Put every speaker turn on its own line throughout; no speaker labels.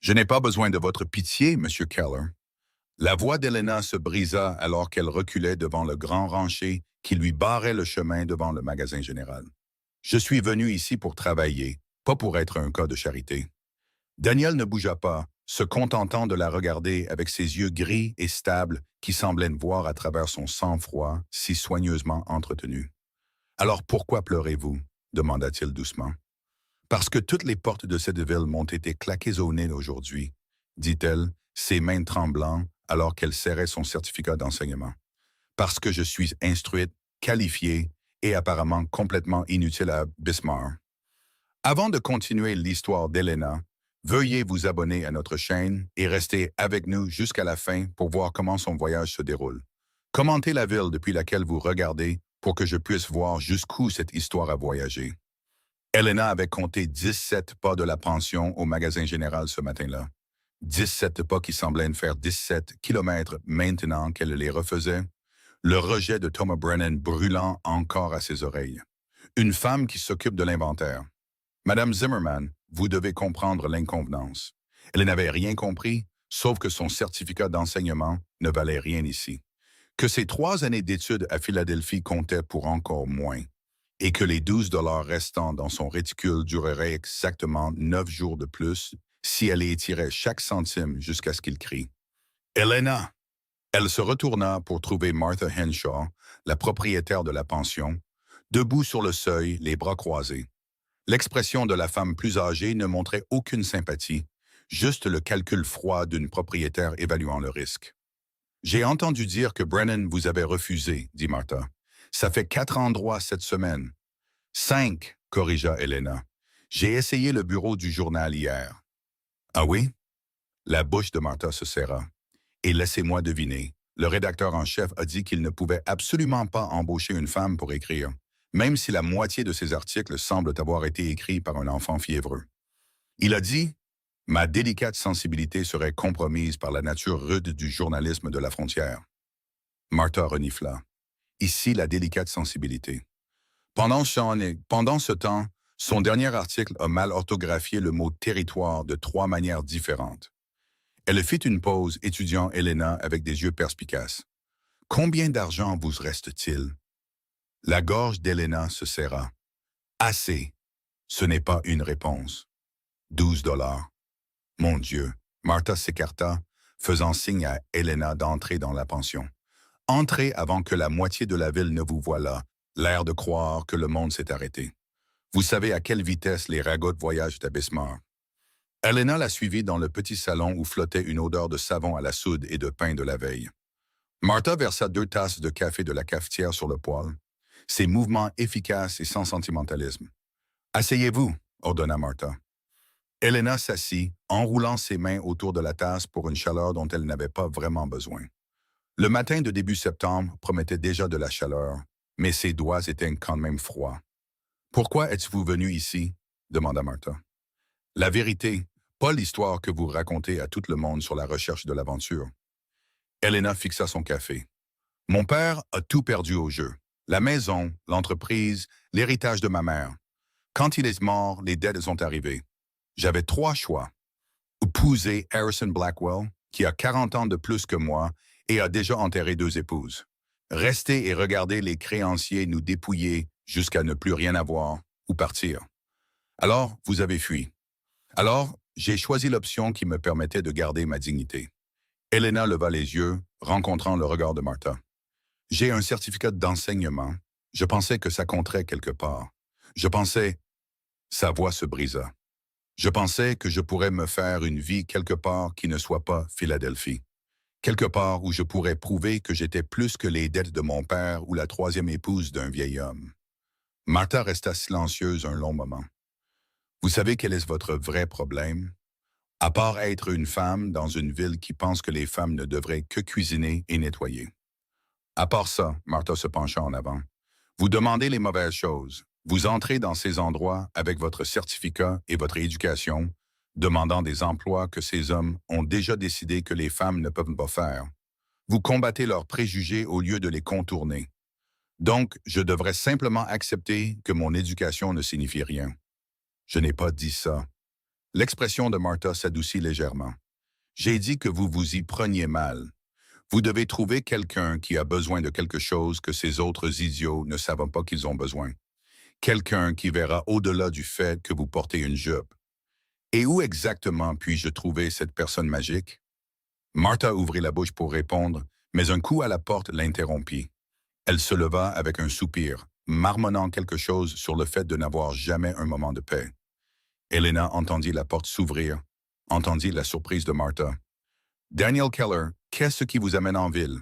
Je n'ai pas besoin de votre pitié, Monsieur Keller. La voix d'Helena se brisa alors qu'elle reculait devant le grand rancher qui lui barrait le chemin devant le magasin général. Je suis venu ici pour travailler, pas pour être un cas de charité. Daniel ne bougea pas, se contentant de la regarder avec ses yeux gris et stables qui semblaient voir à travers son sang-froid si soigneusement entretenu. Alors pourquoi pleurez-vous? Demanda-t-il doucement. Parce que toutes les portes de cette ville m'ont été claquées au nez aujourd'hui, dit-elle, ses mains tremblant alors qu'elle serrait son certificat d'enseignement. Parce que je suis instruite, qualifiée et apparemment complètement inutile à Bismarck. Avant de continuer l'histoire d'Elena, veuillez vous abonner à notre chaîne et rester avec nous jusqu'à la fin pour voir comment son voyage se déroule. Commentez la ville depuis laquelle vous regardez pour que je puisse voir jusqu'où cette histoire a voyagé. Elena avait compté 17 pas de la pension au magasin général ce matin-là. 17 pas qui semblaient faire 17 kilomètres maintenant qu'elle les refaisait. Le rejet de Thomas Brennan brûlant encore à ses oreilles. Une femme qui s'occupe de l'inventaire. Madame Zimmerman, vous devez comprendre l'inconvenance. Elle n'avait rien compris, sauf que son certificat d'enseignement ne valait rien ici. Que ses 3 années d'études à Philadelphie comptaient pour encore moins, et que les 12 $ restants dans son réticule dureraient exactement 9 jours de plus si elle étirait chaque centime jusqu'à ce qu'il crie. « Elena! » Elle se retourna pour trouver Martha Henshaw, la propriétaire de la pension, debout sur le seuil, les bras croisés. L'expression de la femme plus âgée ne montrait aucune sympathie, juste le calcul froid d'une propriétaire évaluant le risque. « J'ai entendu dire que Brennan vous avait refusé, dit Martha. Ça fait 4 endroits cette semaine. 5, corrigea Helena. J'ai essayé le bureau du journal hier. Ah oui? La bouche de Martha se serra. Et laissez-moi deviner, le rédacteur en chef a dit qu'il ne pouvait absolument pas embaucher une femme pour écrire, même si la moitié de ses articles semblent avoir été écrits par un enfant fiévreux. Il a dit « Ma délicate sensibilité serait compromise par la nature rude du journalisme de la frontière. » Martha renifla. Ici, la délicate sensibilité. Pendant ce temps, son dernier article a mal orthographié le mot « territoire » de 3 manières différentes. Elle fit une pause, étudiant Helena avec des yeux perspicaces. « Combien d'argent vous reste-t-il? » La gorge d'Helena se serra. « Assez. Ce n'est pas une réponse. 12 $. Mon Dieu. » Martha s'écarta, faisant signe à Helena d'entrer dans la pension. « Entrez avant que la moitié de la ville ne vous voie là, l'air de croire que le monde s'est arrêté. Vous savez à quelle vitesse les ragots voyagent à Bismarck. » Helena la suivit dans le petit salon où flottait une odeur de savon à la soude et de pain de la veille. Martha versa 2 tasses de café de la cafetière sur le poêle. Ses mouvements efficaces et sans sentimentalisme. « Asseyez-vous, » ordonna Martha. Helena s'assit, enroulant ses mains autour de la tasse pour une chaleur dont elle n'avait pas vraiment besoin. Le matin de début septembre promettait déjà de la chaleur, mais ses doigts étaient quand même froids. « Pourquoi êtes-vous venu ici? » demanda Martha. « La vérité, pas l'histoire que vous racontez à tout le monde sur la recherche de l'aventure. » Helena fixa son café. « Mon père a tout perdu au jeu. La maison, l'entreprise, l'héritage de ma mère. Quand il est mort, les dettes sont arrivées. J'avais 3 choix. Épouser Harrison Blackwell, qui a 40 ans de plus que moi et a déjà enterré 2 épouses. Rester et regarder les créanciers nous dépouiller jusqu'à ne plus rien avoir, ou partir. Alors, vous avez fui. Alors, j'ai choisi l'option qui me permettait de garder ma dignité. » Helena leva les yeux, rencontrant le regard de Martha. « J'ai un certificat d'enseignement. Je pensais que ça compterait quelque part. Je pensais... » Sa voix se brisa. « Je pensais que je pourrais me faire une vie quelque part qui ne soit pas Philadelphie. Quelque part où je pourrais prouver que j'étais plus que les dettes de mon père ou la 3e épouse d'un vieil homme. » Martha resta silencieuse un long moment. « Vous savez quel est votre vrai problème? À part être une femme dans une ville qui pense que les femmes ne devraient que cuisiner et nettoyer. À part ça, » Martha se pencha en avant, « vous demandez les mauvaises choses. Vous entrez dans ces endroits avec votre certificat et votre éducation, demandant des emplois que ces hommes ont déjà décidé que les femmes ne peuvent pas faire. Vous combattez leurs préjugés au lieu de les contourner. Donc, je devrais simplement accepter que mon éducation ne signifie rien. » « Je n'ai pas dit ça. » L'expression de Martha s'adoucit légèrement. J'ai dit que vous vous y preniez mal. Vous devez trouver quelqu'un qui a besoin de quelque chose que ces autres idiots ne savent pas qu'ils ont besoin. Quelqu'un qui verra au-delà du fait que vous portez une jupe. Et où exactement puis-je trouver cette personne magique? Martha ouvrit la bouche pour répondre, mais un coup à la porte l'interrompit. Elle se leva avec un soupir, marmonnant quelque chose sur le fait de n'avoir jamais un moment de paix. Elena entendit la porte s'ouvrir, entendit la surprise de Martha. Daniel Keller, qu'est-ce qui vous amène en ville?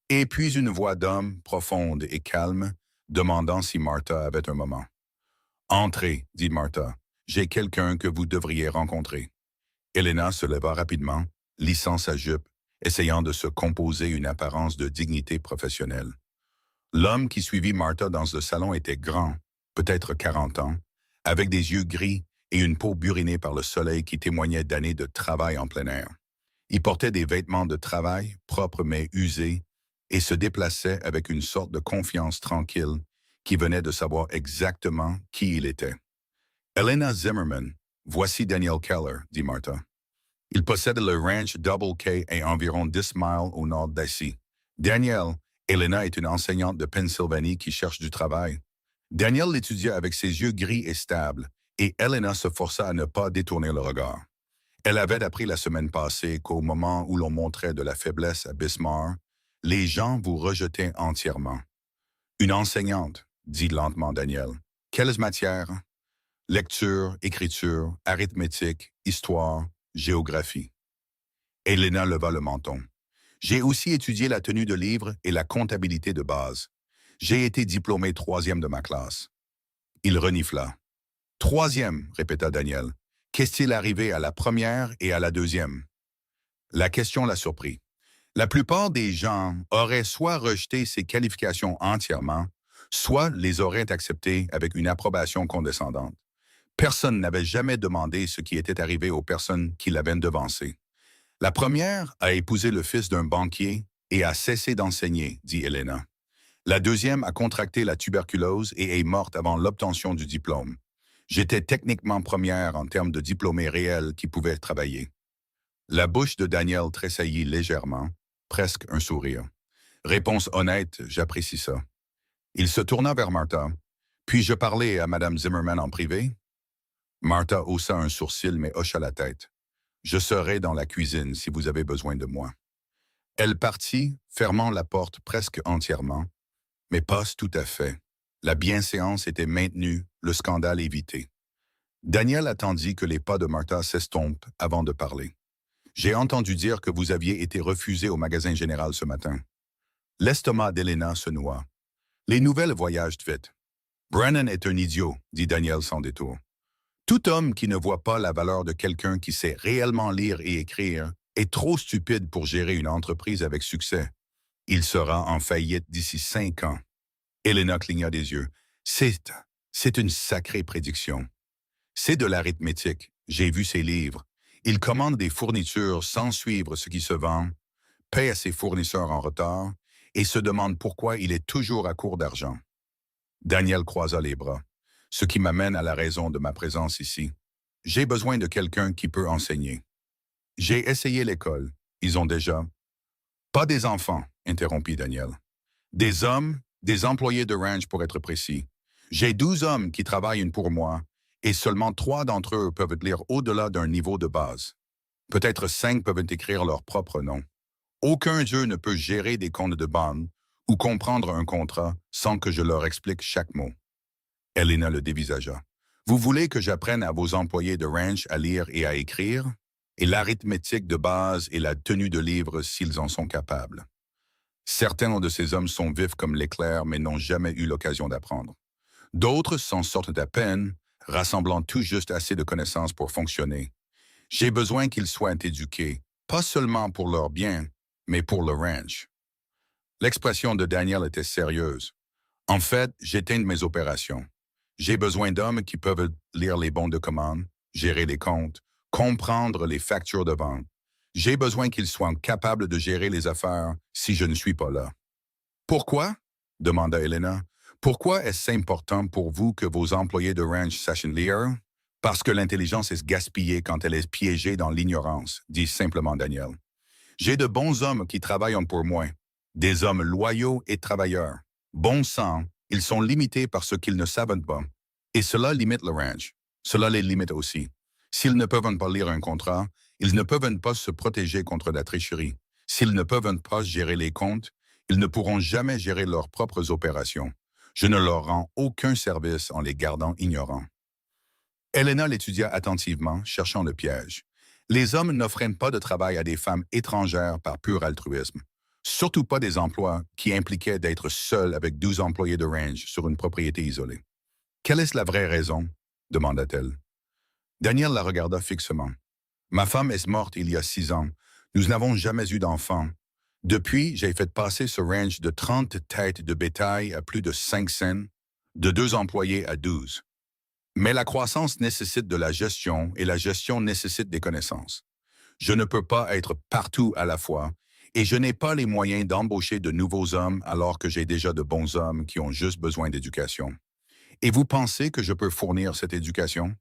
Et puis une voix d'homme, profonde et calme, demandant si Martha avait un moment. Entrez, dit Martha. J'ai quelqu'un que vous devriez rencontrer. Elena se leva rapidement, lissant sa jupe, essayant de se composer une apparence de dignité professionnelle. L'homme qui suivit Martha dans le salon était grand, peut-être 40 ans, avec des yeux gris et une peau burinée par le soleil qui témoignait d'années de travail en plein air. Il portait des vêtements de travail, propres mais usés, et se déplaçait avec une sorte de confiance tranquille qui venait de savoir exactement qui il était. Elena Zimmerman, voici Daniel Keller, dit Martha. Il possède le ranch Double K à environ 10 miles au nord d'ici. Daniel, Elena est une enseignante de Pennsylvanie qui cherche du travail. Daniel l'étudia avec ses yeux gris et stables, et Elena se força à ne pas détourner le regard. Elle avait appris la semaine passée qu'au moment où l'on montrait de la faiblesse à Bismarck, les gens vous rejetaient entièrement. Une enseignante, dit lentement Daniel. Quelles matières? Lecture, écriture, arithmétique, histoire, géographie. Elena leva le menton. J'ai aussi étudié la tenue de livres et la comptabilité de base. J'ai été diplômé 3e de ma classe. Il renifla. 3e, répéta Daniel. Qu'est-il arrivé à la première et à la 2e? La question la surprit. La plupart des gens auraient soit rejeté ces qualifications entièrement, soit les auraient acceptées avec une approbation condescendante. Personne n'avait jamais demandé ce qui était arrivé aux personnes qui l'avaient devancé. La première a épousé le fils d'un banquier et a cessé d'enseigner, dit Elena. La deuxième a contracté la tuberculose et est morte avant l'obtention du diplôme. J'étais techniquement première en termes de diplômés réels qui pouvaient travailler. La bouche de Daniel tressaillit légèrement, presque un sourire. Réponse honnête, j'apprécie ça. Il se tourna vers Martha. Puis-je parler à Madame Zimmerman en privé? Martha haussa un sourcil mais hocha la tête. Je serai dans la cuisine si vous avez besoin de moi. Elle partit, fermant la porte presque entièrement, mais pas tout à fait. La bienséance était maintenue, le scandale évité. Daniel attendit que les pas de Martha s'estompent avant de parler. J'ai entendu dire que vous aviez été refusé au magasin général ce matin. L'estomac d'Elena se noua. Les nouvelles voyagent vite. Brennan est un idiot, dit Daniel sans détour. Tout homme qui ne voit pas la valeur de quelqu'un qui sait réellement lire et écrire est trop stupide pour gérer une entreprise avec succès. Il sera en faillite d'ici 5 ans. Elena cligna des yeux. C'est une sacrée prédiction. C'est de l'arithmétique. J'ai vu ses livres. Il commande des fournitures sans suivre ce qui se vend, paie à ses fournisseurs en retard et se demande pourquoi il est toujours à court d'argent. Daniel croisa les bras, ce qui m'amène à la raison de ma présence ici. J'ai besoin de quelqu'un qui peut enseigner. J'ai essayé l'école. Ils ont déjà... Pas des enfants, interrompit Daniel. Des hommes, des employés de ranch pour être précis. J'ai 12 hommes qui travaillent pour moi et seulement 3 d'entre eux peuvent lire au-delà d'un niveau de base. Peut-être 5 peuvent écrire leur propre nom. Aucun d'eux ne peut gérer des comptes de banque ou comprendre un contrat sans que je leur explique chaque mot. Elena le dévisagea. Vous voulez que j'apprenne à vos employés de ranch à lire et à écrire, et l'arithmétique de base et la tenue de livres s'ils en sont capables. Certains de ces hommes sont vifs comme l'éclair mais n'ont jamais eu l'occasion d'apprendre. D'autres s'en sortent à peine, rassemblant tout juste assez de connaissances pour fonctionner. J'ai besoin qu'ils soient éduqués, pas seulement pour leur bien, mais pour le ranch. L'expression de Daniel était sérieuse. En fait, j'éteins mes opérations. J'ai besoin d'hommes qui peuvent lire les bons de commande, gérer les comptes, comprendre les factures de vente. J'ai besoin qu'ils soient capables de gérer les affaires si je ne suis pas là. Pourquoi? Demanda Elena. Pourquoi est-ce important pour vous que vos employés de ranch sachent lire? Parce que l'intelligence est gaspillée quand elle est piégée dans l'ignorance, dit simplement Daniel. J'ai de bons hommes qui travaillent pour moi, des hommes loyaux et travailleurs. Bon sang, ils sont limités par ce qu'ils ne savent pas. Et cela limite le ranch. Cela les limite aussi. S'ils ne peuvent pas lire un contrat, ils ne peuvent pas se protéger contre la tricherie. S'ils ne peuvent pas gérer les comptes, ils ne pourront jamais gérer leurs propres opérations. Je ne leur rends aucun service en les gardant ignorants. Elena l'étudia attentivement, cherchant le piège. Les hommes n'offraient pas de travail à des femmes étrangères par pur altruisme. Surtout pas des emplois qui impliquaient d'être seul avec 12 employés de range sur une propriété isolée. Quelle est la vraie raison? Demanda-t-elle. Daniel la regarda fixement. Ma femme est morte il y a 6 ans. Nous n'avons jamais eu d'enfant. Depuis, j'ai fait passer ce ranch de 30 têtes de bétail à plus de 5 cents, de 2 employés à 12. Mais la croissance nécessite de la gestion et la gestion nécessite des connaissances. Je ne peux pas être partout à la fois et je n'ai pas les moyens d'embaucher de nouveaux hommes alors que j'ai déjà de bons hommes qui ont juste besoin d'éducation. Et vous pensez que je peux fournir cette éducation?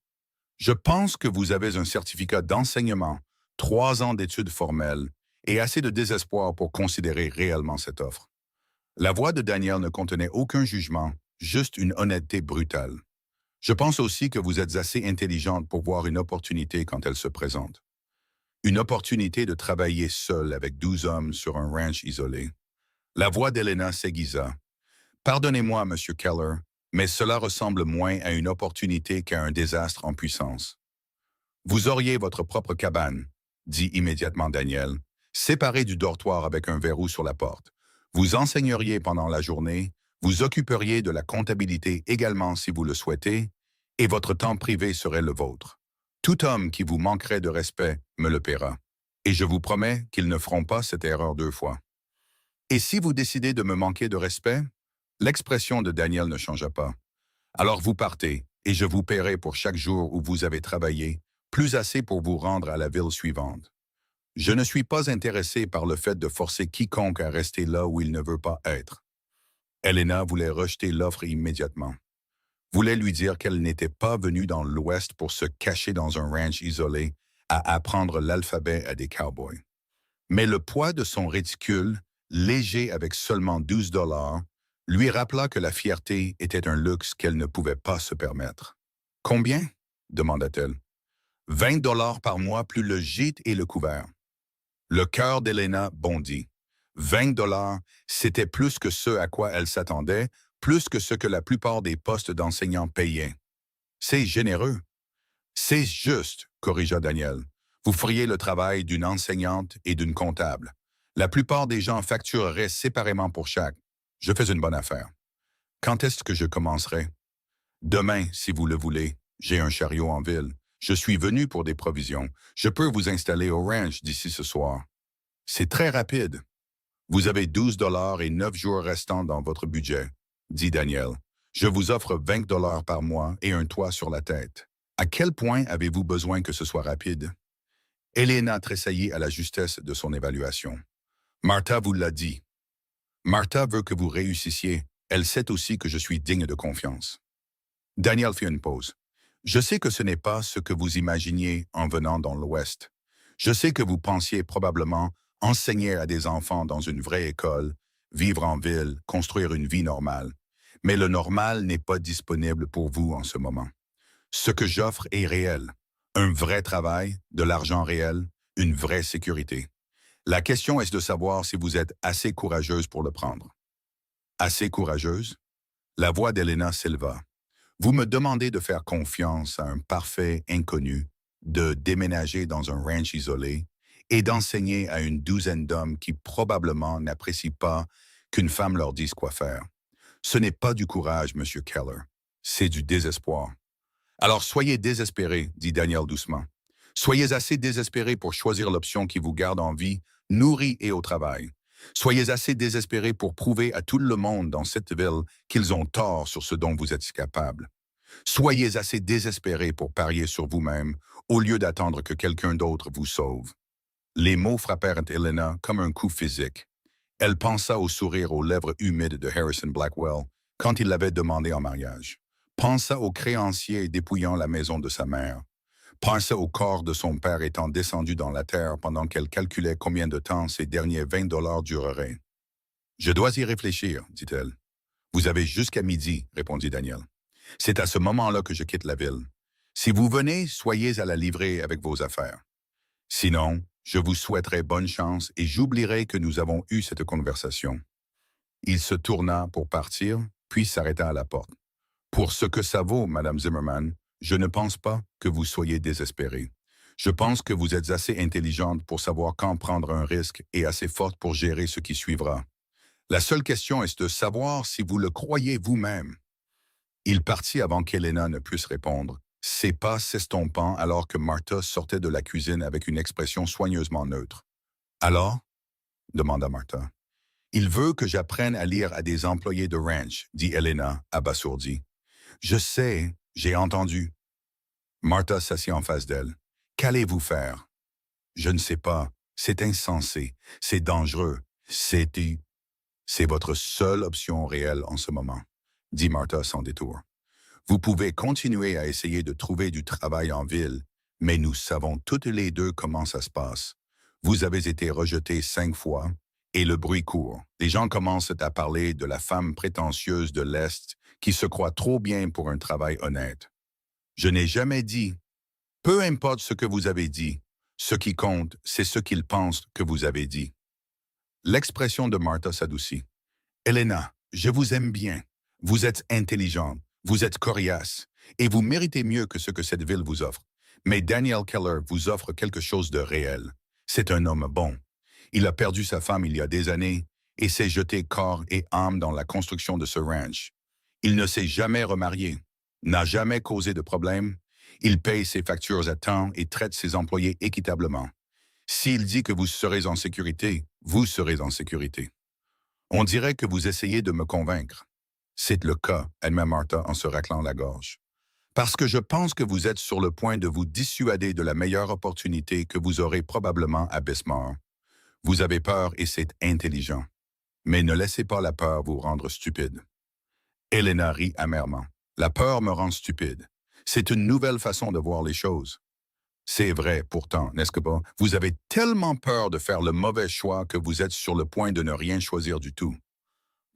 Je pense que vous avez un certificat d'enseignement, 3 ans d'études formelles et assez de désespoir pour considérer réellement cette offre. La voix de Daniel ne contenait aucun jugement, juste une honnêteté brutale. Je pense aussi que vous êtes assez intelligente pour voir une opportunité quand elle se présente. Une opportunité de travailler seul avec 12 hommes sur un ranch isolé. La voix d'Elena s'aiguisa. Pardonnez-moi, Monsieur Keller, mais cela ressemble moins à une opportunité qu'à un désastre en puissance. Vous auriez votre propre cabane, dit immédiatement Daniel, séparée du dortoir avec un verrou sur la porte. Vous enseigneriez pendant la journée, vous occuperiez de la comptabilité également si vous le souhaitez, et votre temps privé serait le vôtre. Tout homme qui vous manquerait de respect me le paiera, et je vous promets qu'ils ne feront pas cette erreur 2 fois. Et si vous décidez de me manquer de respect, l'expression de Daniel ne changea pas. Alors vous partez, et je vous paierai pour chaque jour où vous avez travaillé, plus assez pour vous rendre à la ville suivante. Je ne suis pas intéressé par le fait de forcer quiconque à rester là où il ne veut pas être. Elena voulait rejeter l'offre immédiatement. Voulait lui dire qu'elle n'était pas venue dans l'Ouest pour se cacher dans un ranch isolé à apprendre l'alphabet à des cowboys. Mais le poids de son réticule, léger avec seulement 12 $, lui rappela que la fierté était un luxe qu'elle ne pouvait pas se permettre. « Combien? » demanda-t-elle. « 20 $ par mois plus le gîte et le couvert. » Le cœur d'Elena bondit. 20 $, c'était plus que ce à quoi elle s'attendait, plus que ce que la plupart des postes d'enseignants payaient. C'est généreux. C'est juste, corrigea Daniel. Vous feriez le travail d'une enseignante et d'une comptable. La plupart des gens factureraient séparément pour chaque. Je fais une bonne affaire. Quand est-ce que je commencerai? Demain, si vous le voulez. J'ai un chariot en ville. Je suis venu pour des provisions. Je peux vous installer au ranch d'ici ce soir. C'est très rapide. Vous avez 12 $ et 9 jours restants dans votre budget, dit Daniel. Je vous offre 20 $ par mois et un toit sur la tête. À quel point avez-vous besoin que ce soit rapide? Elena tressaillit à la justesse de son évaluation. Martha vous l'a dit. Martha veut que vous réussissiez. Elle sait aussi que je suis digne de confiance. Daniel fit une pause. Je sais que ce n'est pas ce que vous imaginiez en venant dans l'Ouest. Je sais que vous pensiez probablement enseigner à des enfants dans une vraie école, vivre en ville, construire une vie normale. Mais le normal n'est pas disponible pour vous en ce moment. Ce que j'offre est réel. Un vrai travail, de l'argent réel, une vraie sécurité. La question est de savoir si vous êtes assez courageuse pour le prendre. Assez courageuse? La voix d'Elena s'éleva. Vous me demandez de faire confiance à un parfait inconnu, de déménager dans un ranch isolé et d'enseigner à une douzaine d'hommes qui probablement n'apprécient pas qu'une femme leur dise quoi faire. Ce n'est pas du courage, Monsieur Keller. C'est du désespoir. Alors soyez désespéré, dit Daniel doucement. Soyez assez désespéré pour choisir l'option qui vous garde en vie, nourri et au travail. Soyez assez désespéré pour prouver à tout le monde dans cette ville qu'ils ont tort sur ce dont vous êtes capable. Soyez assez désespéré pour parier sur vous-même au lieu d'attendre que quelqu'un d'autre vous sauve. Les mots frappèrent Elena comme un coup physique. Elle pensa au sourire aux lèvres humides de Harrison Blackwell quand il l'avait demandé en mariage. Pensa au créancier dépouillant la maison de sa mère. Pensa au corps de son père étant descendu dans la terre pendant qu'elle calculait combien de temps ces derniers 20 $ dureraient. « Je dois y réfléchir, dit-elle. « Vous avez jusqu'à midi, répondit Daniel. « C'est à ce moment-là que je quitte la ville. Si vous venez, soyez à la livrée avec vos affaires. Sinon, je vous souhaiterai bonne chance et j'oublierai que nous avons eu cette conversation. » Il se tourna pour partir, puis s'arrêta à la porte. « Pour ce que ça vaut, Madame Zimmerman, je ne pense pas que vous soyez désespérée. Je pense que vous êtes assez intelligente pour savoir quand prendre un risque et assez forte pour gérer ce qui suivra. La seule question est de savoir si vous le croyez vous-même. » Il partit avant qu'Helena ne puisse répondre, ses pas s'estompant alors que Martha sortait de la cuisine avec une expression soigneusement neutre. « Alors ?» demanda Martha. « Il veut que j'apprenne à lire à des employés de ranch, dit Helena, abasourdie. « Je sais, j'ai entendu. » Martha s'assit en face d'elle. « Qu'allez-vous faire? »« Je ne sais pas. C'est insensé. C'est dangereux. C'est votre seule option réelle en ce moment, » dit Martha sans détour. « Vous pouvez continuer à essayer de trouver du travail en ville, mais nous savons toutes les deux comment ça se passe. Vous avez été rejeté 5 fois, et le bruit court. Les gens commencent à parler de la femme prétentieuse de l'Est qui se croit trop bien pour un travail honnête. Je n'ai jamais dit. Peu importe ce que vous avez dit, ce qui compte, c'est ce qu'ils pensent que vous avez dit. » L'expression de Martha s'adoucit. « Helena, je vous aime bien. Vous êtes intelligente, vous êtes coriace, et vous méritez mieux que ce que cette ville vous offre. Mais Daniel Keller vous offre quelque chose de réel. C'est un homme bon. Il a perdu sa femme il y a des années et s'est jeté corps et âme dans la construction de ce ranch. Il ne s'est jamais remarié, n'a jamais causé de problème. Il paye ses factures à temps et traite ses employés équitablement. S'il dit que vous serez en sécurité, vous serez en sécurité. On dirait que vous essayez de me convaincre. » « C'est le cas, » admet Martha en se raclant la gorge. « Parce que je pense que vous êtes sur le point de vous dissuader de la meilleure opportunité que vous aurez probablement à Bessemer. Vous avez peur et c'est intelligent. Mais ne laissez pas la peur vous rendre stupide. » Helena rit amèrement. « La peur me rend stupide. C'est une nouvelle façon de voir les choses. » C'est vrai, pourtant, n'est-ce pas? Vous avez tellement peur de faire le mauvais choix que vous êtes sur le point de ne rien choisir du tout.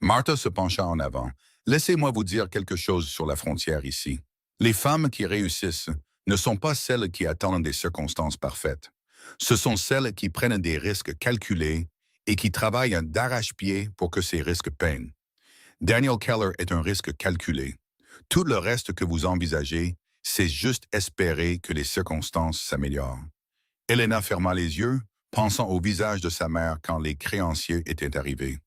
Martha se pencha en avant. « Laissez-moi vous dire quelque chose sur la frontière ici. Les femmes qui réussissent ne sont pas celles qui attendent des circonstances parfaites. Ce sont celles qui prennent des risques calculés et qui travaillent d'arrache-pied pour que ces risques peignent. Daniel Keller est un risque calculé. Tout le reste que vous envisagez, c'est juste espérer que les circonstances s'améliorent. » Helena ferma les yeux, pensant au visage de sa mère quand les créanciers étaient arrivés.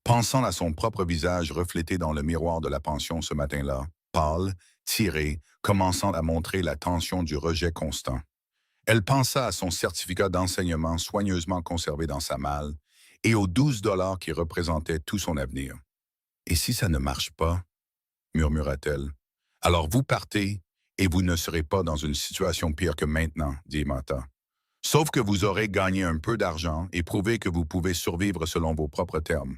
Pensant à son propre visage reflété dans le miroir de la pension ce matin-là, pâle, tiré, commençant à montrer la tension du rejet constant. Elle pensa à son certificat d'enseignement soigneusement conservé dans sa malle et aux 12 $ qui représentaient tout son avenir. « Et si ça ne marche pas? » murmura-t-elle. « Alors vous partez et vous ne serez pas dans une situation pire que maintenant, » dit Martha. « Sauf que vous aurez gagné un peu d'argent et prouvé que vous pouvez survivre selon vos propres termes.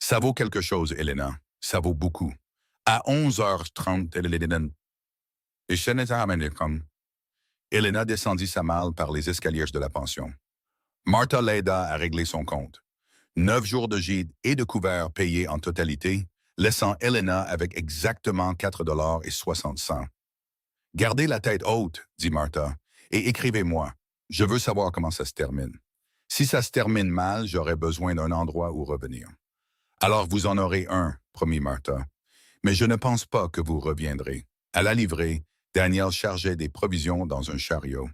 Ça vaut quelque chose, Helena. Ça vaut beaucoup. À 11h30, Helena descendit sa malle par les escaliers de la pension. Martha l'aida à régler son compte. 9 jours de gîte et de couvert payés en totalité, laissant Helena avec exactement 4,60 $. « Gardez la tête haute, » dit Martha, « et écrivez-moi. Je veux savoir comment ça se termine. Si ça se termine mal, j'aurai besoin d'un endroit où revenir. » « Alors vous en aurez un, » promit Martha. « Mais je ne pense pas que vous reviendrez. » À la livrée, Daniel chargeait des provisions dans un chariot.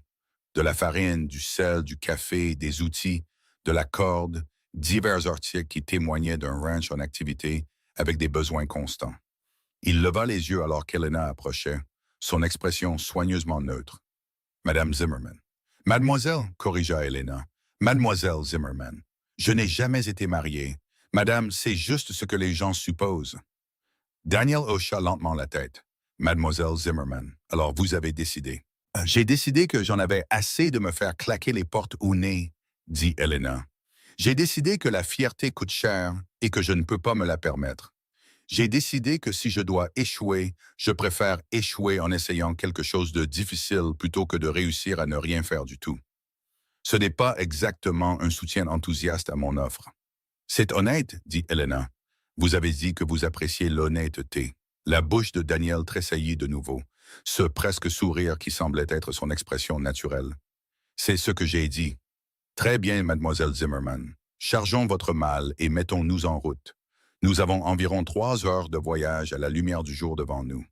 De la farine, du sel, du café, des outils, de la corde, divers articles qui témoignaient d'un ranch en activité avec des besoins constants. Il leva les yeux alors qu'Helena approchait, son expression soigneusement neutre. « Madame Zimmerman. »« Mademoiselle, » corrigea Helena. « Mademoiselle Zimmerman. Je n'ai jamais été mariée. Madame, c'est juste ce que les gens supposent. » Daniel hocha lentement la tête. « Mademoiselle Zimmerman, alors vous avez décidé. »« J'ai décidé que j'en avais assez de me faire claquer les portes au nez, » dit Helena. « J'ai décidé que la fierté coûte cher et que je ne peux pas me la permettre. J'ai décidé que si je dois échouer, je préfère échouer en essayant quelque chose de difficile plutôt que de réussir à ne rien faire du tout. Ce n'est pas exactement un soutien enthousiaste à mon offre. C'est honnête, dit Helena. Vous avez dit que vous appréciez l'honnêteté. La bouche de Daniel tressaillit de nouveau, ce presque sourire qui semblait être son expression naturelle. C'est ce que j'ai dit. Très bien, mademoiselle Zimmerman. Chargeons votre malle et mettons-nous en route. Nous avons environ 3 heures de voyage à la lumière du jour devant nous.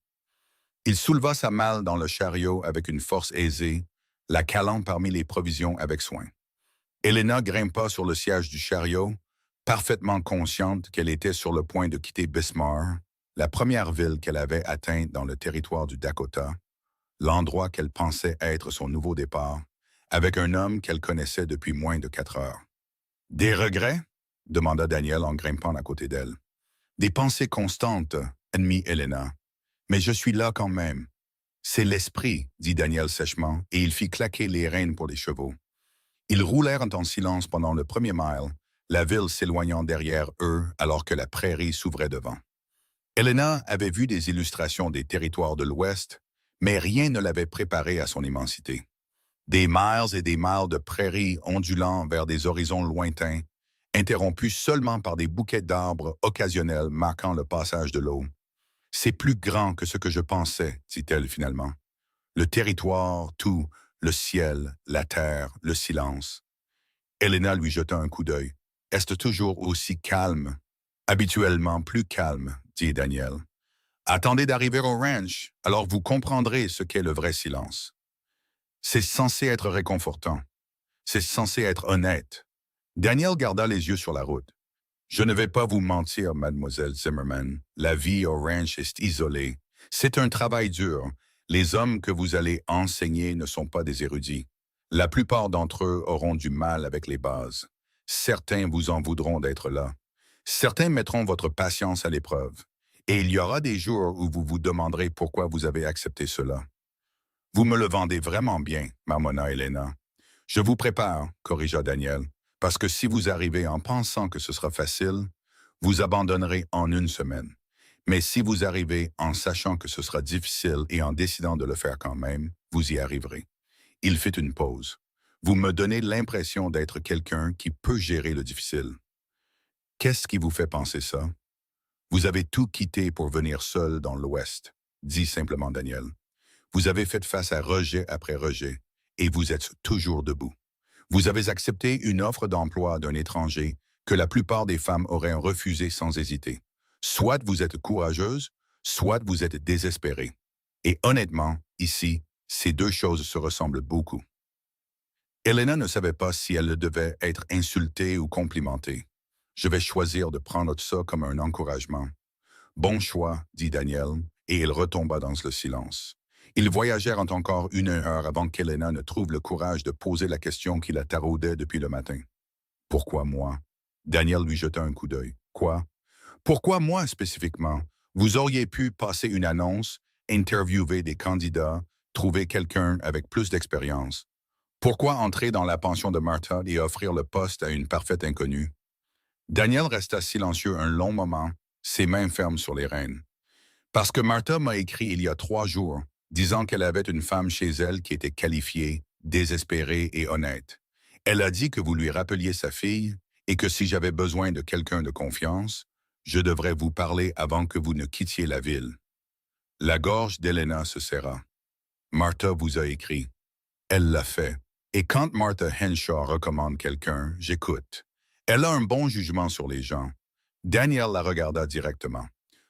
Il souleva sa malle dans le chariot avec une force aisée, la calant parmi les provisions avec soin. Helena grimpa sur le siège du chariot, parfaitement consciente qu'elle était sur le point de quitter Bismarck, la première ville qu'elle avait atteinte dans le territoire du Dakota, l'endroit qu'elle pensait être son nouveau départ, avec un homme qu'elle connaissait depuis moins de 4 heures. « Des regrets? » demanda Daniel en grimpant à côté d'elle. « Des pensées constantes, admit Helena. Mais je suis là quand même. »« C'est l'esprit, » dit Daniel sèchement, et il fit claquer les rênes pour les chevaux. Ils roulèrent en silence pendant le premier mile, la ville s'éloignant derrière eux alors que la prairie s'ouvrait devant. Helena avait vu des illustrations des territoires de l'Ouest, mais rien ne l'avait préparée à son immensité. Des miles et des miles de prairies ondulant vers des horizons lointains, interrompus seulement par des bouquets d'arbres occasionnels marquant le passage de l'eau. « C'est plus grand que ce que je pensais, » dit-elle finalement. Le territoire, tout, le ciel, la terre, le silence. Helena lui jeta un coup d'œil. « Est-ce toujours aussi calme? »« Habituellement plus calme, » dit Daniel. « Attendez d'arriver au ranch, alors vous comprendrez ce qu'est le vrai silence. » C'est censé être réconfortant. C'est censé être honnête. Daniel garda les yeux sur la route. « Je ne vais pas vous mentir, mademoiselle Zimmerman. La vie au ranch est isolée. C'est un travail dur. Les hommes que vous allez enseigner ne sont pas des érudits. La plupart d'entre eux auront du mal avec les bases. Certains vous en voudront d'être là. Certains mettront votre patience à l'épreuve. Et il y aura des jours où vous vous demanderez pourquoi vous avez accepté cela. Vous me le vendez vraiment bien, marmonna Helena. Je vous prépare, corrigea Daniel, parce que si vous arrivez en pensant que ce sera facile, vous abandonnerez en une semaine. Mais si vous arrivez en sachant que ce sera difficile et en décidant de le faire quand même, vous y arriverez. Il fit une pause. Vous me donnez l'impression d'être quelqu'un qui peut gérer le difficile. Qu'est-ce qui vous fait penser ça? Vous avez tout quitté pour venir seul dans l'Ouest, dit simplement Daniel. Vous avez fait face à rejet après rejet, et vous êtes toujours debout. Vous avez accepté une offre d'emploi d'un étranger que la plupart des femmes auraient refusé sans hésiter. Soit vous êtes courageuse, soit vous êtes désespérée. Et honnêtement, ici, ces deux choses se ressemblent beaucoup. Helena ne savait pas si elle devait être insultée ou complimentée. Je vais choisir de prendre ça comme un encouragement. Bon choix, dit Daniel, et il retomba dans le silence. Ils voyagèrent encore 1 heure avant qu'Helena ne trouve le courage de poser la question qui la taraudait depuis le matin. « Pourquoi moi? » Daniel lui jeta un coup d'œil. « Quoi? Pourquoi moi spécifiquement? Vous auriez pu passer une annonce, interviewer des candidats, trouver quelqu'un avec plus d'expérience. Pourquoi entrer dans la pension de Martha et offrir le poste à une parfaite inconnue? » Daniel resta silencieux un long moment, ses mains fermes sur les rênes. « Parce que Martha m'a écrit il y a 3 jours, disant qu'elle avait une femme chez elle qui était qualifiée, désespérée et honnête. Elle a dit que vous lui rappeliez sa fille et que si j'avais besoin de quelqu'un de confiance, je devrais vous parler avant que vous ne quittiez la ville. » La gorge d'Helena se serra. « Martha vous a écrit. Elle l'a fait. Et quand Martha Henshaw recommande quelqu'un, j'écoute. Elle a un bon jugement sur les gens. » Daniel la regarda directement.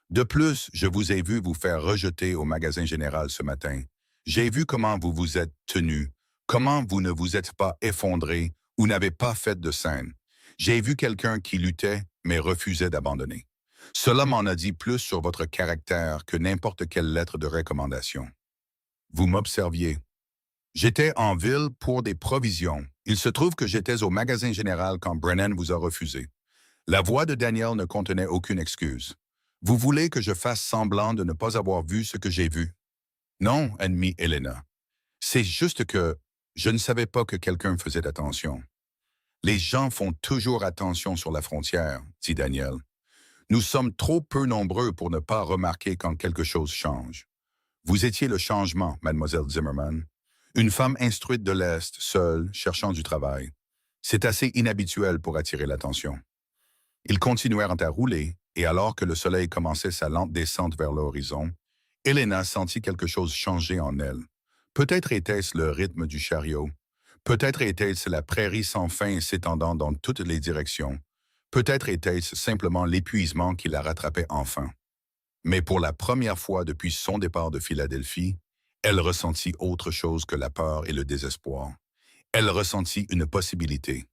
« De plus, je vous ai vu vous faire rejeter au magasin général ce matin. J'ai vu comment vous vous êtes tenu, comment vous ne vous êtes pas effondré ou n'avez pas fait de scène. J'ai vu quelqu'un qui luttait, mais refusait d'abandonner. Cela m'en a dit plus sur votre caractère que n'importe quelle lettre de recommandation. Vous m'observiez. J'étais en ville pour des provisions. Il se trouve que j'étais au magasin général quand Brennan vous a refusé. La voix de Daniel ne contenait aucune excuse. Vous voulez que je fasse semblant de ne pas avoir vu ce que j'ai vu? Non, admit Helena. C'est juste que je ne savais pas que quelqu'un faisait attention. Les gens font toujours attention sur la frontière, dit Daniel. Nous sommes trop peu nombreux pour ne pas remarquer quand quelque chose change. Vous étiez le changement, mademoiselle Zimmerman. Une femme instruite de l'Est, seule, cherchant du travail. C'est assez inhabituel pour attirer l'attention. Ils continuèrent à rouler, et alors que le soleil commençait sa lente descente vers l'horizon, Helena sentit quelque chose changer en elle. Peut-être était-ce le rythme du chariot. Peut-être était-ce la prairie sans fin s'étendant dans toutes les directions. Peut-être était-ce simplement l'épuisement qui la rattrapait enfin. Mais pour la première fois depuis son départ de Philadelphie, elle ressentit autre chose que la peur et le désespoir. Elle ressentit une possibilité.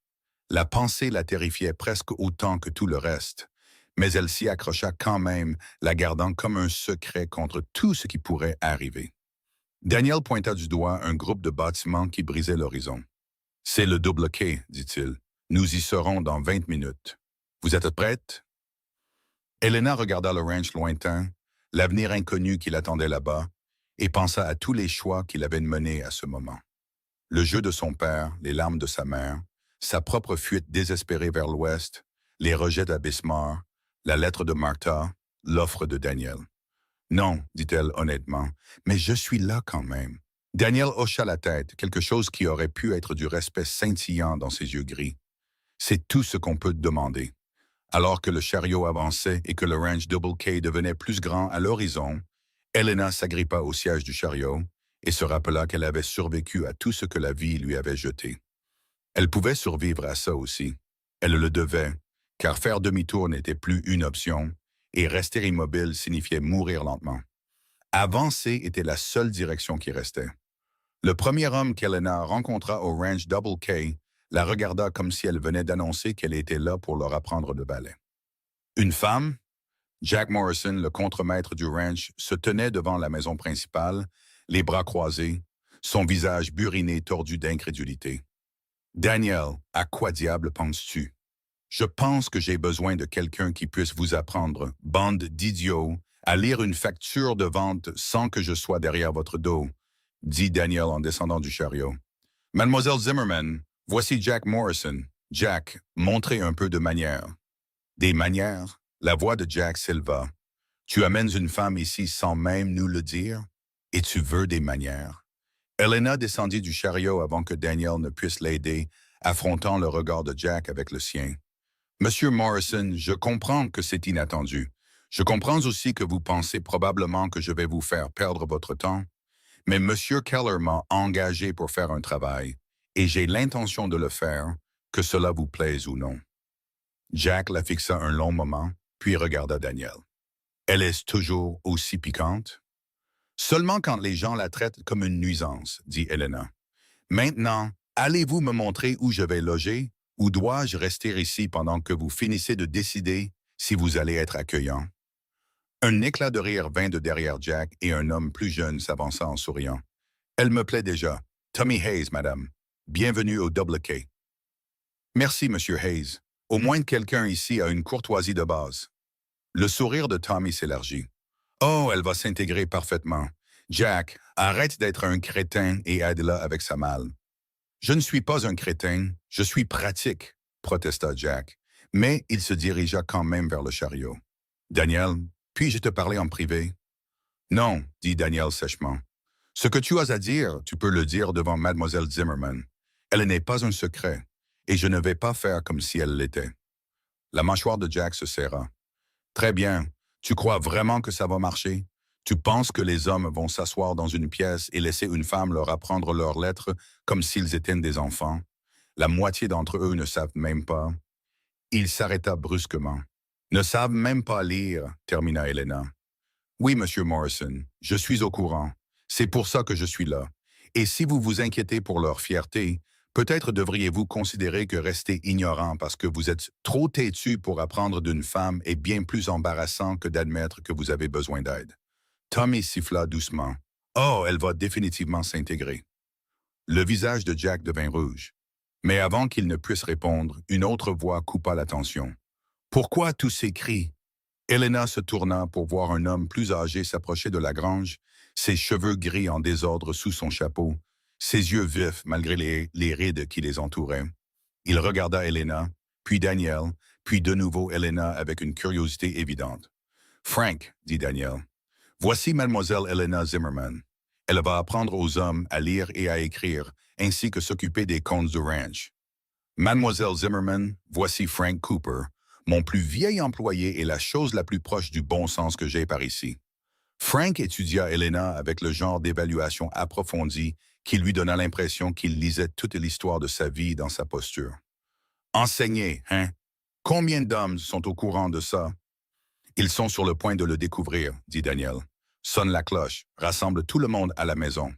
La pensée la terrifiait presque autant que tout le reste, mais elle s'y accrocha quand même, la gardant comme un secret contre tout ce qui pourrait arriver. Daniel pointa du doigt un groupe de bâtiments qui brisait l'horizon. « C'est le double quai, dit-il. Nous y serons dans 20 minutes. Vous êtes prête? » Helena regarda le ranch lointain, l'avenir inconnu qui l'attendait là-bas, et pensa à tous les choix qu'il avait menés à ce moment. Le jeu de son père, les larmes de sa mère, sa propre fuite désespérée vers l'ouest, les rejets d'Abismar, la lettre de Martha, l'offre de Daniel. « Non, dit-elle honnêtement, mais je suis là quand même. » Daniel hocha la tête, quelque chose qui aurait pu être du respect scintillant dans ses yeux gris. « C'est tout ce qu'on peut demander. » Alors que le chariot avançait et que le ranch Double K devenait plus grand à l'horizon, Helena s'agrippa au siège du chariot et se rappela qu'elle avait survécu à tout ce que la vie lui avait jeté. Elle pouvait survivre à ça aussi. Elle le devait, car faire demi-tour n'était plus une option, et rester immobile signifiait mourir lentement. Avancer était la seule direction qui restait. Le premier homme qu'Helena rencontra au ranch Double K la regarda comme si elle venait d'annoncer qu'elle était là pour leur apprendre le ballet. Une femme? Jack Morrison, le contremaître du ranch, se tenait devant la maison principale, les bras croisés, son visage buriné tordu d'incrédulité. « Daniel, à quoi diable penses-tu? Je pense que j'ai besoin de quelqu'un qui puisse vous apprendre, bande d'idiots, à lire une facture de vente sans que je sois derrière votre dos, » dit Daniel en descendant du chariot. « Mademoiselle Zimmerman, voici Jack Morrison. Jack, montrez un peu de manière. » Des manières? La voix de Jack s'éleva. « Tu amènes une femme ici sans même nous le dire? Et tu veux des manières? » Helena descendit du chariot avant que Daniel ne puisse l'aider, affrontant le regard de Jack avec le sien. « Monsieur Morrison, je comprends que c'est inattendu. Je comprends aussi que vous pensez probablement que je vais vous faire perdre votre temps. Mais Monsieur Keller m'a engagé pour faire un travail, et j'ai l'intention de le faire, que cela vous plaise ou non. » Jack la fixa un long moment, puis regarda Daniel. « Elle est toujours aussi piquante? » « Seulement quand les gens la traitent comme une nuisance, dit Helena. Maintenant, allez-vous me montrer où je vais loger, ou dois-je rester ici pendant que vous finissez de décider si vous allez être accueillant? » Un éclat de rire vint de derrière Jack et un homme plus jeune s'avança en souriant. « Elle me plaît déjà. Tommy Hayes, madame. Bienvenue au Double K. »« Merci, monsieur Hayes. Au moins quelqu'un ici a une courtoisie de base. » Le sourire de Tommy s'élargit. « Oh, elle va s'intégrer parfaitement. Jack, arrête d'être un crétin et aide-la avec sa malle. »« Je ne suis pas un crétin, je suis pratique, » protesta Jack, mais il se dirigea quand même vers le chariot. « Daniel, puis-je te parler en privé? »« Non, » dit Daniel sèchement. « Ce que tu as à dire, tu peux le dire devant mademoiselle Zimmerman. Elle n'est pas un secret, et je ne vais pas faire comme si elle l'était. » La mâchoire de Jack se serra. « Très bien. Tu crois vraiment que ça va marcher? Tu penses que les hommes vont s'asseoir dans une pièce et laisser une femme leur apprendre leurs lettres comme s'ils étaient des enfants? La moitié d'entre eux ne savent même pas. » Il s'arrêta brusquement. « Ne savent même pas lire, » termina Helena. « Oui, monsieur Morrison, je suis au courant. C'est pour ça que je suis là. Et si vous vous inquiétez pour leur fierté, peut-être devriez-vous considérer que rester ignorant parce que vous êtes trop têtu pour apprendre d'une femme est bien plus embarrassant que d'admettre que vous avez besoin d'aide. » Tommy siffla doucement. « Oh, elle va définitivement s'intégrer. » Le visage de Jack devint rouge. Mais avant qu'il ne puisse répondre, une autre voix coupa l'attention. « Pourquoi tous ces cris? » Helena se tourna pour voir un homme plus âgé s'approcher de la grange, ses cheveux gris en désordre sous son chapeau, ses yeux vifs malgré les rides qui les entouraient. Il regarda Helena, puis Daniel, puis de nouveau Elena avec une curiosité évidente. Frank, dit Daniel, voici mademoiselle Elena Zimmerman. Elle va apprendre aux hommes à lire et à écrire, ainsi que s'occuper des comptes du ranch. Mademoiselle Zimmerman, voici Frank Cooper, mon plus vieil employé et la chose la plus proche du bon sens que j'ai par ici. Frank étudia Elena avec le genre d'évaluation approfondie qui lui donna l'impression qu'il lisait toute l'histoire de sa vie dans sa posture. Enseigner, hein? Combien d'hommes sont au courant de ça? Ils sont sur le point de le découvrir, dit Daniel. Sonne la cloche, rassemble tout le monde à la maison.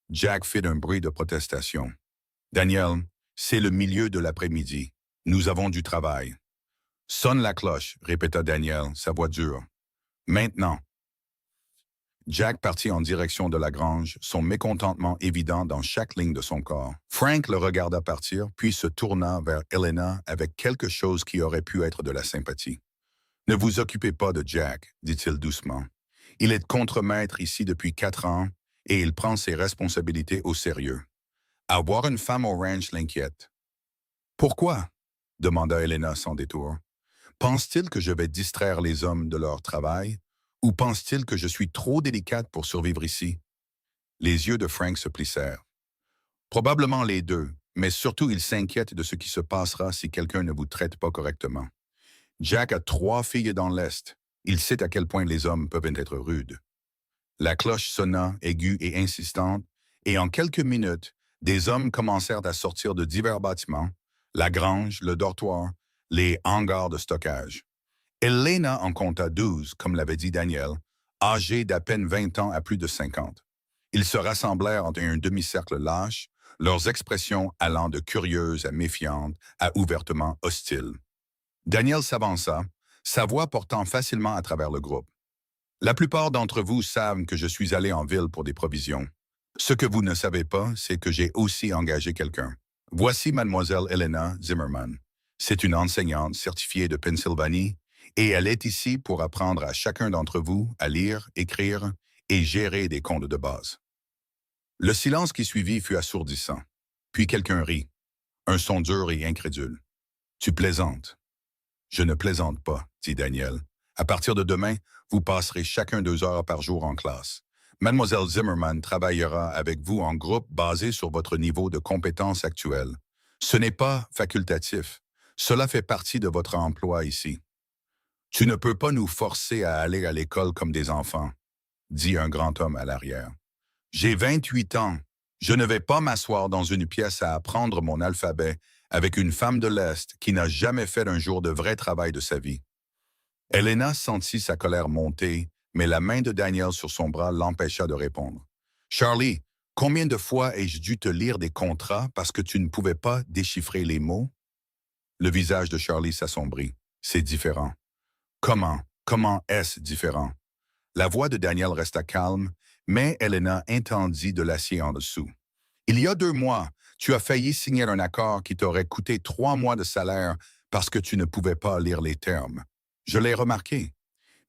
Jack fit un bruit de protestation. Daniel, c'est le milieu de l'après-midi. Nous avons du travail. Sonne la cloche, répéta Daniel, sa voix dure. Maintenant. Jack partit en direction de la grange, son mécontentement évident dans chaque ligne de son corps. Frank le regarda partir, puis se tourna vers Elena avec quelque chose qui aurait pu être de la sympathie. « Ne vous occupez pas de Jack, dit-il doucement. Il est contremaître ici depuis 4 ans et il prend ses responsabilités au sérieux. Avoir une femme au ranch l'inquiète. »« Pourquoi ?» demanda Elena sans détour. « Pense-t-il que je vais distraire les hommes de leur travail? Ou pense-t-il que je suis trop délicate pour survivre ici? » Les yeux de Frank se plissèrent. « Probablement les deux, mais surtout il s'inquiète de ce qui se passera si quelqu'un ne vous traite pas correctement. Jack a 3 filles dans l'Est. Il sait à quel point les hommes peuvent être rudes. » La cloche sonna, aiguë et insistante, et en quelques minutes, des hommes commencèrent à sortir de divers bâtiments, la grange, le dortoir, les hangars de stockage. Elena en compta 12, comme l'avait dit Daniel, âgés d'à peine 20 ans à plus de 50. Ils se rassemblèrent en un demi-cercle lâche, leurs expressions allant de curieuses à méfiantes à ouvertement hostiles. Daniel s'avança, sa voix portant facilement à travers le groupe. « La plupart d'entre vous savent que je suis allé en ville pour des provisions. Ce que vous ne savez pas, c'est que j'ai aussi engagé quelqu'un. Voici mademoiselle Elena Zimmerman. C'est une enseignante certifiée de Pennsylvanie, et elle est ici pour apprendre à chacun d'entre vous à lire, écrire et gérer des comptes de base. » Le silence qui suivit fut assourdissant. Puis quelqu'un rit, un son dur et incrédule. « Tu plaisantes. » « Je ne plaisante pas, dit Daniel. À partir de demain, vous passerez chacun 2 heures par jour en classe. Mademoiselle Zimmerman travaillera avec vous en groupe basé sur votre niveau de compétence actuel. Ce n'est pas facultatif. Cela fait partie de votre emploi ici. Tu ne peux pas nous forcer à aller à l'école comme des enfants, dit un grand homme à l'arrière. J'ai 28 ans. Je ne vais pas m'asseoir dans une pièce à apprendre mon alphabet avec une femme de l'Est qui n'a jamais fait un jour de vrai travail de sa vie. Elena sentit sa colère monter, mais la main de Daniel sur son bras l'empêcha de répondre. « Charlie, combien de fois ai-je dû te lire des contrats parce que tu ne pouvais pas déchiffrer les mots? » Le visage de Charlie s'assombrit. « C'est différent. » « Comment est-ce différent? » La voix de Daniel resta calme, mais Elena entendit de l'acier en dessous. « Il y a 2 mois, tu as failli signer un accord qui t'aurait coûté 3 mois de salaire parce que tu ne pouvais pas lire les termes. Je l'ai remarqué.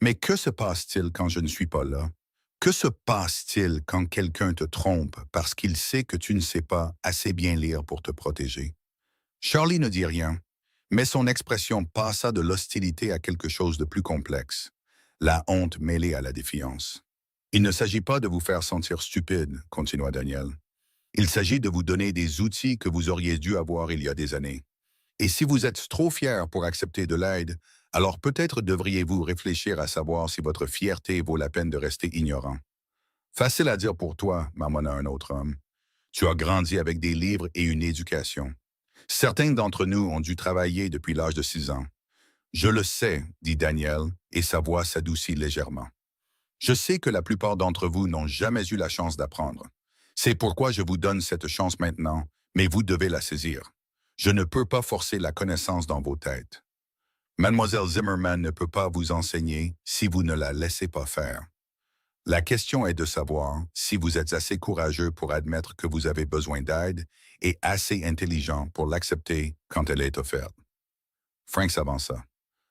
Mais que se passe-t-il quand je ne suis pas là? Que se passe-t-il quand quelqu'un te trompe parce qu'il sait que tu ne sais pas assez bien lire pour te protéger? » Charlie ne dit rien, mais son expression passa de l'hostilité à quelque chose de plus complexe, la honte mêlée à la défiance. « Il ne s'agit pas de vous faire sentir stupide, continua Daniel. Il s'agit de vous donner des outils que vous auriez dû avoir il y a des années. Et si vous êtes trop fier pour accepter de l'aide, alors peut-être devriez-vous réfléchir à savoir si votre fierté vaut la peine de rester ignorant. Facile à dire pour toi, marmonna un autre homme. Tu as grandi avec des livres et une éducation. Certains d'entre nous ont dû travailler depuis l'âge de 6 ans. Je le sais, dit Daniel, et sa voix s'adoucit légèrement. Je sais que la plupart d'entre vous n'ont jamais eu la chance d'apprendre. C'est pourquoi je vous donne cette chance maintenant, mais vous devez la saisir. Je ne peux pas forcer la connaissance dans vos têtes. Mademoiselle Zimmerman ne peut pas vous enseigner si vous ne la laissez pas faire. La question est de savoir si vous êtes assez courageux pour admettre que vous avez besoin d'aide et assez intelligent pour l'accepter quand elle est offerte. Frank s'avança.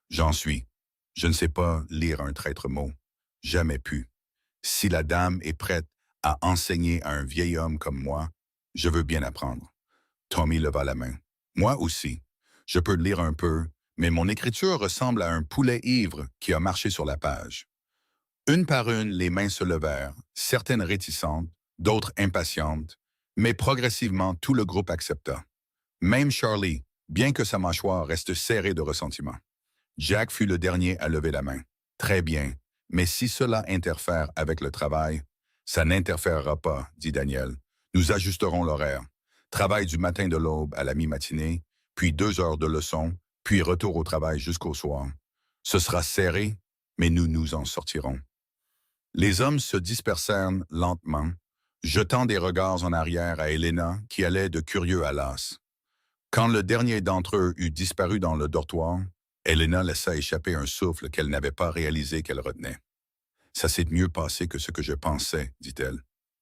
J'en suis. Je ne sais pas lire un traître mot. Jamais pu. Si la dame est prête à enseigner à un vieil homme comme moi, je veux bien apprendre. Tommy leva la main. Moi aussi. Je peux lire un peu, mais mon écriture ressemble à un poulet ivre qui a marché sur la page. Une par une, les mains se levèrent, certaines réticentes, d'autres impatientes, mais progressivement tout le groupe accepta. Même Charlie, bien que sa mâchoire reste serrée de ressentiment. Jack fut le dernier à lever la main. Très bien, mais si cela interfère avec le travail, ça n'interférera pas, dit Daniel. Nous ajusterons l'horaire. Travail du matin de l'aube à la mi-matinée, puis 2 heures de leçon, puis retour au travail jusqu'au soir. Ce sera serré, mais nous nous en sortirons. Les hommes se dispersèrent lentement, jetant des regards en arrière à Helena qui allait de curieux à las. Quand le dernier d'entre eux eut disparu dans le dortoir, Helena laissa échapper un souffle qu'elle n'avait pas réalisé qu'elle retenait. « Ça s'est mieux passé que ce que je pensais, dit-elle. »«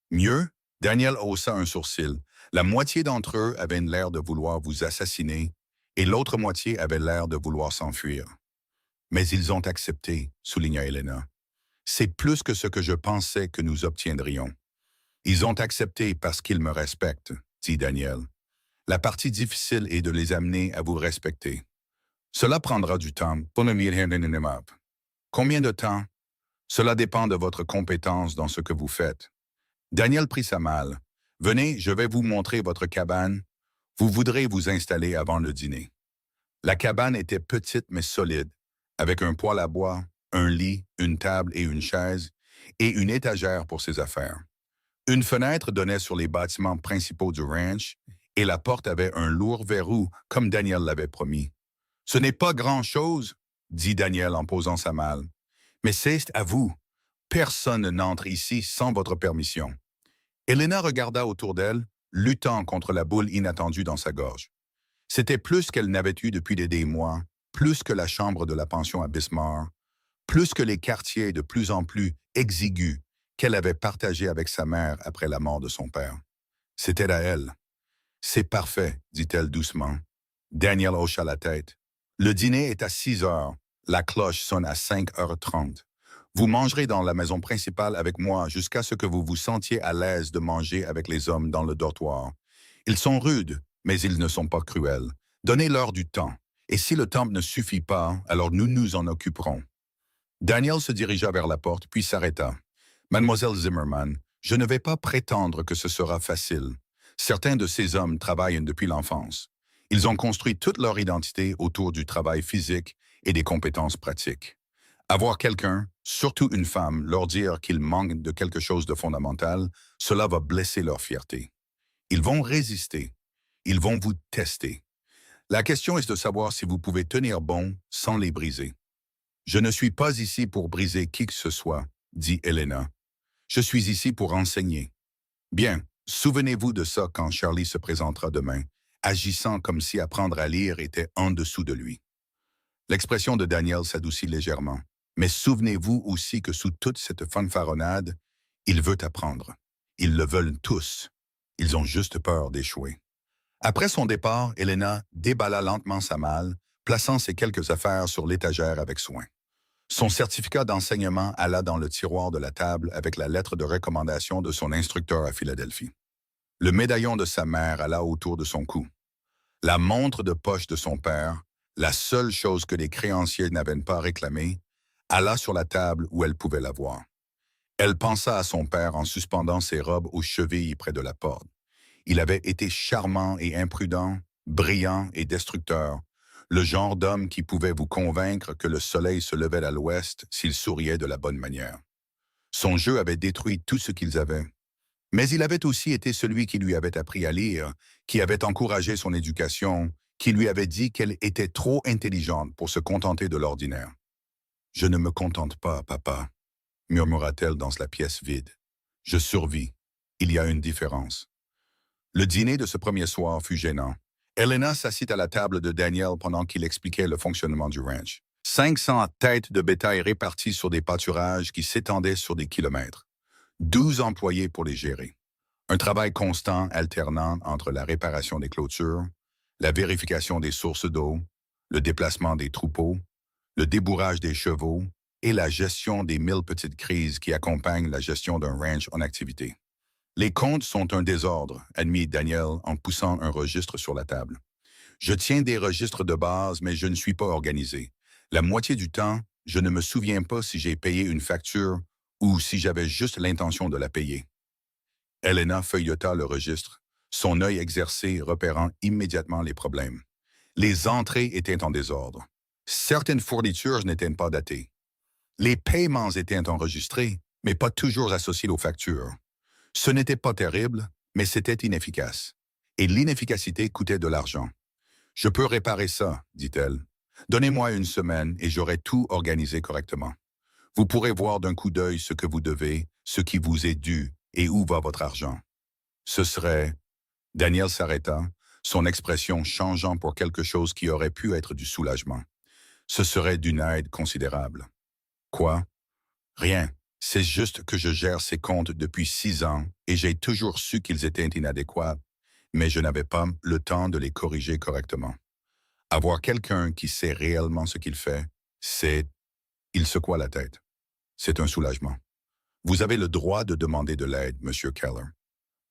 Mieux ?» Daniel haussa un sourcil. La moitié d'entre eux avaient l'air de vouloir vous assassiner et l'autre moitié avait l'air de vouloir s'enfuir. « Mais ils ont accepté, souligna Helena. C'est plus que ce que je pensais que nous obtiendrions. Ils ont accepté parce qu'ils me respectent, dit Daniel. La partie difficile est de les amener à vous respecter. Cela prendra du temps. Combien de temps? Cela dépend de votre compétence dans ce que vous faites. Daniel prit sa malle. Venez, je vais vous montrer votre cabane. Vous voudrez vous installer avant le dîner. La cabane était petite mais solide, avec un poêle à bois, un lit, une table et une chaise, et une étagère pour ses affaires. Une fenêtre donnait sur les bâtiments principaux du ranch, et la porte avait un lourd verrou, comme Daniel l'avait promis. « Ce n'est pas grand-chose, » dit Daniel en posant sa malle. « Mais c'est à vous. Personne n'entre ici sans votre permission. » Helena regarda autour d'elle, luttant contre la boule inattendue dans sa gorge. C'était plus qu'elle n'avait eu depuis des mois, plus que la chambre de la pension à Bismarck, plus que les quartiers de plus en plus exigus qu'elle avait partagés avec sa mère après la mort de son père. C'était à elle. « C'est parfait, dit-elle doucement. Daniel hocha la tête. Le dîner est à 6 heures. La cloche sonne à 5h30. Vous mangerez dans la maison principale avec moi jusqu'à ce que vous vous sentiez à l'aise de manger avec les hommes dans le dortoir. Ils sont rudes, mais ils ne sont pas cruels. Donnez-leur du temps. Et si le temps ne suffit pas, alors nous nous en occuperons. » Daniel se dirigea vers la porte, puis s'arrêta. « Mademoiselle Zimmerman, je ne vais pas prétendre que ce sera facile. Certains de ces hommes travaillent depuis l'enfance. Ils ont construit toute leur identité autour du travail physique et des compétences pratiques. Avoir quelqu'un, surtout une femme, leur dire qu'ils manquent de quelque chose de fondamental, cela va blesser leur fierté. Ils vont résister. Ils vont vous tester. La question est de savoir si vous pouvez tenir bon sans les briser. Je ne suis pas ici pour briser qui que ce soit, dit Helena. Je suis ici pour enseigner. Bien, souvenez-vous de ça quand Charlie se présentera demain, agissant comme si apprendre à lire était en dessous de lui. L'expression de Daniel s'adoucit légèrement. Mais souvenez-vous aussi que sous toute cette fanfaronnade, il veut apprendre. Ils le veulent tous. Ils ont juste peur d'échouer. Après son départ, Helena déballa lentement sa malle, plaçant ses quelques affaires sur l'étagère avec soin. Son certificat d'enseignement alla dans le tiroir de la table avec la lettre de recommandation de son instructeur à Philadelphie. Le médaillon de sa mère alla autour de son cou. La montre de poche de son père, la seule chose que les créanciers n'avaient pas réclamée, alla sur la table où elle pouvait la voir. Elle pensa à son père en suspendant ses robes aux chevilles près de la porte. Il avait été charmant et imprudent, brillant et destructeur, le genre d'homme qui pouvait vous convaincre que le soleil se levait à l'ouest s'il souriait de la bonne manière. Son jeu avait détruit tout ce qu'ils avaient. Mais il avait aussi été celui qui lui avait appris à lire, qui avait encouragé son éducation, qui lui avait dit qu'elle était trop intelligente pour se contenter de l'ordinaire. « Je ne me contente pas, papa, » murmura-t-elle dans la pièce vide. « Je survis. Il y a une différence. » Le dîner de ce premier soir fut gênant. Helena s'assit à la table de Daniel pendant qu'il expliquait le fonctionnement du ranch. 500 têtes de bétail réparties sur des pâturages qui s'étendaient sur des kilomètres. 12 employés pour les gérer. Un travail constant alternant entre la réparation des clôtures, la vérification des sources d'eau, le déplacement des troupeaux, le débourrage des chevaux et la gestion des 1000 petites crises qui accompagnent la gestion d'un ranch en activité. « Les comptes sont un désordre », admit Daniel en poussant un registre sur la table. « Je tiens des registres de base, mais je ne suis pas organisé. La moitié du temps, je ne me souviens pas si j'ai payé une facture ou si j'avais juste l'intention de la payer. Elena feuilleta le registre, son œil exercé repérant immédiatement les problèmes. Les entrées étaient en désordre. Certaines fournitures n'étaient pas datées. Les paiements étaient enregistrés, mais pas toujours associés aux factures. Ce n'était pas terrible, mais c'était inefficace. Et l'inefficacité coûtait de l'argent. Je peux réparer ça, dit-elle. Donnez-moi une semaine et j'aurai tout organisé correctement. Vous pourrez voir d'un coup d'œil ce que vous devez, ce qui vous est dû et où va votre argent. Ce serait... Daniel s'arrêta, son expression changeant pour quelque chose qui aurait pu être du soulagement. Ce serait d'une aide considérable. Quoi? Rien. C'est juste que je gère ces comptes depuis 6 ans et j'ai toujours su qu'ils étaient inadéquats, mais je n'avais pas le temps de les corriger correctement. Avoir quelqu'un qui sait réellement ce qu'il fait, c'est... Il secoua la tête. C'est un soulagement. Vous avez le droit de demander de l'aide, Monsieur Keller.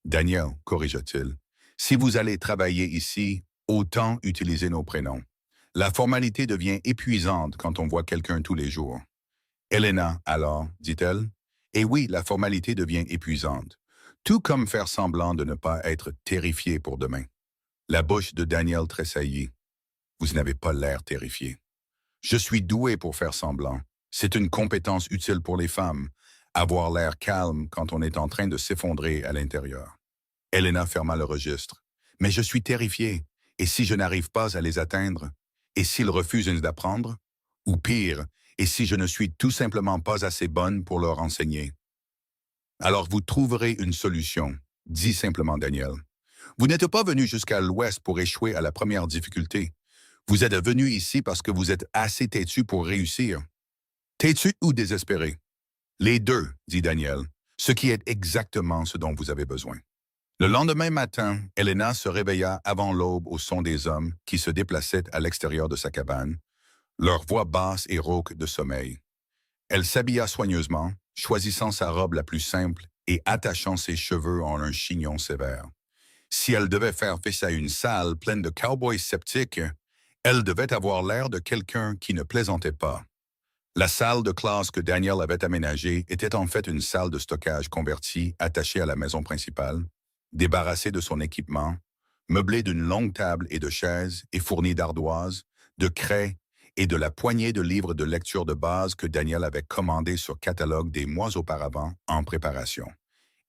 Daniel, corrigea-t-il, si vous allez travailler ici, autant utiliser nos prénoms. La formalité devient épuisante quand on voit quelqu'un tous les jours. Elena, alors, dit-elle, et oui, la formalité devient épuisante, tout comme faire semblant de ne pas être terrifié pour demain. La bouche de Daniel tressaillit. Vous n'avez pas l'air terrifié. Je suis doué pour faire semblant. C'est une compétence utile pour les femmes, avoir l'air calme quand on est en train de s'effondrer à l'intérieur. Elena ferma le registre. Mais je suis terrifié. Et si je n'arrive pas à les atteindre? Et s'ils refusent d'apprendre? Ou pire, et si je ne suis tout simplement pas assez bonne pour leur enseigner? Alors vous trouverez une solution, dit simplement Daniel. Vous n'êtes pas venu jusqu'à l'ouest pour échouer à la première difficulté. Vous êtes venu ici parce que vous êtes assez têtu pour réussir. Têtu ou désespéré? Les deux, dit Daniel, ce qui est exactement ce dont vous avez besoin. Le lendemain matin, Elena se réveilla avant l'aube au son des hommes qui se déplaçaient à l'extérieur de sa cabane, leur voix basse et rauque de sommeil. Elle s'habilla soigneusement, choisissant sa robe la plus simple et attachant ses cheveux en un chignon sévère. Si elle devait faire face à une salle pleine de cow-boys sceptiques, elle devait avoir l'air de quelqu'un qui ne plaisantait pas. La salle de classe que Daniel avait aménagée était en fait une salle de stockage convertie attachée à la maison principale, débarrassée de son équipement, meublée d'une longue table et de chaises et fournie d'ardoises, de craies et de la poignée de livres de lecture de base que Daniel avait commandés sur catalogue des mois auparavant en préparation.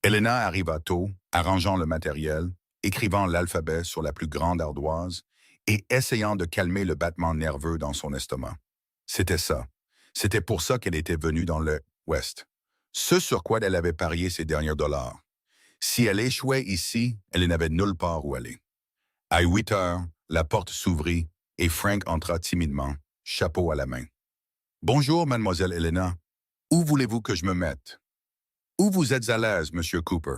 Elena arriva tôt, arrangeant le matériel, écrivant l'alphabet sur la plus grande ardoise et essayant de calmer le battement nerveux dans son estomac. C'était ça. C'était pour ça qu'elle était venue dans le Ouest. Ce sur quoi elle avait parié ses derniers dollars. Si elle échouait ici, elle n'avait nulle part où aller. À 8 heures, la porte s'ouvrit et Frank entra timidement, chapeau à la main. « Bonjour, mademoiselle Elena. Où voulez-vous que je me mette? »« Où vous êtes à l'aise, monsieur Cooper? »«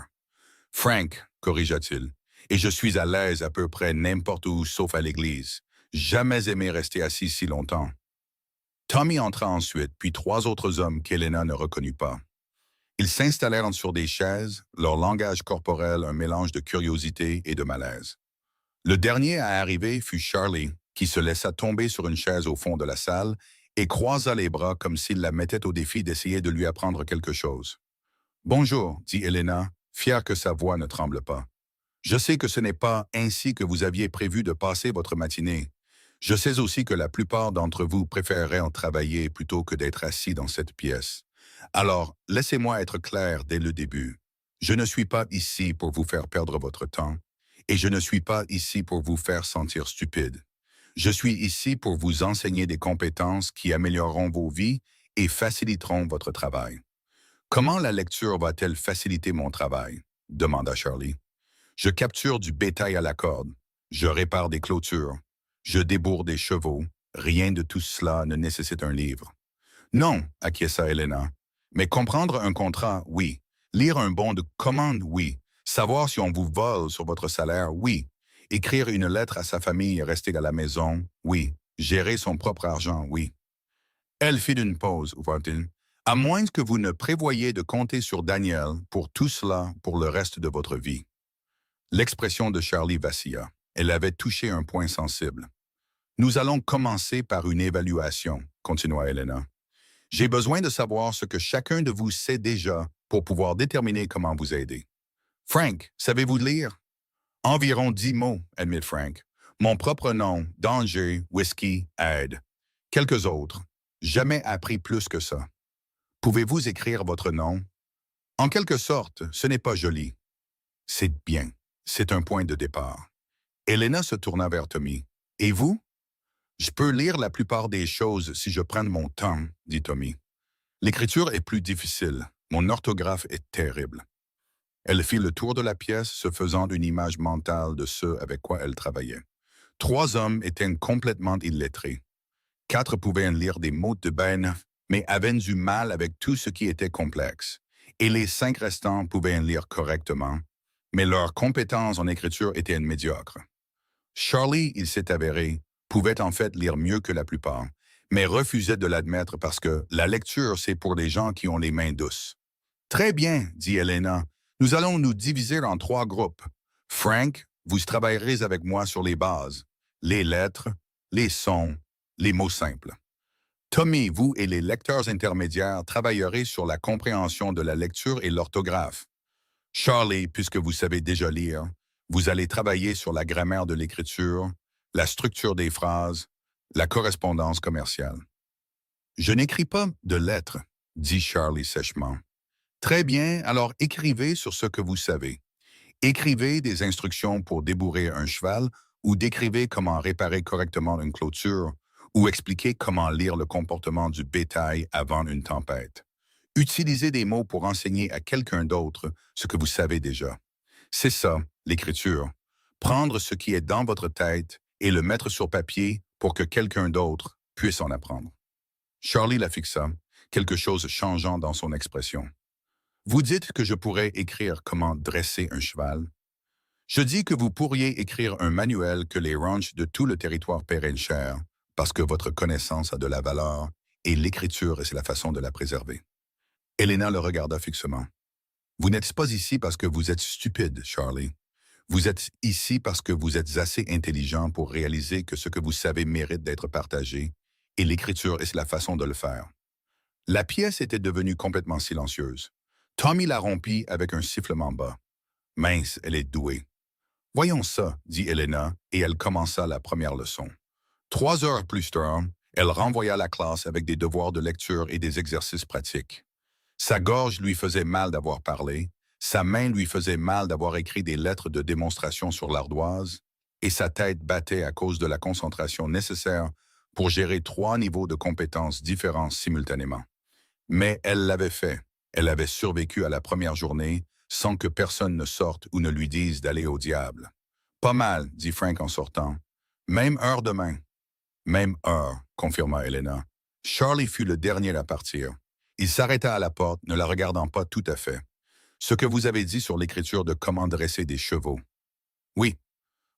Frank, corrigea-t-il, et je suis à l'aise à peu près n'importe où sauf à l'église. Jamais aimé rester assis si longtemps. » Tommy entra ensuite, puis 3 autres hommes qu'Elena ne reconnut pas. Ils s'installèrent sur des chaises, leur langage corporel un mélange de curiosité et de malaise. Le dernier à arriver fut Charlie, qui se laissa tomber sur une chaise au fond de la salle et croisa les bras comme s'il la mettait au défi d'essayer de lui apprendre quelque chose. « Bonjour, dit Elena, fière que sa voix ne tremble pas. Je sais que ce n'est pas ainsi que vous aviez prévu de passer votre matinée. Je sais aussi que la plupart d'entre vous préféreraient en travailler plutôt que d'être assis dans cette pièce. Alors, laissez-moi être clair dès le début. Je ne suis pas ici pour vous faire perdre votre temps, et je ne suis pas ici pour vous faire sentir stupide. Je suis ici pour vous enseigner des compétences qui amélioreront vos vies et faciliteront votre travail. Comment la lecture va-t-elle faciliter mon travail? Demanda Charlie. Je capture du bétail à la corde. Je répare des clôtures. Je débourre des chevaux. Rien de tout cela ne nécessite un livre. Non, acquiesça Elena. Mais comprendre un contrat, oui. Lire un bon de commande, oui. Savoir si on vous vole sur votre salaire, oui. Écrire une lettre à sa famille et rester à la maison, oui. Gérer son propre argent, oui. Elle fit une pause, ouvra-t-il. À moins que vous ne prévoyiez de compter sur Daniel pour tout cela pour le reste de votre vie. L'expression de Charlie vacilla. Elle avait touché un point sensible. Nous allons commencer par une évaluation, continua Elena. J'ai besoin de savoir ce que chacun de vous sait déjà pour pouvoir déterminer comment vous aider. Frank, savez-vous lire? Environ 10 mots, admet Frank. Mon propre nom, danger, whisky, aide. Quelques autres. Jamais appris plus que ça. Pouvez-vous écrire votre nom? En quelque sorte, ce n'est pas joli. C'est bien. C'est un point de départ. Elena se tourna vers Tommy. Et vous? Je peux lire la plupart des choses si je prends mon temps, dit Tommy. L'écriture est plus difficile. Mon orthographe est terrible. Elle fit le tour de la pièce, se faisant une image mentale de ce avec quoi elle travaillait. 3 hommes étaient complètement illettrés. 4 pouvaient lire des mots de benne, mais avaient du mal avec tout ce qui était complexe. Et les 5 restants pouvaient lire correctement, mais leurs compétences en écriture étaient médiocres. Charlie, il s'est avéré, pouvait en fait lire mieux que la plupart, mais refusait de l'admettre parce que la lecture, c'est pour les gens qui ont les mains douces. Très bien, dit Elena. Nous allons nous diviser en 3 groupes. Frank, vous travaillerez avec moi sur les bases, les lettres, les sons, les mots simples. Tommy, vous et les lecteurs intermédiaires travaillerez sur la compréhension de la lecture et l'orthographe. Charlie, puisque vous savez déjà lire, vous allez travailler sur la grammaire de l'écriture, la structure des phrases, la correspondance commerciale. Je n'écris pas de lettres, dit Charlie sèchement. Très bien, alors écrivez sur ce que vous savez. Écrivez des instructions pour débourrer un cheval ou décrivez comment réparer correctement une clôture ou expliquez comment lire le comportement du bétail avant une tempête. Utilisez des mots pour enseigner à quelqu'un d'autre ce que vous savez déjà. C'est ça, l'écriture. Prendre ce qui est dans votre tête et le mettre sur papier pour que quelqu'un d'autre puisse en apprendre. Charlie la fixa, quelque chose changeant dans son expression. Vous dites que je pourrais écrire comment dresser un cheval. Je dis que vous pourriez écrire un manuel que les ranchs de tout le territoire paieraient cher, parce que votre connaissance a de la valeur et l'écriture, c'est la façon de la préserver. Elena le regarda fixement. Vous n'êtes pas ici parce que vous êtes stupide, Charlie. Vous êtes ici parce que vous êtes assez intelligent pour réaliser que ce que vous savez mérite d'être partagé, et l'écriture est la façon de le faire. La pièce était devenue complètement silencieuse. Tommy la rompit avec un sifflement bas. Mince, elle est douée. Voyons ça, dit Elena, et elle commença la première leçon. 3 heures plus tard, elle renvoya la classe avec des devoirs de lecture et des exercices pratiques. Sa gorge lui faisait mal d'avoir parlé, sa main lui faisait mal d'avoir écrit des lettres de démonstration sur l'ardoise, et sa tête battait à cause de la concentration nécessaire pour gérer 3 niveaux de compétences différents simultanément. Mais elle l'avait fait. Elle avait survécu à la première journée sans que personne ne sorte ou ne lui dise d'aller au diable. Pas mal, dit Frank en sortant. Même heure demain. Même heure, confirma Elena. Charlie fut le dernier à partir. Il s'arrêta à la porte, ne la regardant pas tout à fait. Ce que vous avez dit sur l'écriture de comment dresser des chevaux. Oui.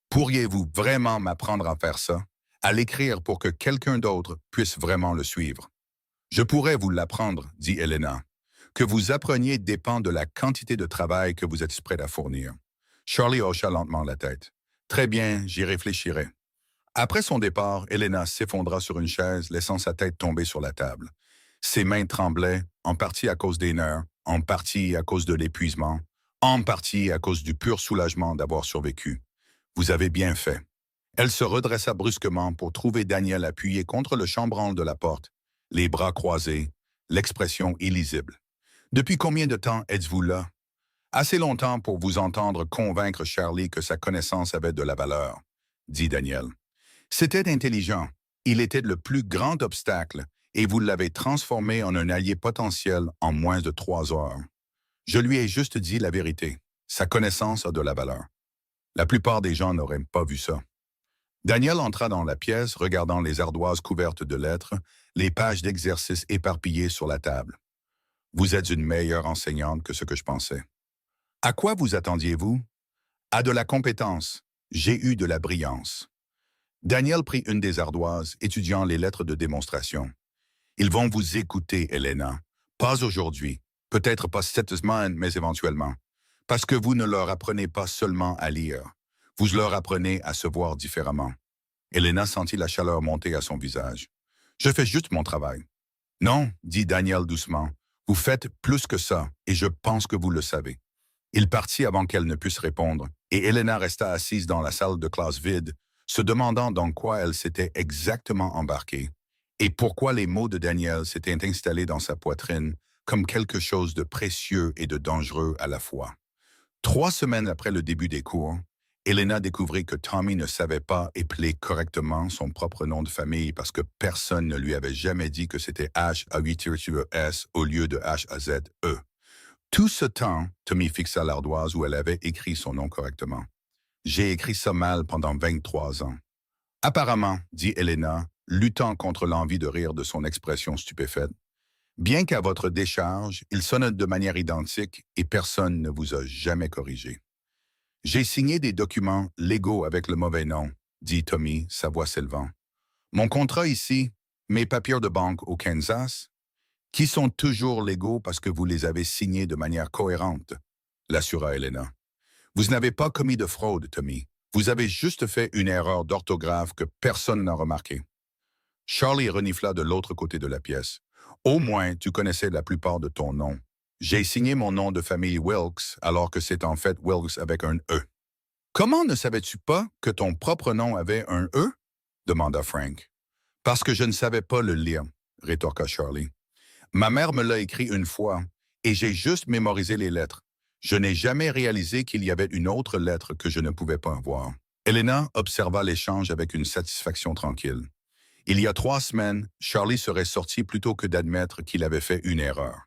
Pourriez-vous vraiment m'apprendre à faire ça? À l'écrire pour que quelqu'un d'autre puisse vraiment le suivre? Je pourrais vous l'apprendre, dit Elena. Que vous appreniez dépend de la quantité de travail que vous êtes prêt à fournir. Charlie hocha lentement la tête. Très bien, j'y réfléchirai. Après son départ, Elena s'effondra sur une chaise, laissant sa tête tomber sur la table. Ses mains tremblaient, en partie à cause des nerfs, en partie à cause de l'épuisement, en partie à cause du pur soulagement d'avoir survécu. Vous avez bien fait. Elle se redressa brusquement pour trouver Daniel appuyé contre le chambranle de la porte, les bras croisés, l'expression illisible. Depuis combien de temps êtes-vous là? Assez longtemps pour vous entendre convaincre Charlie que sa connaissance avait de la valeur, dit Daniel. C'était intelligent. Il était le plus grand obstacle et vous l'avez transformé en un allié potentiel en moins de 3 heures. Je lui ai juste dit la vérité. Sa connaissance a de la valeur. La plupart des gens n'auraient pas vu ça. Daniel entra dans la pièce, regardant les ardoises couvertes de lettres, les pages d'exercices éparpillées sur la table. Vous êtes une meilleure enseignante que ce que je pensais. À quoi vous attendiez-vous? À de la compétence. J'ai eu de la brillance. Daniel prit une des ardoises, étudiant les lettres de démonstration. Ils vont vous écouter, Elena. Pas aujourd'hui. Peut-être pas cette semaine, mais éventuellement. Parce que vous ne leur apprenez pas seulement à lire. Vous leur apprenez à se voir différemment. Elena sentit la chaleur monter à son visage. Je fais juste mon travail. Non, dit Daniel doucement. Vous faites plus que ça, et je pense que vous le savez. Il partit avant qu'elle ne puisse répondre, et Elena resta assise dans la salle de classe vide, se demandant dans quoi elle s'était exactement embarquée, et pourquoi les mots de Daniel s'étaient installés dans sa poitrine comme quelque chose de précieux et de dangereux à la fois. 3 semaines après le début des cours, Elena découvrit que Tommy ne savait pas épeler correctement son propre nom de famille parce que personne ne lui avait jamais dit que c'était H-A-8-S au lieu de H-A-Z-E. Tout ce temps, Tommy fixa l'ardoise où elle avait écrit son nom correctement. J'ai écrit ça mal pendant 23 ans. Apparemment, dit Elena, luttant contre l'envie de rire de son expression stupéfaite. Bien qu'à votre décharge, il sonne de manière identique et personne ne vous a jamais corrigé. J'ai signé des documents légaux avec le mauvais nom, dit Tommy, sa voix s'élevant. Mon contrat ici, mes papiers de banque au Kansas, qui sont toujours légaux parce que vous les avez signés de manière cohérente, l'assura Elena. Vous n'avez pas commis de fraude, Tommy. Vous avez juste fait une erreur d'orthographe que personne n'a remarquée. Charlie renifla de l'autre côté de la pièce. Au moins, tu connaissais la plupart de ton nom. J'ai signé mon nom de famille Wilkes alors que c'est en fait Wilkes avec un E. Comment ne savais-tu pas que ton propre nom avait un E? Demanda Frank. Parce que je ne savais pas le lire, rétorqua Charlie. Ma mère me l'a écrit une fois et j'ai juste mémorisé les lettres. Je n'ai jamais réalisé qu'il y avait une autre lettre que je ne pouvais pas voir. Elena observa l'échange avec une satisfaction tranquille. Il y a 3 semaines, Charlie serait sorti plutôt que d'admettre qu'il avait fait une erreur.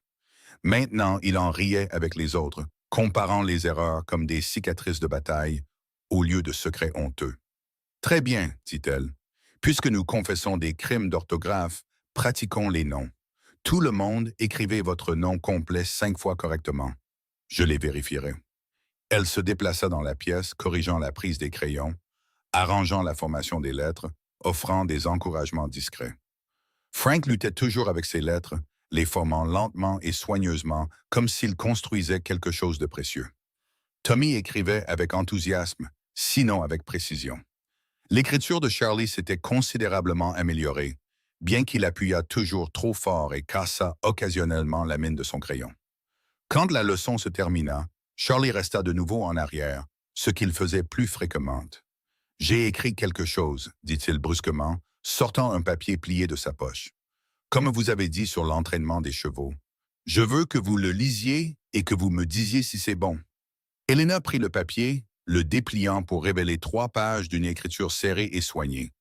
Maintenant, il en riait avec les autres, comparant les erreurs comme des cicatrices de bataille au lieu de secrets honteux. Très bien, dit-elle. Puisque nous confessons des crimes d'orthographe, pratiquons les noms. Tout le monde écrivez votre nom complet 5 fois correctement. Je les vérifierai. Elle se déplaça dans la pièce, corrigeant la prise des crayons, arrangeant la formation des lettres, offrant des encouragements discrets. Frank luttait toujours avec ses lettres, les formant lentement et soigneusement, comme s'il construisait quelque chose de précieux. Tommy écrivait avec enthousiasme, sinon avec précision. L'écriture de Charlie s'était considérablement améliorée, bien qu'il appuyât toujours trop fort et cassât occasionnellement la mine de son crayon. Quand la leçon se termina, Charlie resta de nouveau en arrière, ce qu'il faisait plus fréquemment. « J'ai écrit quelque chose, dit-il brusquement, sortant un papier plié de sa poche. Comme vous avez dit sur l'entraînement des chevaux. Je veux que vous le lisiez et que vous me disiez si c'est bon. » Elena prit le papier, le dépliant pour révéler 3 pages d'une écriture serrée et soignée.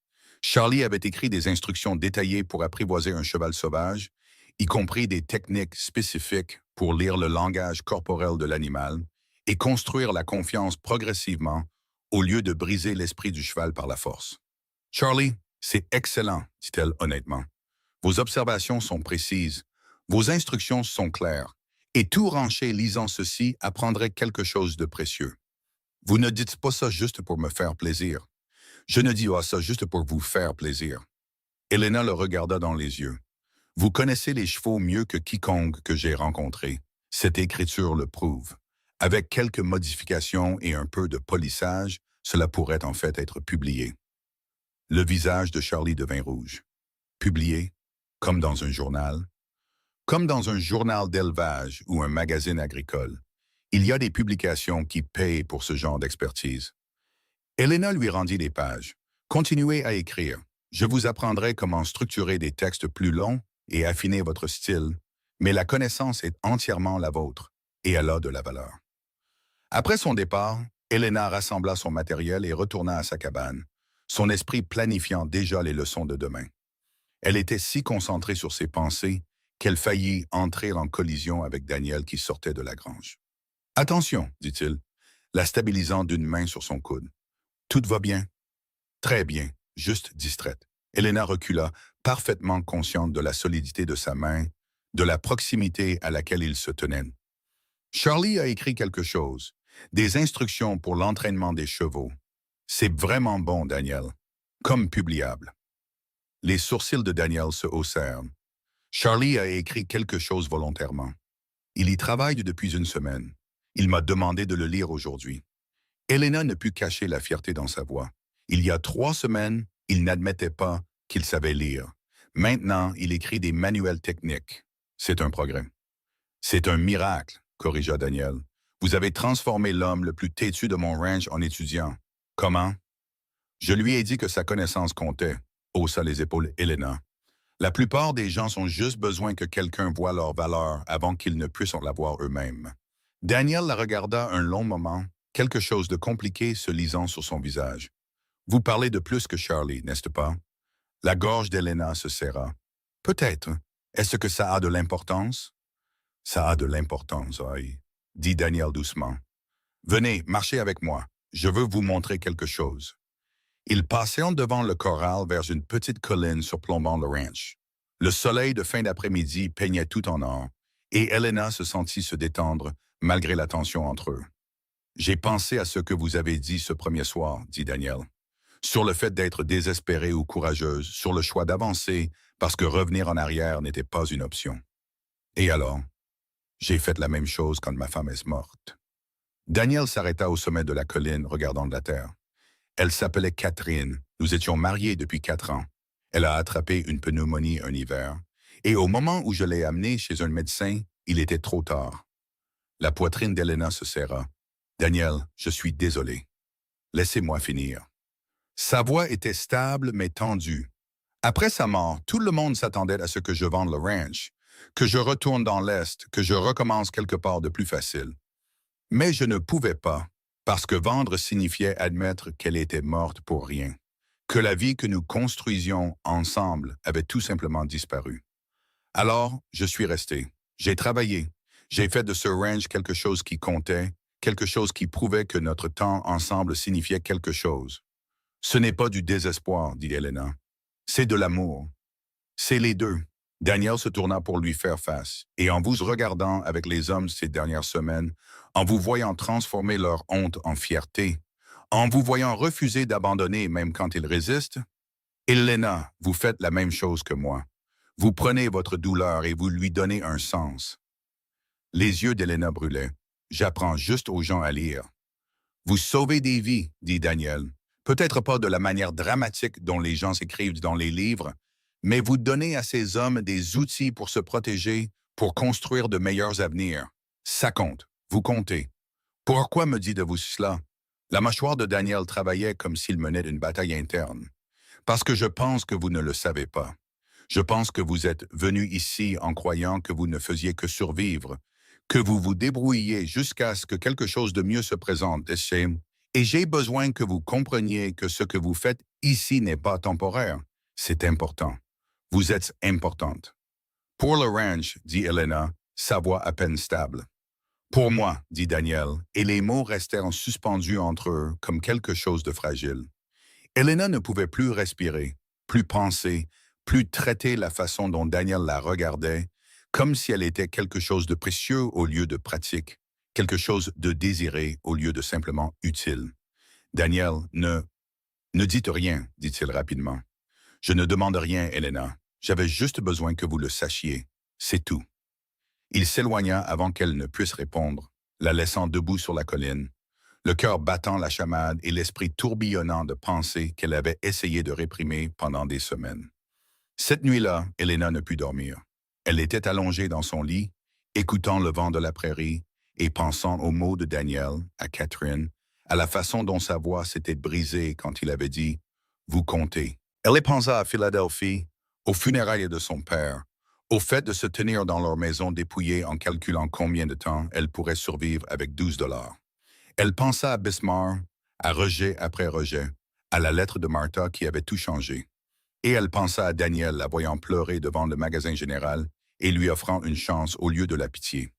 Charlie avait écrit des instructions détaillées pour apprivoiser un cheval sauvage, y compris des techniques spécifiques pour lire le langage corporel de l'animal et construire la confiance progressivement au lieu de briser l'esprit du cheval par la force. « Charlie, c'est excellent, dit-elle honnêtement. Vos observations sont précises, vos instructions sont claires, et tout rancher lisant ceci apprendrait quelque chose de précieux. Vous ne dites pas ça juste pour me faire plaisir. Je ne dis pas ça juste pour vous faire plaisir. » Elena le regarda dans les yeux. « Vous connaissez les chevaux mieux que quiconque que j'ai rencontré. Cette écriture le prouve. Avec quelques modifications et un peu de polissage, cela pourrait en fait être publié. » Le visage de Charlie devint rouge. Publié, comme dans un journal. Comme dans un journal d'élevage ou un magazine agricole. Il y a des publications qui payent pour ce genre d'expertise. Elena lui rendit les pages. « Continuez à écrire. Je vous apprendrai comment structurer des textes plus longs et affiner votre style, mais la connaissance est entièrement la vôtre, et elle a de la valeur. » Après son départ, Elena rassembla son matériel et retourna à sa cabane, son esprit planifiant déjà les leçons de demain. Elle était si concentrée sur ses pensées qu'elle faillit entrer en collision avec Daniel qui sortait de la grange. « Attention, dit-il, la stabilisant d'une main sur son coude. Tout va bien? Très bien, juste distraite. Elena recula, parfaitement consciente de la solidité de sa main, de la proximité à laquelle il se tenait. Charlie a écrit quelque chose, des instructions pour l'entraînement des chevaux. C'est vraiment bon, Daniel. Comme publiable. Les sourcils de Daniel se haussèrent. Charlie a écrit quelque chose volontairement. Il y travaille depuis 1 semaine. Il m'a demandé de le lire aujourd'hui. Elena ne put cacher la fierté dans sa voix. Il y a 3 semaines, il n'admettait pas qu'il savait lire. Maintenant, il écrit des manuels techniques. C'est un progrès. C'est un miracle, corrigea Daniel. Vous avez transformé l'homme le plus têtu de mon ranch en étudiant. Comment? Je lui ai dit que sa connaissance comptait, haussa les épaules Elena. La plupart des gens ont juste besoin que quelqu'un voie leur valeur avant qu'ils ne puissent en l'avoir eux-mêmes. Daniel la regarda un long moment, quelque chose de compliqué se lisant sur son visage. Vous parlez de plus que Charlie, n'est-ce pas? La gorge d'Elena se serra. Peut-être. Est-ce que ça a de l'importance? Ça a de l'importance, oui, dit Daniel doucement. Venez, marchez avec moi. Je veux vous montrer quelque chose. Ils passèrent devant le corral vers une petite colline surplombant le ranch. Le soleil de fin d'après-midi peignait tout en or, et Elena se sentit se détendre malgré la tension entre eux. J'ai pensé à ce que vous avez dit ce premier soir, dit Daniel, sur le fait d'être désespérée ou courageuse, sur le choix d'avancer parce que revenir en arrière n'était pas une option. Et alors? J'ai fait la même chose quand ma femme est morte. Daniel s'arrêta au sommet de la colline, regardant de la terre. Elle s'appelait Catherine. Nous étions mariés depuis 4 ans. Elle a attrapé une pneumonie un hiver. Et au moment où je l'ai amenée chez un médecin, il était trop tard. La poitrine d'Elena se serra. Daniel, je suis désolé. Laissez-moi finir. Sa voix était stable mais tendue. Après sa mort, tout le monde s'attendait à ce que je vende le ranch, que je retourne dans l'Est, que je recommence quelque part de plus facile. Mais je ne pouvais pas, parce que vendre signifiait admettre qu'elle était morte pour rien, que la vie que nous construisions ensemble avait tout simplement disparu. Alors, je suis resté. J'ai travaillé. J'ai fait de ce ranch quelque chose qui comptait, quelque chose qui prouvait que notre temps ensemble signifiait quelque chose. Ce n'est pas du désespoir, dit Elena. C'est de l'amour. C'est les deux. Daniel se tourna pour lui faire face, et en vous regardant avec les hommes ces dernières semaines, en vous voyant transformer leur honte en fierté, en vous voyant refuser d'abandonner même quand ils résistent, Elena, vous faites la même chose que moi. Vous prenez votre douleur et vous lui donnez un sens. Les yeux d'Elena brûlaient. J'apprends juste aux gens à lire. Vous sauvez des vies, dit Daniel. Peut-être pas de la manière dramatique dont les gens s'écrivent dans les livres, mais vous donnez à ces hommes des outils pour se protéger, pour construire de meilleurs avenirs. Ça compte. Vous comptez. Pourquoi me dites-vous cela? La mâchoire de Daniel travaillait comme s'il menait une bataille interne. Parce que je pense que vous ne le savez pas. Je pense que vous êtes venu ici en croyant que vous ne faisiez que survivre, que vous vous débrouilliez jusqu'à ce que quelque chose de mieux se présente. Et j'ai besoin que vous compreniez que ce que vous faites ici n'est pas temporaire. C'est important. Vous êtes importante. Pour le ranch, dit Elena, sa voix à peine stable. Pour moi, dit Daniel, et les mots restèrent suspendus entre eux comme quelque chose de fragile. Elena ne pouvait plus respirer, plus penser, plus traiter la façon dont Daniel la regardait, comme si elle était quelque chose de précieux au lieu de pratique, quelque chose de désiré au lieu de simplement utile. Daniel, ne dites rien, dit-il rapidement. Je ne demande rien, Elena. J'avais juste besoin que vous le sachiez. C'est tout. Il s'éloigna avant qu'elle ne puisse répondre, la laissant debout sur la colline, le cœur battant la chamade et l'esprit tourbillonnant de pensées qu'elle avait essayé de réprimer pendant des semaines. Cette nuit-là, Elena ne put dormir. Elle était allongée dans son lit, écoutant le vent de la prairie et pensant aux mots de Daniel, à Catherine, à la façon dont sa voix s'était brisée quand il avait dit « Vous comptez ». Elle pensa à Philadelphie, aux funérailles de son père, au fait de se tenir dans leur maison dépouillée en calculant combien de temps elle pourrait survivre avec $12. Elle pensa à Bismarck, à rejet après rejet, à la lettre de Martha qui avait tout changé. Et elle pensa à Daniel la voyant pleurer devant le magasin général et lui offrant une chance au lieu de la pitié.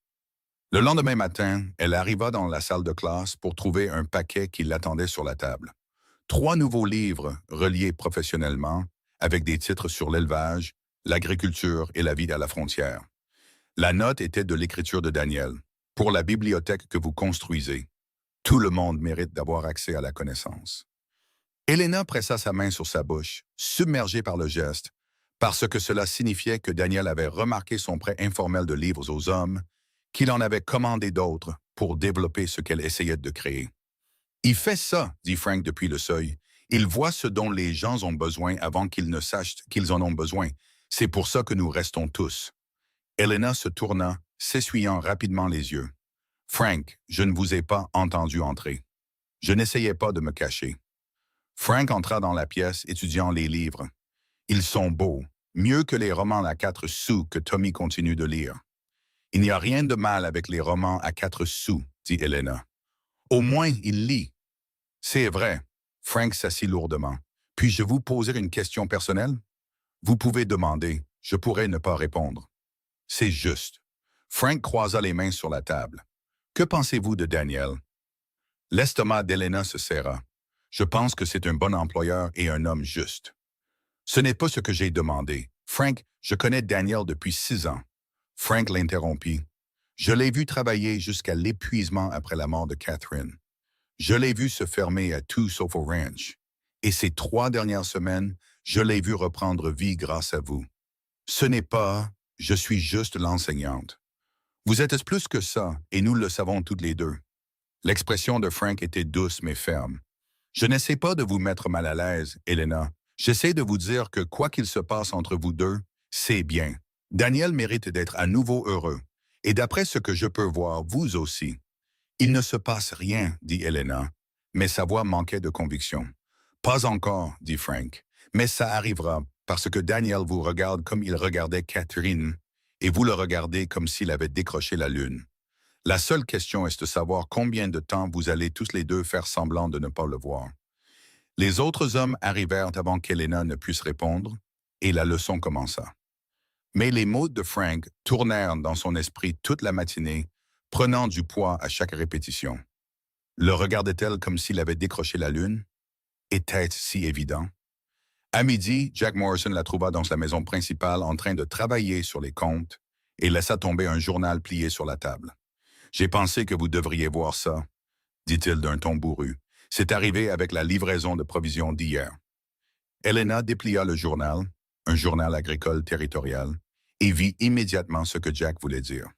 Le lendemain matin, elle arriva dans la salle de classe pour trouver un paquet qui l'attendait sur la table. 3 nouveaux livres reliés professionnellement, avec des titres sur l'élevage, l'agriculture et la vie à la frontière. La note était de l'écriture de Daniel. Pour la bibliothèque que vous construisez, tout le monde mérite d'avoir accès à la connaissance. Elena pressa sa main sur sa bouche, submergée par le geste, parce que cela signifiait que Daniel avait remarqué son prêt informel de livres aux hommes, qu'il en avait commandé d'autres pour développer ce qu'elle essayait de créer. Il fait ça, dit Frank depuis le seuil. Il voit ce dont les gens ont besoin avant qu'ils ne sachent qu'ils en ont besoin. C'est pour ça que nous restons tous. Elena se tourna, s'essuyant rapidement les yeux. Frank, je ne vous ai pas entendu entrer. Je n'essayais pas de me cacher. Frank entra dans la pièce, étudiant les livres. Ils sont beaux, mieux que les romans à 4 sous que Tommy continue de lire. Il n'y a rien de mal avec les romans à 4 sous, dit Elena. Au moins, il lit. C'est vrai. Frank s'assit lourdement. Puis-je vous poser une question personnelle? Vous pouvez demander. Je pourrais ne pas répondre. C'est juste. Frank croisa les mains sur la table. Que pensez-vous de Daniel? L'estomac d'Elena se serra. Je pense que c'est un bon employeur et un homme juste. Ce n'est pas ce que j'ai demandé. Frank, je connais Daniel depuis 6 ans. Frank l'interrompit. Je l'ai vu travailler jusqu'à l'épuisement après la mort de Catherine. Je l'ai vu se fermer à Two Sofa Ranch. Et ces 3 dernières semaines, je l'ai vu reprendre vie grâce à vous. Ce n'est pas, je suis juste l'enseignante. Vous êtes plus que ça, et nous le savons toutes les deux. L'expression de Frank était douce mais ferme. Je n'essaie pas de vous mettre mal à l'aise, Elena. J'essaie de vous dire que quoi qu'il se passe entre vous deux, c'est bien. Daniel mérite d'être à nouveau heureux. Et d'après ce que je peux voir, vous aussi. Il ne se passe rien, dit Elena, mais sa voix manquait de conviction. Pas encore, dit Frank, mais ça arrivera parce que Daniel vous regarde comme il regardait Catherine et vous le regardez comme s'il avait décroché la lune. La seule question est de savoir combien de temps vous allez tous les deux faire semblant de ne pas le voir. Les autres hommes arrivèrent avant qu'Elena ne puisse répondre, et la leçon commença. Mais les mots de Frank tournèrent dans son esprit toute la matinée, prenant du poids à chaque répétition. Le regardait-elle comme s'il avait décroché la lune? Était-ce si évident? À midi, Jack Morrison la trouva dans sa maison principale en train de travailler sur les comptes et laissa tomber un journal plié sur la table. « J'ai pensé que vous devriez voir ça, » dit-il d'un ton bourru. « C'est arrivé avec la livraison de provisions d'hier. » Elena déplia le journal, un journal agricole territorial, et vit immédiatement ce que Jack voulait dire.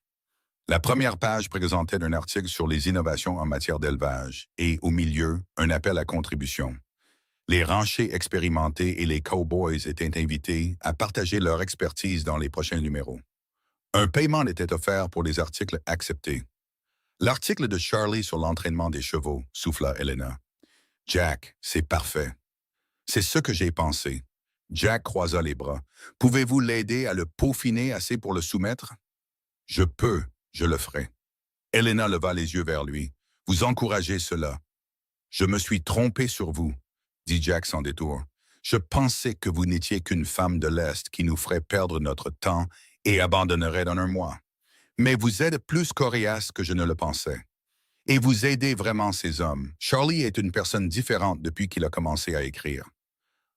La première page présentait un article sur les innovations en matière d'élevage et, au milieu, un appel à contribution. Les ranchers expérimentés et les cowboys étaient invités à partager leur expertise dans les prochains numéros. Un paiement était offert pour les articles acceptés. L'article de Charlie sur l'entraînement des chevaux, souffla Elena. Jack, c'est parfait. C'est ce que j'ai pensé. Jack croisa les bras. Pouvez-vous l'aider à le peaufiner assez pour le soumettre? Je peux, je le ferai. Elena leva les yeux vers lui. Vous encouragez cela. Je me suis trompé sur vous, dit Jack sans détour. Je pensais que vous n'étiez qu'une femme de l'Est qui nous ferait perdre notre temps et abandonnerait dans un mois. Mais vous êtes plus coriace que je ne le pensais. Et vous aidez vraiment ces hommes. Charlie est une personne différente depuis qu'il a commencé à écrire.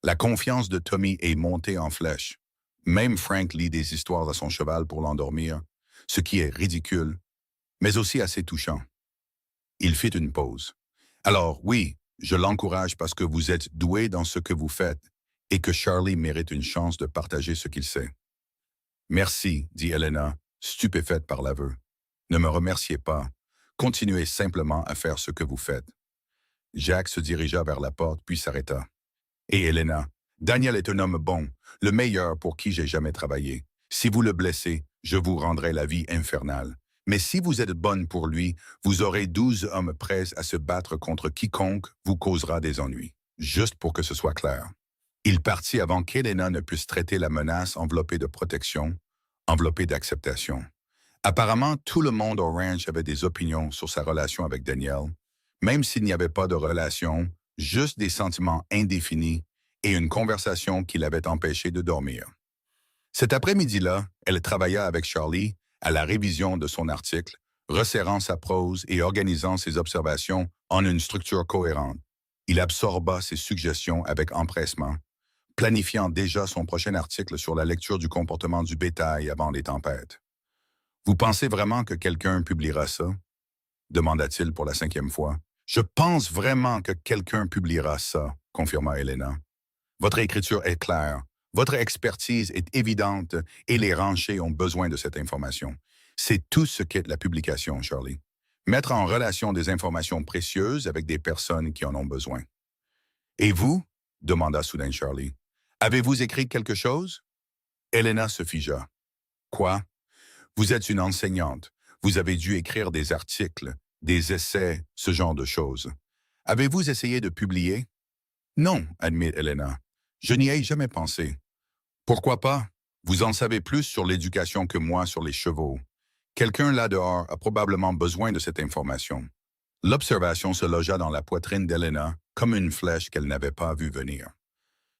La confiance de Tommy est montée en flèche. Même Frank lit des histoires à son cheval pour l'endormir, ce qui est ridicule, mais aussi assez touchant. Il fit une pause. Alors oui, je l'encourage parce que vous êtes doué dans ce que vous faites et que Charlie mérite une chance de partager ce qu'il sait. Merci, dit Elena, stupéfaite par l'aveu. Ne me remerciez pas. Continuez simplement à faire ce que vous faites. Jack se dirigea vers la porte puis s'arrêta. Et Elena, Daniel est un homme bon, le meilleur pour qui j'ai jamais travaillé. Si vous le blessez, je vous rendrai la vie infernale. Mais si vous êtes bonne pour lui, vous aurez 12 hommes prêts à se battre contre quiconque vous causera des ennuis. Juste pour que ce soit clair. Il partit avant qu'Elena ne puisse traiter la menace enveloppée de protection, enveloppée d'acceptation. Apparemment, tout le monde au ranch avait des opinions sur sa relation avec Daniel, même s'il n'y avait pas de relation, juste des sentiments indéfinis et une conversation qui l'avait empêché de dormir. Cet après-midi-là, elle travailla avec Charlie à la révision de son article, resserrant sa prose et organisant ses observations en une structure cohérente. Il absorba ses suggestions avec empressement, planifiant déjà son prochain article sur la lecture du comportement du bétail avant les tempêtes. « Vous pensez vraiment que quelqu'un publiera ça? » demanda-t-il pour la 5e fois. « Je pense vraiment que quelqu'un publiera ça, » confirma Elena. « Votre écriture est claire, votre expertise est évidente et les ranchers ont besoin de cette information. C'est tout ce qu'est la publication, Charlie. Mettre en relation des informations précieuses avec des personnes qui en ont besoin. Et vous? Demanda soudain Charlie. Avez-vous écrit quelque chose? Elena se figea. Quoi? Vous êtes une enseignante. Vous avez dû écrire des articles, des essais, ce genre de choses. Avez-vous essayé de publier? Non, admet Elena. Je n'y ai jamais pensé. Pourquoi pas? Vous en savez plus sur l'éducation que moi sur les chevaux. Quelqu'un là dehors a probablement besoin de cette information. L'observation se logea dans la poitrine d'Elena comme une flèche qu'elle n'avait pas vue venir.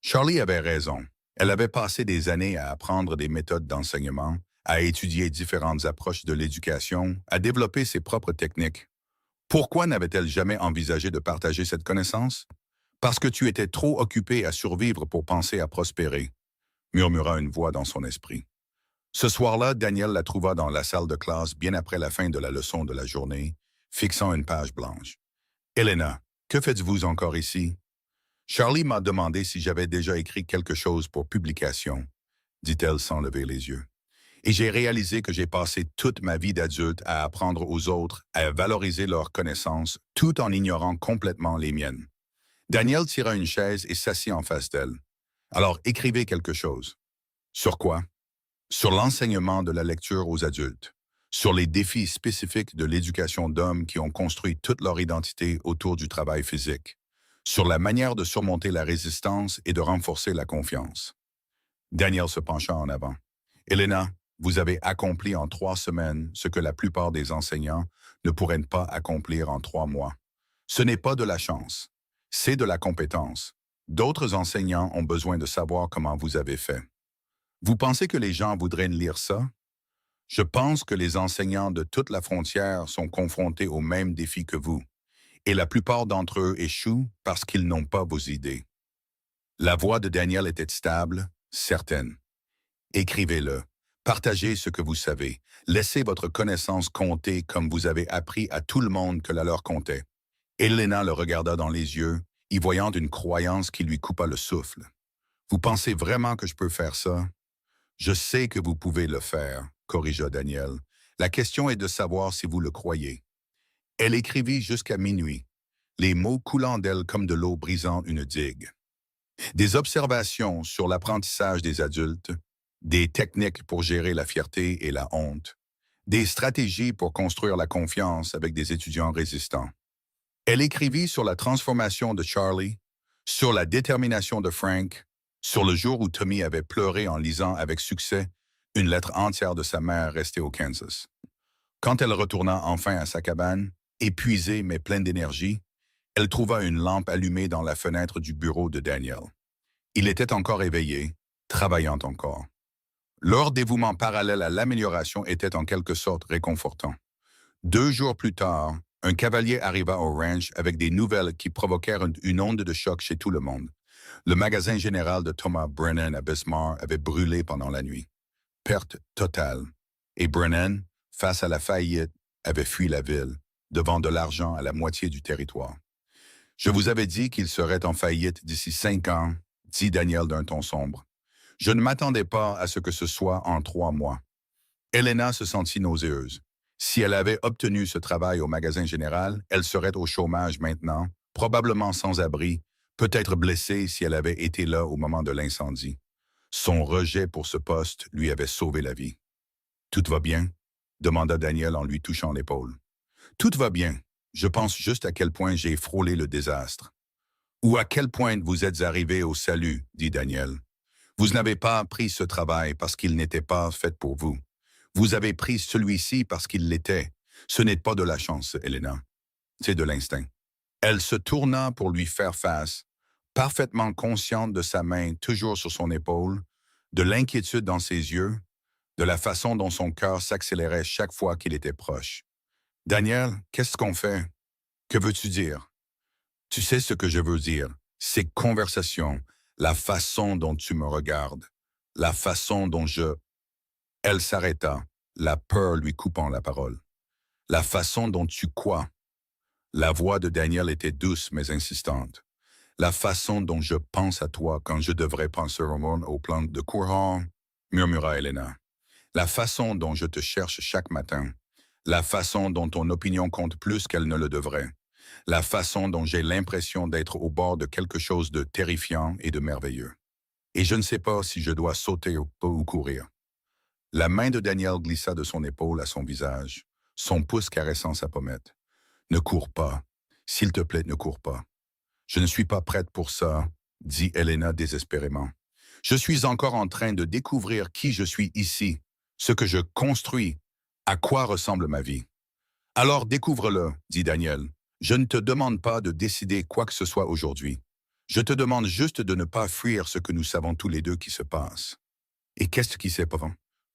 Charlie avait raison. Elle avait passé des années à apprendre des méthodes d'enseignement, à étudier différentes approches de l'éducation, à développer ses propres techniques. Pourquoi n'avait-elle jamais envisagé de partager cette connaissance? Parce que tu étais trop occupé à survivre pour penser à prospérer, murmura une voix dans son esprit. Ce soir-là, Daniel la trouva dans la salle de classe bien après la fin de la leçon de la journée, fixant une page blanche. « Elena, que faites-vous encore ici? » « Charlie m'a demandé si j'avais déjà écrit quelque chose pour publication, dit-elle sans lever les yeux. Et j'ai réalisé que j'ai passé toute ma vie d'adulte à apprendre aux autres, à valoriser leurs connaissances, tout en ignorant complètement les miennes. Daniel tira une chaise et s'assit en face d'elle. Alors écrivez quelque chose. Sur quoi? Sur l'enseignement de la lecture aux adultes, sur les défis spécifiques de l'éducation d'hommes qui ont construit toute leur identité autour du travail physique, sur la manière de surmonter la résistance et de renforcer la confiance. Daniel se pencha en avant. Elena, vous avez accompli en 3 semaines ce que la plupart des enseignants ne pourraient pas accomplir en 3 mois. Ce n'est pas de la chance, c'est de la compétence. D'autres enseignants ont besoin de savoir comment vous avez fait. Vous pensez que les gens voudraient lire ça? Je pense que les enseignants de toute la frontière sont confrontés aux mêmes défis que vous, et la plupart d'entre eux échouent parce qu'ils n'ont pas vos idées. La voix de Daniel était stable, certaine. Écrivez-le. Partagez ce que vous savez. Laissez votre connaissance compter comme vous avez appris à tout le monde que la leur comptait. Elena le regarda dans les yeux, y voyant une croyance qui lui coupa le souffle. Vous pensez vraiment que je peux faire ça? Je sais que vous pouvez le faire, corrigea Daniel. La question est de savoir si vous le croyez. Elle écrivit jusqu'à minuit, les mots coulant d'elle comme de l'eau brisant une digue. Des observations sur l'apprentissage des adultes, des techniques pour gérer la fierté et la honte, des stratégies pour construire la confiance avec des étudiants résistants. Elle écrivit sur la transformation de Charlie, sur la détermination de Frank, sur le jour où Tommy avait pleuré en lisant avec succès une lettre entière de sa mère restée au Kansas. Quand elle retourna enfin à sa cabane, épuisée mais pleine d'énergie, elle trouva une lampe allumée dans la fenêtre du bureau de Daniel. Il était encore éveillé, travaillant encore. Leur dévouement parallèle à l'amélioration était en quelque sorte réconfortant. 2 jours plus tard, un cavalier arriva au ranch avec des nouvelles qui provoquèrent une onde de choc chez tout le monde. Le magasin général de Thomas Brennan à Bismarck avait brûlé pendant la nuit. Perte totale. Et Brennan, face à la faillite, avait fui la ville, devant de l'argent à la moitié du territoire. Je vous avais dit qu'il serait en faillite d'ici 5 ans, dit Daniel d'un ton sombre. Je ne m'attendais pas à ce que ce soit en 3 mois. Elena se sentit nauséeuse. Si elle avait obtenu ce travail au magasin général, elle serait au chômage maintenant, probablement sans abri, peut-être blessée si elle avait été là au moment de l'incendie. Son rejet pour ce poste lui avait sauvé la vie. « Tout va bien? » demanda Daniel en lui touchant l'épaule. « Tout va bien. Je pense juste à quel point j'ai frôlé le désastre. »« Ou à quel point vous êtes arrivé au salut, » dit Daniel. « Vous n'avez pas pris ce travail parce qu'il n'était pas fait pour vous. Vous avez pris celui-ci parce qu'il l'était. Ce n'est pas de la chance, Elena. C'est de l'instinct. » Elle se tourna pour lui faire face, parfaitement consciente de sa main toujours sur son épaule, de l'inquiétude dans ses yeux, de la façon dont son cœur s'accélérait chaque fois qu'il était proche. « Daniel, qu'est-ce qu'on fait? Que veux-tu dire? »« Tu sais ce que je veux dire. Ces conversations, la façon dont tu me regardes, la façon dont je... » Elle s'arrêta, la peur lui coupant la parole. « La façon dont tu quoi? » La voix de Daniel était douce mais insistante. « La façon dont je pense à toi quand je devrais penser au plan de courant, » murmura Elena. « La façon dont je te cherche chaque matin. La façon dont ton opinion compte plus qu'elle ne le devrait. La façon dont j'ai l'impression d'être au bord de quelque chose de terrifiant et de merveilleux. Et je ne sais pas si je dois sauter ou courir. La main de Daniel glissa de son épaule à son visage, son pouce caressant sa pommette. Ne cours pas. S'il te plaît, ne cours pas. Je ne suis pas prête pour ça, dit Helena désespérément. Je suis encore en train de découvrir qui je suis ici, ce que je construis, à quoi ressemble ma vie. Alors découvre-le, dit Daniel. Je ne te demande pas de décider quoi que ce soit aujourd'hui. Je te demande juste de ne pas fuir ce que nous savons tous les deux qui se passe. Et qu'est-ce qui s'est passé?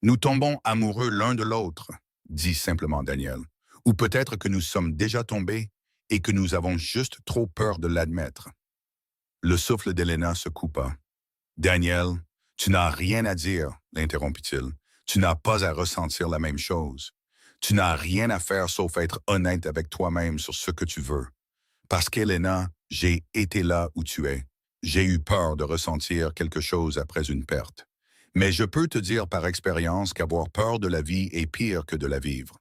Nous tombons amoureux l'un de l'autre, dit simplement Daniel. Ou peut-être que nous sommes déjà tombés et que nous avons juste trop peur de l'admettre. Le souffle d'Helena se coupa. Daniel, tu n'as rien à dire, l'interrompit-il. Tu n'as pas à ressentir la même chose. Tu n'as rien à faire sauf être honnête avec toi-même sur ce que tu veux. Parce qu'Helena, j'ai été là où tu es. J'ai eu peur de ressentir quelque chose après une perte. Mais je peux te dire par expérience qu'avoir peur de la vie est pire que de la vivre.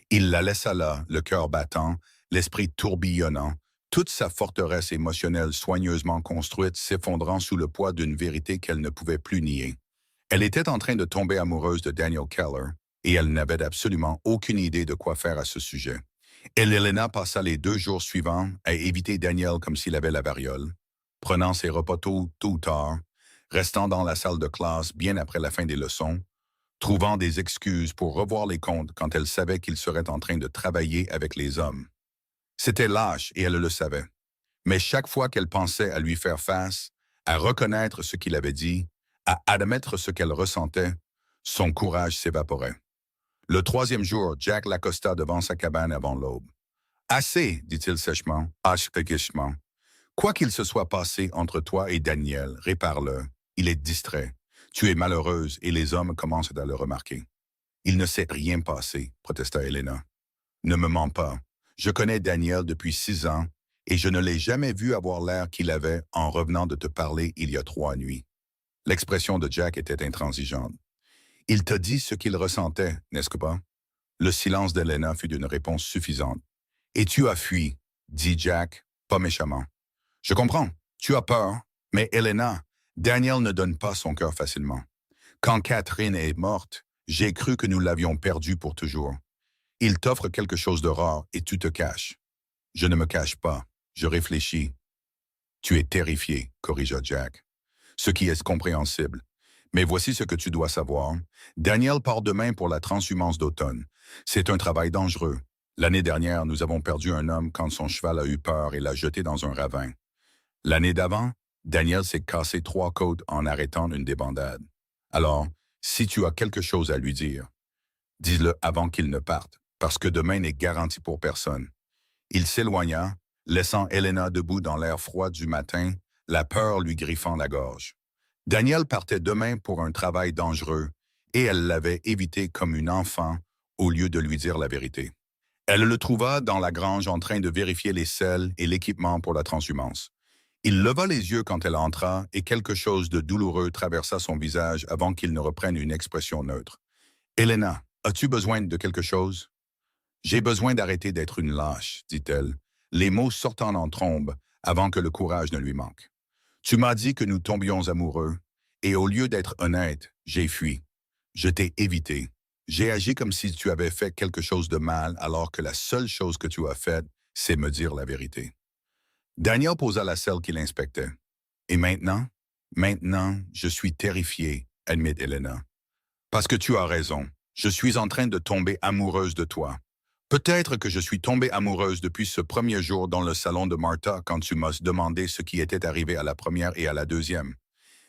Il la laissa là, le cœur battant, l'esprit tourbillonnant, toute sa forteresse émotionnelle soigneusement construite s'effondrant sous le poids d'une vérité qu'elle ne pouvait plus nier. Elle était en train de tomber amoureuse de Daniel Keller, et elle n'avait absolument aucune idée de quoi faire à ce sujet. Helena passa les 2 jours suivants à éviter Daniel comme s'il avait la variole, prenant ses repas tôt ou tard, restant dans la salle de classe bien après la fin des leçons, trouvant des excuses pour revoir les comptes quand elle savait qu'il serait en train de travailler avec les hommes. C'était lâche et elle le savait. Mais chaque fois qu'elle pensait à lui faire face, à reconnaître ce qu'il avait dit, à admettre ce qu'elle ressentait, son courage s'évaporait. Le 3e jour, Jack l'accosta devant sa cabane avant l'aube. « Assez, dit-il sèchement, achevement. Quoi qu'il se soit passé entre toi et Daniel, répare-le. Il est distrait. Tu es malheureuse et les hommes commencent à le remarquer. » « Il ne s'est rien passé, protesta Helena. Ne me mens pas. Je connais Daniel depuis 6 ans et je ne l'ai jamais vu avoir l'air qu'il avait en revenant de te parler il y a 3 nuits. L'expression de Jack était intransigeante. Il t'a dit ce qu'il ressentait, n'est-ce pas? Le silence d'Helena fut d'une réponse suffisante. Et tu as fui, dit Jack, pas méchamment. Je comprends, tu as peur, mais Helena, Daniel ne donne pas son cœur facilement. Quand Catherine est morte, j'ai cru que nous l'avions perdue pour toujours. Il t'offre quelque chose de rare et tu te caches. Je ne me cache pas, je réfléchis. Tu es terrifié, corrigea Jack. Ce qui est compréhensible. Mais voici ce que tu dois savoir. Daniel part demain pour la transhumance d'automne. C'est un travail dangereux. L'année dernière, nous avons perdu un homme quand son cheval a eu peur et l'a jeté dans un ravin. L'année d'avant, Daniel s'est cassé 3 côtes en arrêtant une débandade. Alors, si tu as quelque chose à lui dire, dis-le avant qu'il ne parte, parce que demain n'est garanti pour personne. Il s'éloigna, laissant Helena debout dans l'air froid du matin, la peur lui griffant la gorge. Daniel partait demain pour un travail dangereux, et elle l'avait évité comme une enfant au lieu de lui dire la vérité. Elle le trouva dans la grange en train de vérifier les selles et l'équipement pour la transhumance. Il leva les yeux quand elle entra et quelque chose de douloureux traversa son visage avant qu'il ne reprenne une expression neutre. « Helena, as-tu besoin de quelque chose? »« J'ai besoin d'arrêter d'être une lâche, dit-elle, les mots sortant en trombe avant que le courage ne lui manque. Tu m'as dit que nous tombions amoureux, et au lieu d'être honnête, j'ai fui. Je t'ai évité. J'ai agi comme si tu avais fait quelque chose de mal alors que la seule chose que tu as faite, c'est me dire la vérité. » Daniel posa la selle qu'il inspectait. « Et maintenant? Maintenant, je suis terrifié, admit Helena. Parce que tu as raison. Je suis en train de tomber amoureuse de toi. Peut-être que je suis tombée amoureuse depuis ce premier jour dans le salon de Martha quand tu m'as demandé ce qui était arrivé à la première et à la deuxième.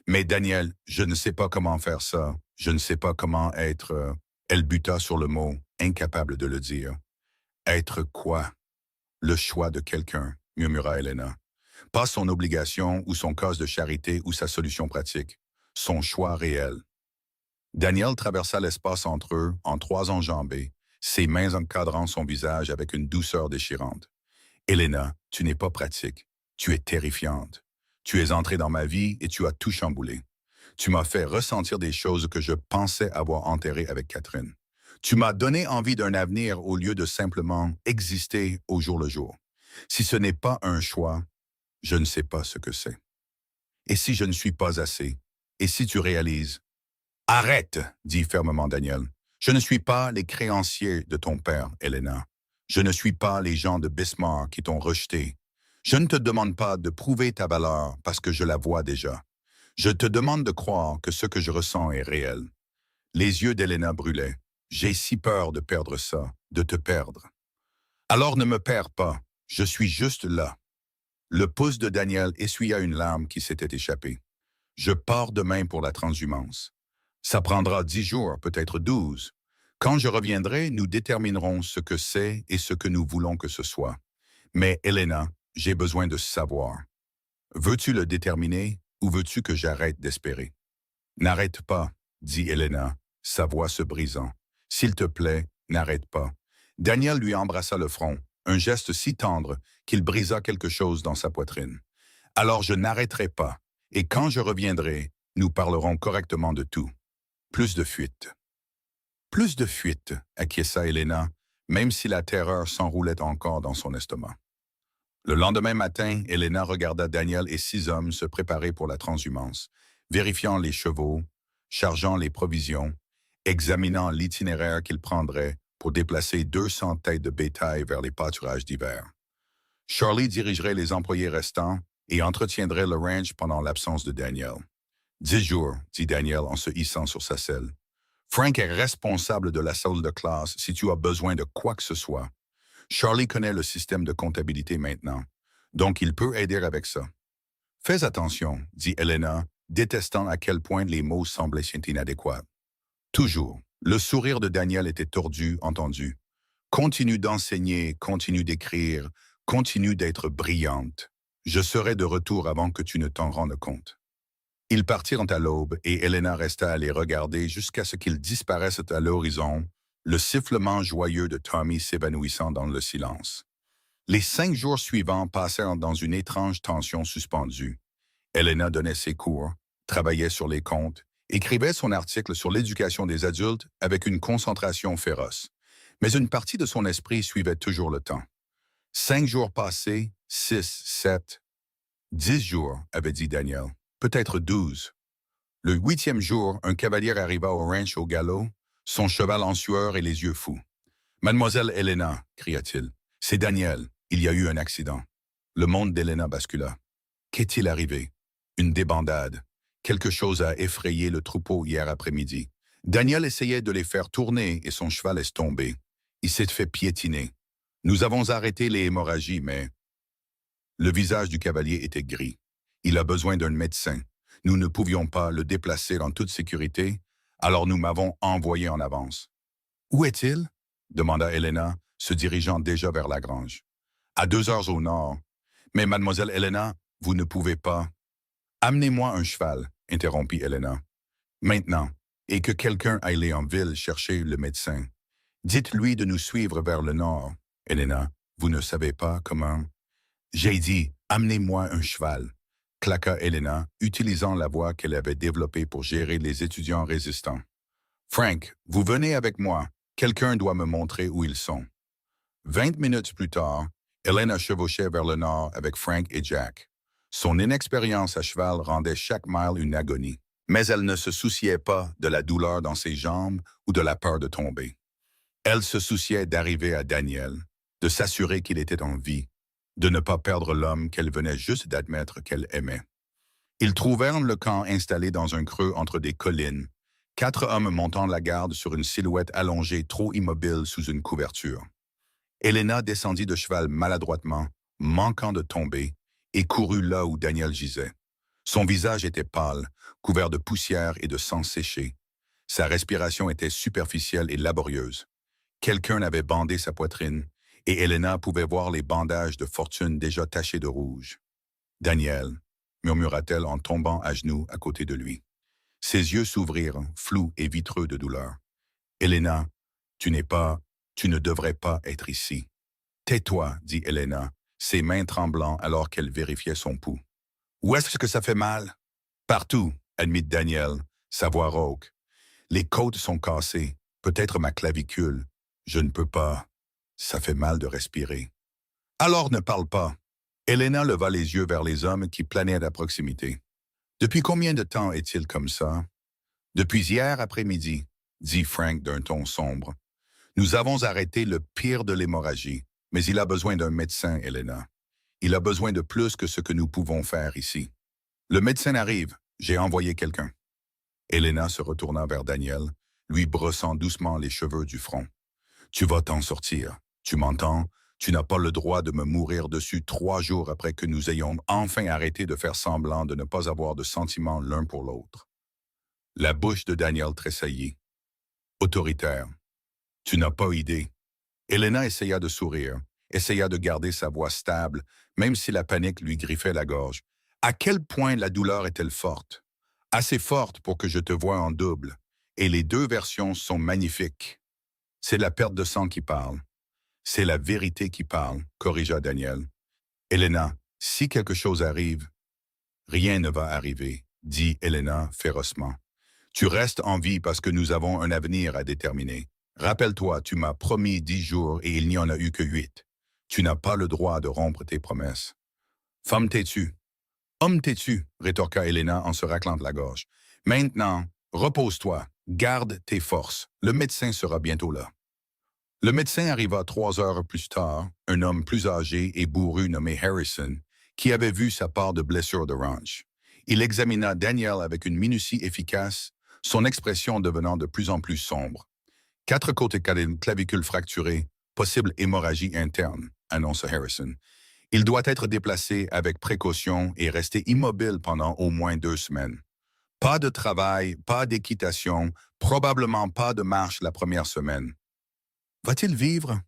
Mais Daniel, je ne sais pas comment faire ça. Je ne sais pas comment être... Elle buta sur le mot, incapable de le dire. Être quoi? Le choix de quelqu'un, murmura Helena. Pas son obligation ou son cause de charité ou sa solution pratique. Son choix réel. Daniel traversa l'espace entre eux en 3 enjambées, ses mains encadrant son visage avec une douceur déchirante. « Helena, tu n'es pas pratique. Tu es terrifiante. Tu es entrée dans ma vie et tu as tout chamboulé. Tu m'as fait ressentir des choses que je pensais avoir enterrées avec Catherine. Tu m'as donné envie d'un avenir au lieu de simplement exister au jour le jour. Si ce n'est pas un choix, je ne sais pas ce que c'est. Et si je ne suis pas assez? Et si tu réalises? Arrête, dit fermement Daniel. Je ne suis pas les créanciers de ton père, Elena. Je ne suis pas les gens de Bismarck qui t'ont rejeté. Je ne te demande pas de prouver ta valeur parce que je la vois déjà. Je te demande de croire que ce que je ressens est réel. Les yeux d'Elena brûlaient. J'ai si peur de perdre ça, de te perdre. Alors ne me perds pas, je suis juste là. Le pouce de Daniel essuya une larme qui s'était échappée. Je pars demain pour la transhumance. Ça prendra 10 jours, peut-être 12. Quand je reviendrai, nous déterminerons ce que c'est et ce que nous voulons que ce soit. Mais, Elena, j'ai besoin de savoir. Veux-tu le déterminer ou veux-tu que j'arrête d'espérer? N'arrête pas, dit Elena, sa voix se brisant. S'il te plaît, n'arrête pas. Daniel lui embrassa le front, un geste si tendre qu'il brisa quelque chose dans sa poitrine. Alors je n'arrêterai pas, et quand je reviendrai, nous parlerons correctement de tout. Plus de fuites. Plus de fuites, acquiesça Elena, même si la terreur s'enroulait encore dans son estomac. Le lendemain matin, Elena regarda Daniel et 6 hommes se préparer pour la transhumance, vérifiant les chevaux, chargeant les provisions, examinant l'itinéraire qu'ils prendraient pour déplacer 200 têtes de bétail vers les pâturages d'hiver. Charlie dirigerait les employés restants et entretiendrait le ranch pendant l'absence de Daniel. 10 jours, dit Daniel en se hissant sur sa selle. Frank est responsable de la salle de classe si tu as besoin de quoi que ce soit. Charlie connaît le système de comptabilité maintenant, donc il peut aider avec ça. Fais attention, dit Elena, détestant à quel point les mots semblaient inadéquats. Toujours, le sourire de Daniel était tordu, entendu. Continue d'enseigner, continue d'écrire, continue d'être brillante. Je serai de retour avant que tu ne t'en rendes compte. Ils partirent à l'aube et Elena resta à les regarder jusqu'à ce qu'ils disparaissent à l'horizon, le sifflement joyeux de Tommy s'évanouissant dans le silence. Les 5 jours suivants passèrent dans une étrange tension suspendue. Elena donnait ses cours, travaillait sur les comptes, écrivait son article sur l'éducation des adultes avec une concentration féroce. Mais une partie de son esprit suivait toujours le temps. 5 jours passés, 6, 7, 10 jours, avait dit Daniel. Peut-être 12. Le 8e jour, un cavalier arriva au ranch au galop, son cheval en sueur et les yeux fous. « Mademoiselle Elena, cria-t-il, c'est Daniel, il y a eu un accident. » Le monde d'Elena bascula. Qu'est-il arrivé? Une débandade. Quelque chose a effrayé le troupeau hier après-midi. Daniel essayait de les faire tourner et son cheval est tombé. Il s'est fait piétiner. Nous avons arrêté les hémorragies, mais... Le visage du cavalier était gris. Il a besoin d'un médecin. Nous ne pouvions pas le déplacer en toute sécurité, alors nous m'avons envoyé en avance. « Où est-il? » demanda Elena, se dirigeant déjà vers la grange. « À 2 heures au nord. Mais mademoiselle Elena, vous ne pouvez pas. »« Amenez-moi un cheval, » interrompit Elena. « Maintenant, et que quelqu'un aille en ville chercher le médecin. Dites-lui de nous suivre vers le nord. Elena, vous ne savez pas comment... » « J'ai dit, amenez-moi un cheval. » claqua Elena, utilisant la voix qu'elle avait développée pour gérer les étudiants résistants. « Frank, vous venez avec moi. Quelqu'un doit me montrer où ils sont. » 20 minutes plus tard, Elena chevauchait vers le nord avec Frank et Jack. Son inexpérience à cheval rendait chaque mile une agonie, mais elle ne se souciait pas de la douleur dans ses jambes ou de la peur de tomber. Elle se souciait d'arriver à Daniel, de s'assurer qu'il était en vie, de ne pas perdre l'homme qu'elle venait juste d'admettre qu'elle aimait. Ils trouvèrent le camp installé dans un creux entre des collines, 4 hommes montant la garde sur une silhouette allongée trop immobile sous une couverture. Elena descendit de cheval maladroitement, manquant de tomber, et courut là où Daniel gisait. Son visage était pâle, couvert de poussière et de sang séché. Sa respiration était superficielle et laborieuse. Quelqu'un avait bandé sa poitrine, et Elena pouvait voir les bandages de fortune déjà tachés de rouge. « Daniel », murmura-t-elle en tombant à genoux à côté de lui. Ses yeux s'ouvrirent, flous et vitreux de douleur. « Elena, tu ne devrais pas être ici. »« Tais-toi, » dit Elena, ses mains tremblant alors qu'elle vérifiait son pouls. « Où est-ce que ça fait mal? »« Partout, » admit Daniel, sa voix rauque. « Les côtes sont cassées. Peut-être ma clavicule. Je ne peux pas. Ça fait mal de respirer. Alors ne parle pas. Elena leva les yeux vers les hommes qui planaient à proximité. Depuis combien de temps est-il comme ça? Depuis hier après-midi, dit Frank d'un ton sombre. Nous avons arrêté le pire de l'hémorragie, mais il a besoin d'un médecin, Elena. Il a besoin de plus que ce que nous pouvons faire ici. Le médecin arrive. J'ai envoyé quelqu'un. Elena se retourna vers Daniel, lui brossant doucement les cheveux du front. Tu vas t'en sortir. Tu m'entends? Tu n'as pas le droit de me mourir dessus 3 jours après que nous ayons enfin arrêté de faire semblant de ne pas avoir de sentiments l'un pour l'autre. La bouche de Daniel tressaillit. Autoritaire. Tu n'as pas idée. Elena essaya de sourire, essaya de garder sa voix stable, même si la panique lui griffait la gorge. À quel point la douleur est-elle forte? Assez forte pour que je te voie en double. Et les 2 versions sont magnifiques. C'est la perte de sang qui parle. C'est la vérité qui parle, corrigea Daniel. Elena, si quelque chose arrive, rien ne va arriver, dit Elena férocement. Tu restes en vie parce que nous avons un avenir à déterminer. Rappelle-toi, tu m'as promis 10 jours et il n'y en a eu que 8. Tu n'as pas le droit de rompre tes promesses. Femme têtue. Homme têtu, rétorqua Elena en se raclant la gorge. Maintenant, repose-toi, garde tes forces. Le médecin sera bientôt là. Le médecin arriva 3 heures plus tard, un homme plus âgé et bourru nommé Harrison, qui avait vu sa part de blessure de ranch. Il examina Daniel avec une minutie efficace, son expression devenant de plus en plus sombre. 4 côtes clavicules fracturées, possible hémorragie interne, annonça Harrison. Il doit être déplacé avec précaution et rester immobile pendant au moins 2 semaines. Pas de travail, pas d'équitation, probablement pas de marche la première semaine. Va-t-il vivre?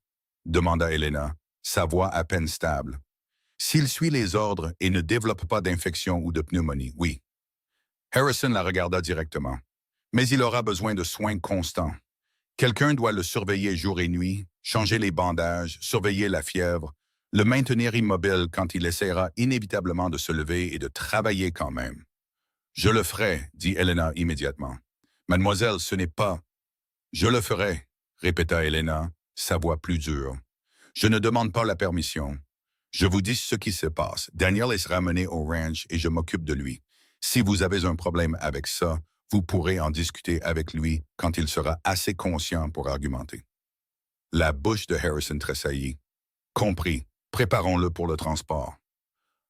Demanda Elena, sa voix à peine stable. S'il suit les ordres et ne développe pas d'infection ou de pneumonie, oui. Harrison la regarda directement. Mais il aura besoin de soins constants. Quelqu'un doit le surveiller jour et nuit, changer les bandages, surveiller la fièvre, le maintenir immobile quand il essaiera inévitablement de se lever et de travailler quand même. Je le ferai, dit Elena immédiatement. Mademoiselle, ce n'est pas... Je le ferai, répéta Elena, sa voix plus dure. Je ne demande pas la permission. Je vous dis ce qui se passe. Daniel est ramené au ranch et je m'occupe de lui. Si vous avez un problème avec ça, vous pourrez en discuter avec lui quand il sera assez conscient pour argumenter. La bouche de Harrison tressaillit. Compris. Préparons-le pour le transport.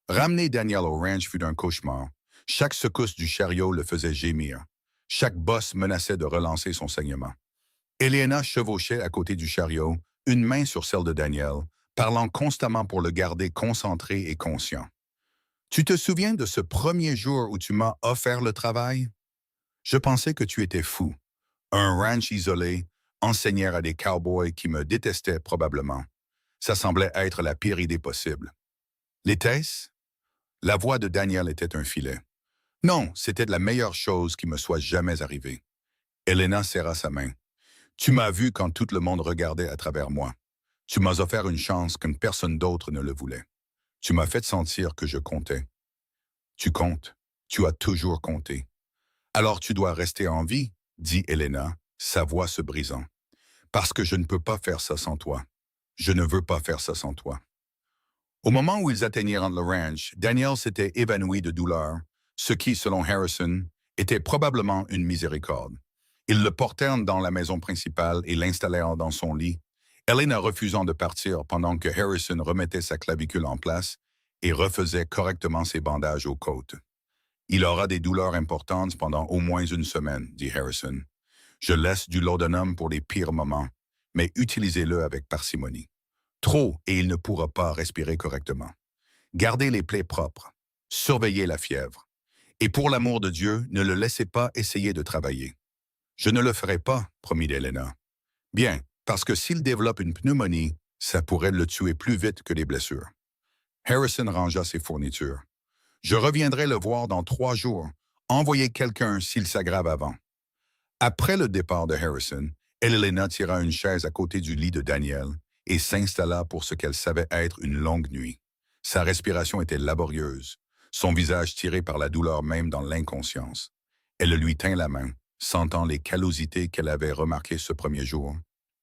Ramener Daniel au ranch fut un cauchemar. Chaque secousse du chariot le faisait gémir. Chaque bosse menaçait de relancer son saignement. Elena chevauchait à côté du chariot, une main sur celle de Daniel, parlant constamment pour le garder concentré et conscient. « Tu te souviens de ce premier jour où tu m'as offert le travail? Je pensais que tu étais fou. Un ranch isolé, enseigner à des cowboys qui me détestaient probablement. Ça semblait être la pire idée possible. L'était-ce? » La voix de Daniel était un filet. « Non, c'était la meilleure chose qui me soit jamais arrivée. » Elena serra sa main. « Tu m'as vu quand tout le monde regardait à travers moi. Tu m'as offert une chance comme personne d'autre ne le voulait. Tu m'as fait sentir que je comptais. Tu comptes. Tu as toujours compté. Alors tu dois rester en vie, dit Elena, sa voix se brisant. Parce que je ne peux pas faire ça sans toi. Je ne veux pas faire ça sans toi. Au moment où ils atteignirent le ranch, Daniel s'était évanoui de douleur, ce qui, selon Harrison, était probablement une miséricorde. Ils le portèrent dans la maison principale et l'installèrent dans son lit, Elena refusant de partir pendant que Harrison remettait sa clavicule en place et refaisait correctement ses bandages aux côtes. « Il aura des douleurs importantes pendant au moins 1 semaine, dit Harrison. Je laisse du laudanum pour les pires moments, mais utilisez-le avec parcimonie. Trop et il ne pourra pas respirer correctement. Gardez les plaies propres. Surveillez la fièvre. Et pour l'amour de Dieu, ne le laissez pas essayer de travailler. » « Je ne le ferai pas, promit Elena. « Bien, parce que s'il développe une pneumonie, ça pourrait le tuer plus vite que les blessures. » Harrison rangea ses fournitures. « Je reviendrai le voir dans 3 jours. Envoyez quelqu'un s'il s'aggrave avant. » Après le départ de Harrison, Elena tira une chaise à côté du lit de Daniel et s'installa pour ce qu'elle savait être une longue nuit. Sa respiration était laborieuse, son visage tiré par la douleur même dans l'inconscience. Elle lui tint la main. sentant les callosités qu'elle avait remarquées ce premier jour,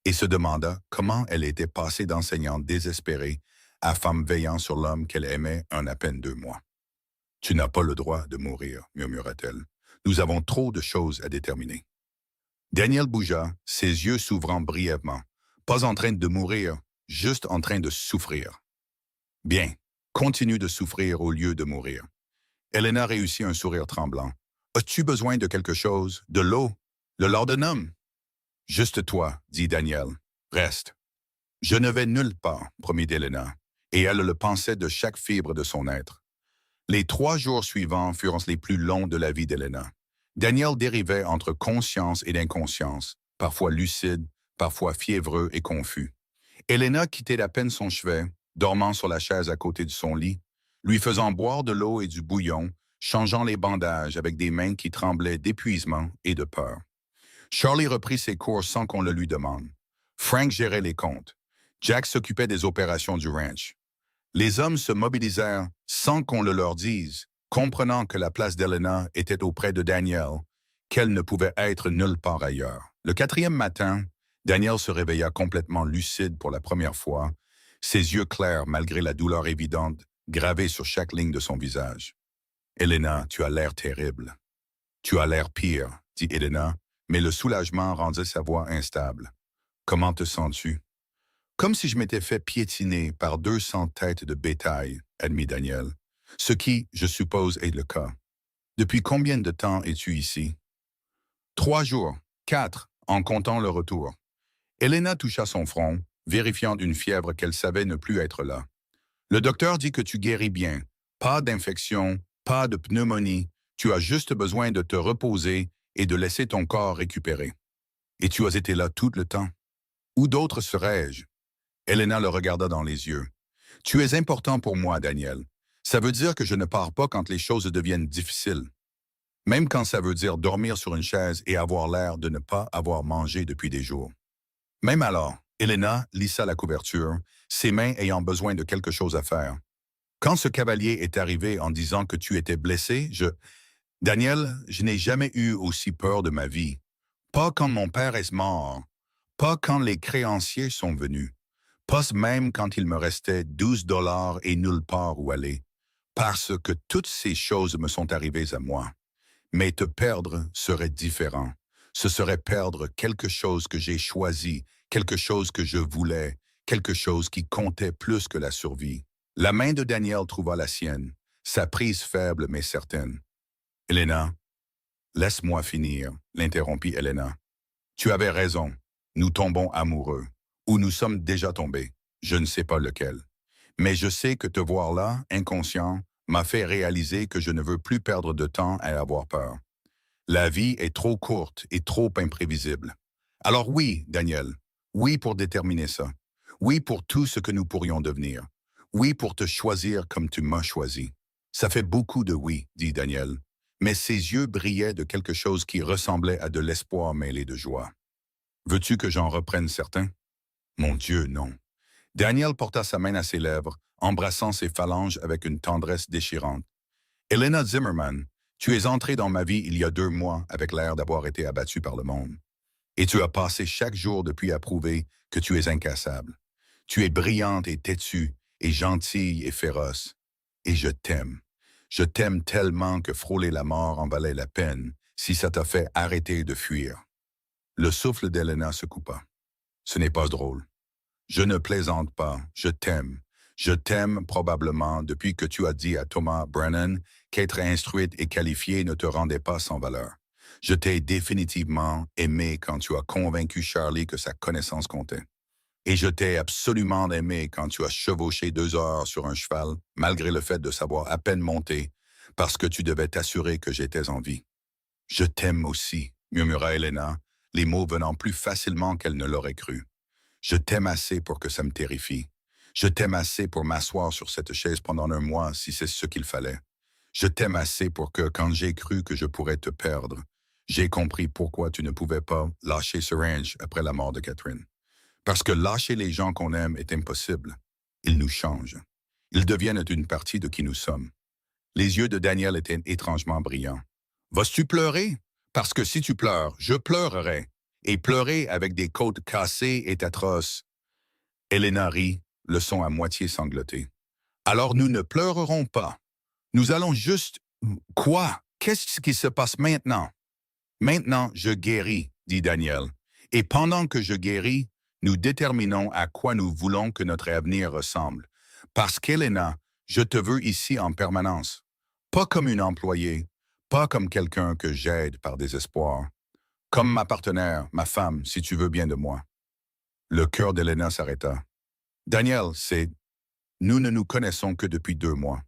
et se demanda comment elle était passée d'enseignante désespérée à femme veillant sur l'homme qu'elle aimait en à peine 2 mois. « Tu n'as pas le droit de mourir, murmura-t-elle. Nous avons trop de choses à déterminer. » Daniel bougea, ses yeux s'ouvrant brièvement. Pas en train de mourir, juste en train de souffrir. Bien, continue de souffrir au lieu de mourir. Elena réussit un sourire tremblant. As-tu besoin de quelque chose? De l'eau? Le laudanum? Juste toi, dit Daniel. Reste. Je ne vais nulle part, promit Elena, et elle le pensait de chaque fibre de son être. Les 3 jours suivants furent les plus longs de la vie d'Elena. Daniel dérivait entre conscience et inconscience, parfois lucide, parfois fiévreux et confus. Elena quittait à peine son chevet, dormant sur la chaise à côté de son lit, lui faisant boire de l'eau et du bouillon, changeant les bandages avec des mains qui tremblaient d'épuisement et de peur. Charlie reprit ses cours sans qu'on le lui demande. Frank gérait les comptes. Jack s'occupait des opérations du ranch. Les hommes se mobilisèrent sans qu'on le leur dise, comprenant que la place d'Elena était auprès de Daniel, qu'elle ne pouvait être nulle part ailleurs. Le 4e matin, Daniel se réveilla complètement lucide pour la première fois, ses yeux clairs malgré la douleur évidente gravée sur chaque ligne de son visage. « Elena, tu as l'air terrible. »« Tu as l'air pire, » dit Elena, mais le soulagement rendait sa voix instable. « Comment te sens-tu? » « Comme si je m'étais fait piétiner par 200 têtes de bétail, » admit Daniel, ce qui, je suppose, est le cas. « Depuis combien de temps es-tu ici? » 3 jours, 4, en comptant le retour. Elena toucha son front, vérifiant une fièvre qu'elle savait ne plus être là. « Le docteur dit que tu guéris bien. Pas d'infection, pas de pneumonie. Tu as juste besoin de te reposer et de laisser ton corps récupérer. Et tu as été là tout le temps. Où d'autre serais-je? » Elena le regarda dans les yeux. « Tu es important pour moi, Daniel. Ça veut dire que je ne pars pas quand les choses deviennent difficiles. Même quand ça veut dire dormir sur une chaise et avoir l'air de ne pas avoir mangé depuis des jours. » Même alors, Elena lissa la couverture, ses mains ayant besoin de quelque chose à faire. « Quand ce cavalier est arrivé en disant que tu étais blessé, Daniel, je n'ai jamais eu aussi peur de ma vie. Pas quand mon père est mort. Pas quand les créanciers sont venus. Pas même quand il me restait 12 $ et nulle part où aller, parce que toutes ces choses me sont arrivées à moi. Mais te perdre serait différent. Ce serait perdre quelque chose que j'ai choisi, quelque chose que je voulais, quelque chose qui comptait plus que la survie. » La main de Daniel trouva la sienne, sa prise faible mais certaine. « Elena, laisse-moi finir, » l'interrompit Elena. « Tu avais raison, nous tombons amoureux. Ou nous sommes déjà tombés, je ne sais pas lequel. Mais je sais que te voir là, inconscient, m'a fait réaliser que je ne veux plus perdre de temps à avoir peur. La vie est trop courte et trop imprévisible. Alors oui, Daniel, oui pour déterminer ça. Oui pour tout ce que nous pourrions devenir. Oui pour te choisir comme tu m'as choisi. Ça fait beaucoup de oui, dit Daniel, mais ses yeux brillaient de quelque chose qui ressemblait à de l'espoir mêlé de joie. Veux-tu que j'en reprenne certains? Mon Dieu, non. Daniel porta sa main à ses lèvres, embrassant ses phalanges avec une tendresse déchirante. Elena Zimmerman, tu es entrée dans ma vie il y a 2 mois avec l'air d'avoir été abattue par le monde. Et tu as passé chaque jour depuis à prouver que tu es incassable. Tu es brillante et têtue, et gentille et féroce. Et je t'aime. Je t'aime tellement que frôler la mort en valait la peine si ça t'a fait arrêter de fuir. Le souffle d'Elena se coupa. Ce n'est pas drôle. Je ne plaisante pas, je t'aime. Je t'aime probablement depuis que tu as dit à Thomas Brennan qu'être instruite et qualifiée ne te rendait pas sans valeur. Je t'ai définitivement aimé quand tu as convaincu Charlie que sa connaissance comptait. Et je t'ai absolument aimé quand tu as chevauché 2 heures sur un cheval, malgré le fait de savoir à peine monter, parce que tu devais t'assurer que j'étais en vie. Je t'aime aussi, murmura Elena, les mots venant plus facilement qu'elle ne l'aurait cru. Je t'aime assez pour que ça me terrifie. Je t'aime assez pour m'asseoir sur cette chaise pendant 1 mois si c'est ce qu'il fallait. Je t'aime assez pour que, quand j'ai cru que je pourrais te perdre, j'ai compris pourquoi tu ne pouvais pas lâcher ce ranch après la mort de Catherine. Parce que lâcher les gens qu'on aime est impossible. Ils nous changent. Ils deviennent une partie de qui nous sommes. Les yeux de Daniel étaient étrangement brillants. « Vas-tu pleurer? Parce que si tu pleures, je pleurerai. Et pleurer avec des côtes cassées est atroce. Elena rit, le son à moitié sangloté. Alors nous ne pleurerons pas. Nous allons juste... Quoi? Qu'est-ce qui se passe maintenant? Maintenant, je guéris, dit Daniel. Et pendant que je guéris, nous déterminons à quoi nous voulons que notre avenir ressemble. Parce qu'Elena, je te veux ici en permanence. Pas comme une employée, pas comme quelqu'un que j'aide par désespoir. Comme ma partenaire, ma femme, si tu veux bien de moi. Le cœur d'Elena s'arrêta. Daniel, c'est... Nous ne nous connaissons que depuis 2 mois.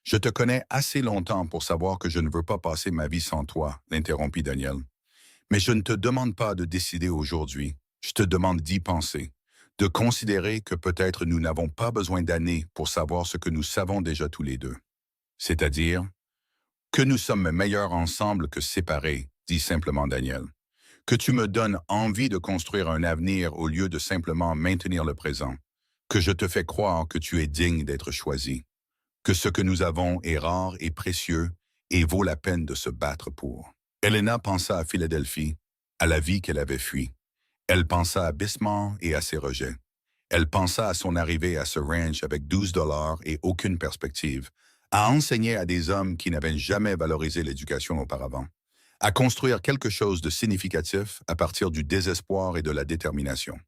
Je te connais assez longtemps pour savoir que je ne veux pas passer ma vie sans toi, l'interrompit Daniel. Mais je ne te demande pas de décider aujourd'hui. Je te demande d'y penser, de considérer que peut-être nous n'avons pas besoin d'années pour savoir ce que nous savons déjà tous les deux. C'est-à-dire que nous sommes meilleurs ensemble que séparés, dit simplement Daniel. Que tu me donnes envie de construire un avenir au lieu de simplement maintenir le présent. Que je te fais croire que tu es digne d'être choisi. Que ce que nous avons est rare et précieux et vaut la peine de se battre pour. Elena pensa à Philadelphie, à la vie qu'elle avait fuie. Elle pensa à Bismarck et à ses rejets. Elle pensa à son arrivée à ce ranch avec 12 dollars et aucune perspective, à enseigner à des hommes qui n'avaient jamais valorisé l'éducation auparavant, à construire quelque chose de significatif à partir du désespoir et de la détermination.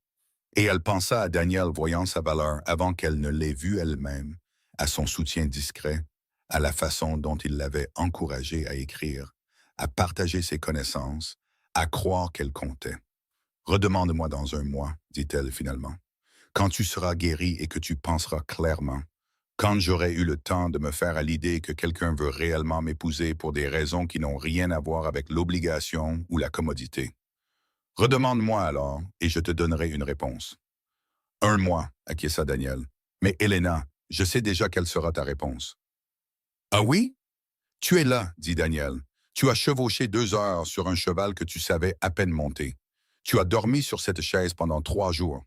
Et elle pensa à Daniel voyant sa valeur avant qu'elle ne l'ait vue elle-même, à son soutien discret, à la façon dont il l'avait encouragée à écrire, à partager ses connaissances, à croire qu'elle comptait. « Redemande-moi dans 1 mois, dit-elle finalement. Quand tu seras guéri et que tu penseras clairement, quand j'aurai eu le temps de me faire à l'idée que quelqu'un veut réellement m'épouser pour des raisons qui n'ont rien à voir avec l'obligation ou la commodité. Redemande-moi alors, et je te donnerai une réponse. » 1 mois, acquiesça Daniel. Mais Elena, je sais déjà quelle sera ta réponse. Ah oui? Tu es là, dit Daniel. Tu as chevauché 2 heures sur un cheval que tu savais à peine monter. Tu as dormi sur cette chaise pendant 3 jours.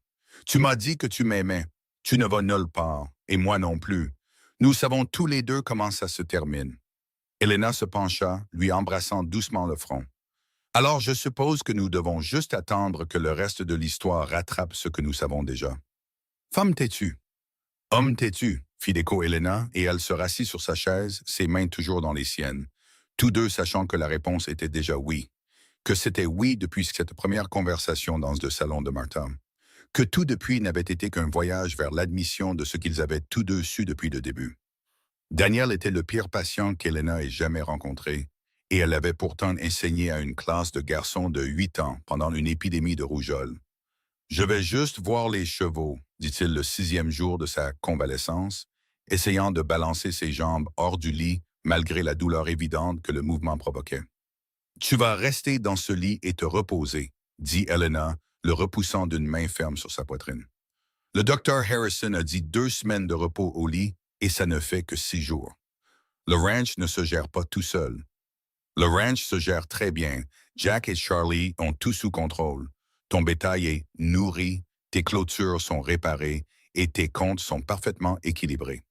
Tu m'as dit que tu m'aimais. Tu ne vas nulle part, et moi non plus. Nous savons tous les deux comment ça se termine. Elena se pencha, lui embrassant doucement le front. Alors je suppose que nous devons juste attendre que le reste de l'histoire rattrape ce que nous savons déjà. Femme têtue. Homme têtu, fit d'écho Elena, et elle se rassit sur sa chaise, ses mains toujours dans les siennes, tous deux sachant que la réponse était déjà oui, que c'était oui depuis cette première conversation dans ce salon de Martha, que tout depuis n'avait été qu'un voyage vers l'admission de ce qu'ils avaient tous deux su depuis le début. Daniel était le pire patient qu'Elena ait jamais rencontré, et elle avait pourtant enseigné à une classe de garçons de 8 ans pendant une épidémie de rougeole. « Je vais juste voir les chevaux, » dit-il le 6e jour de sa convalescence, essayant de balancer ses jambes hors du lit malgré la douleur évidente que le mouvement provoquait. « Tu vas rester dans ce lit et te reposer, » dit Elena, le repoussant d'une main ferme sur sa poitrine. Le docteur Harrison a dit 2 semaines de repos au lit et ça ne fait que 6 jours. Le ranch ne se gère pas tout seul. Le ranch se gère très bien. Jack et Charlie ont tout sous contrôle. Ton bétail est nourri, tes clôtures sont réparées et tes comptes sont parfaitement équilibrés.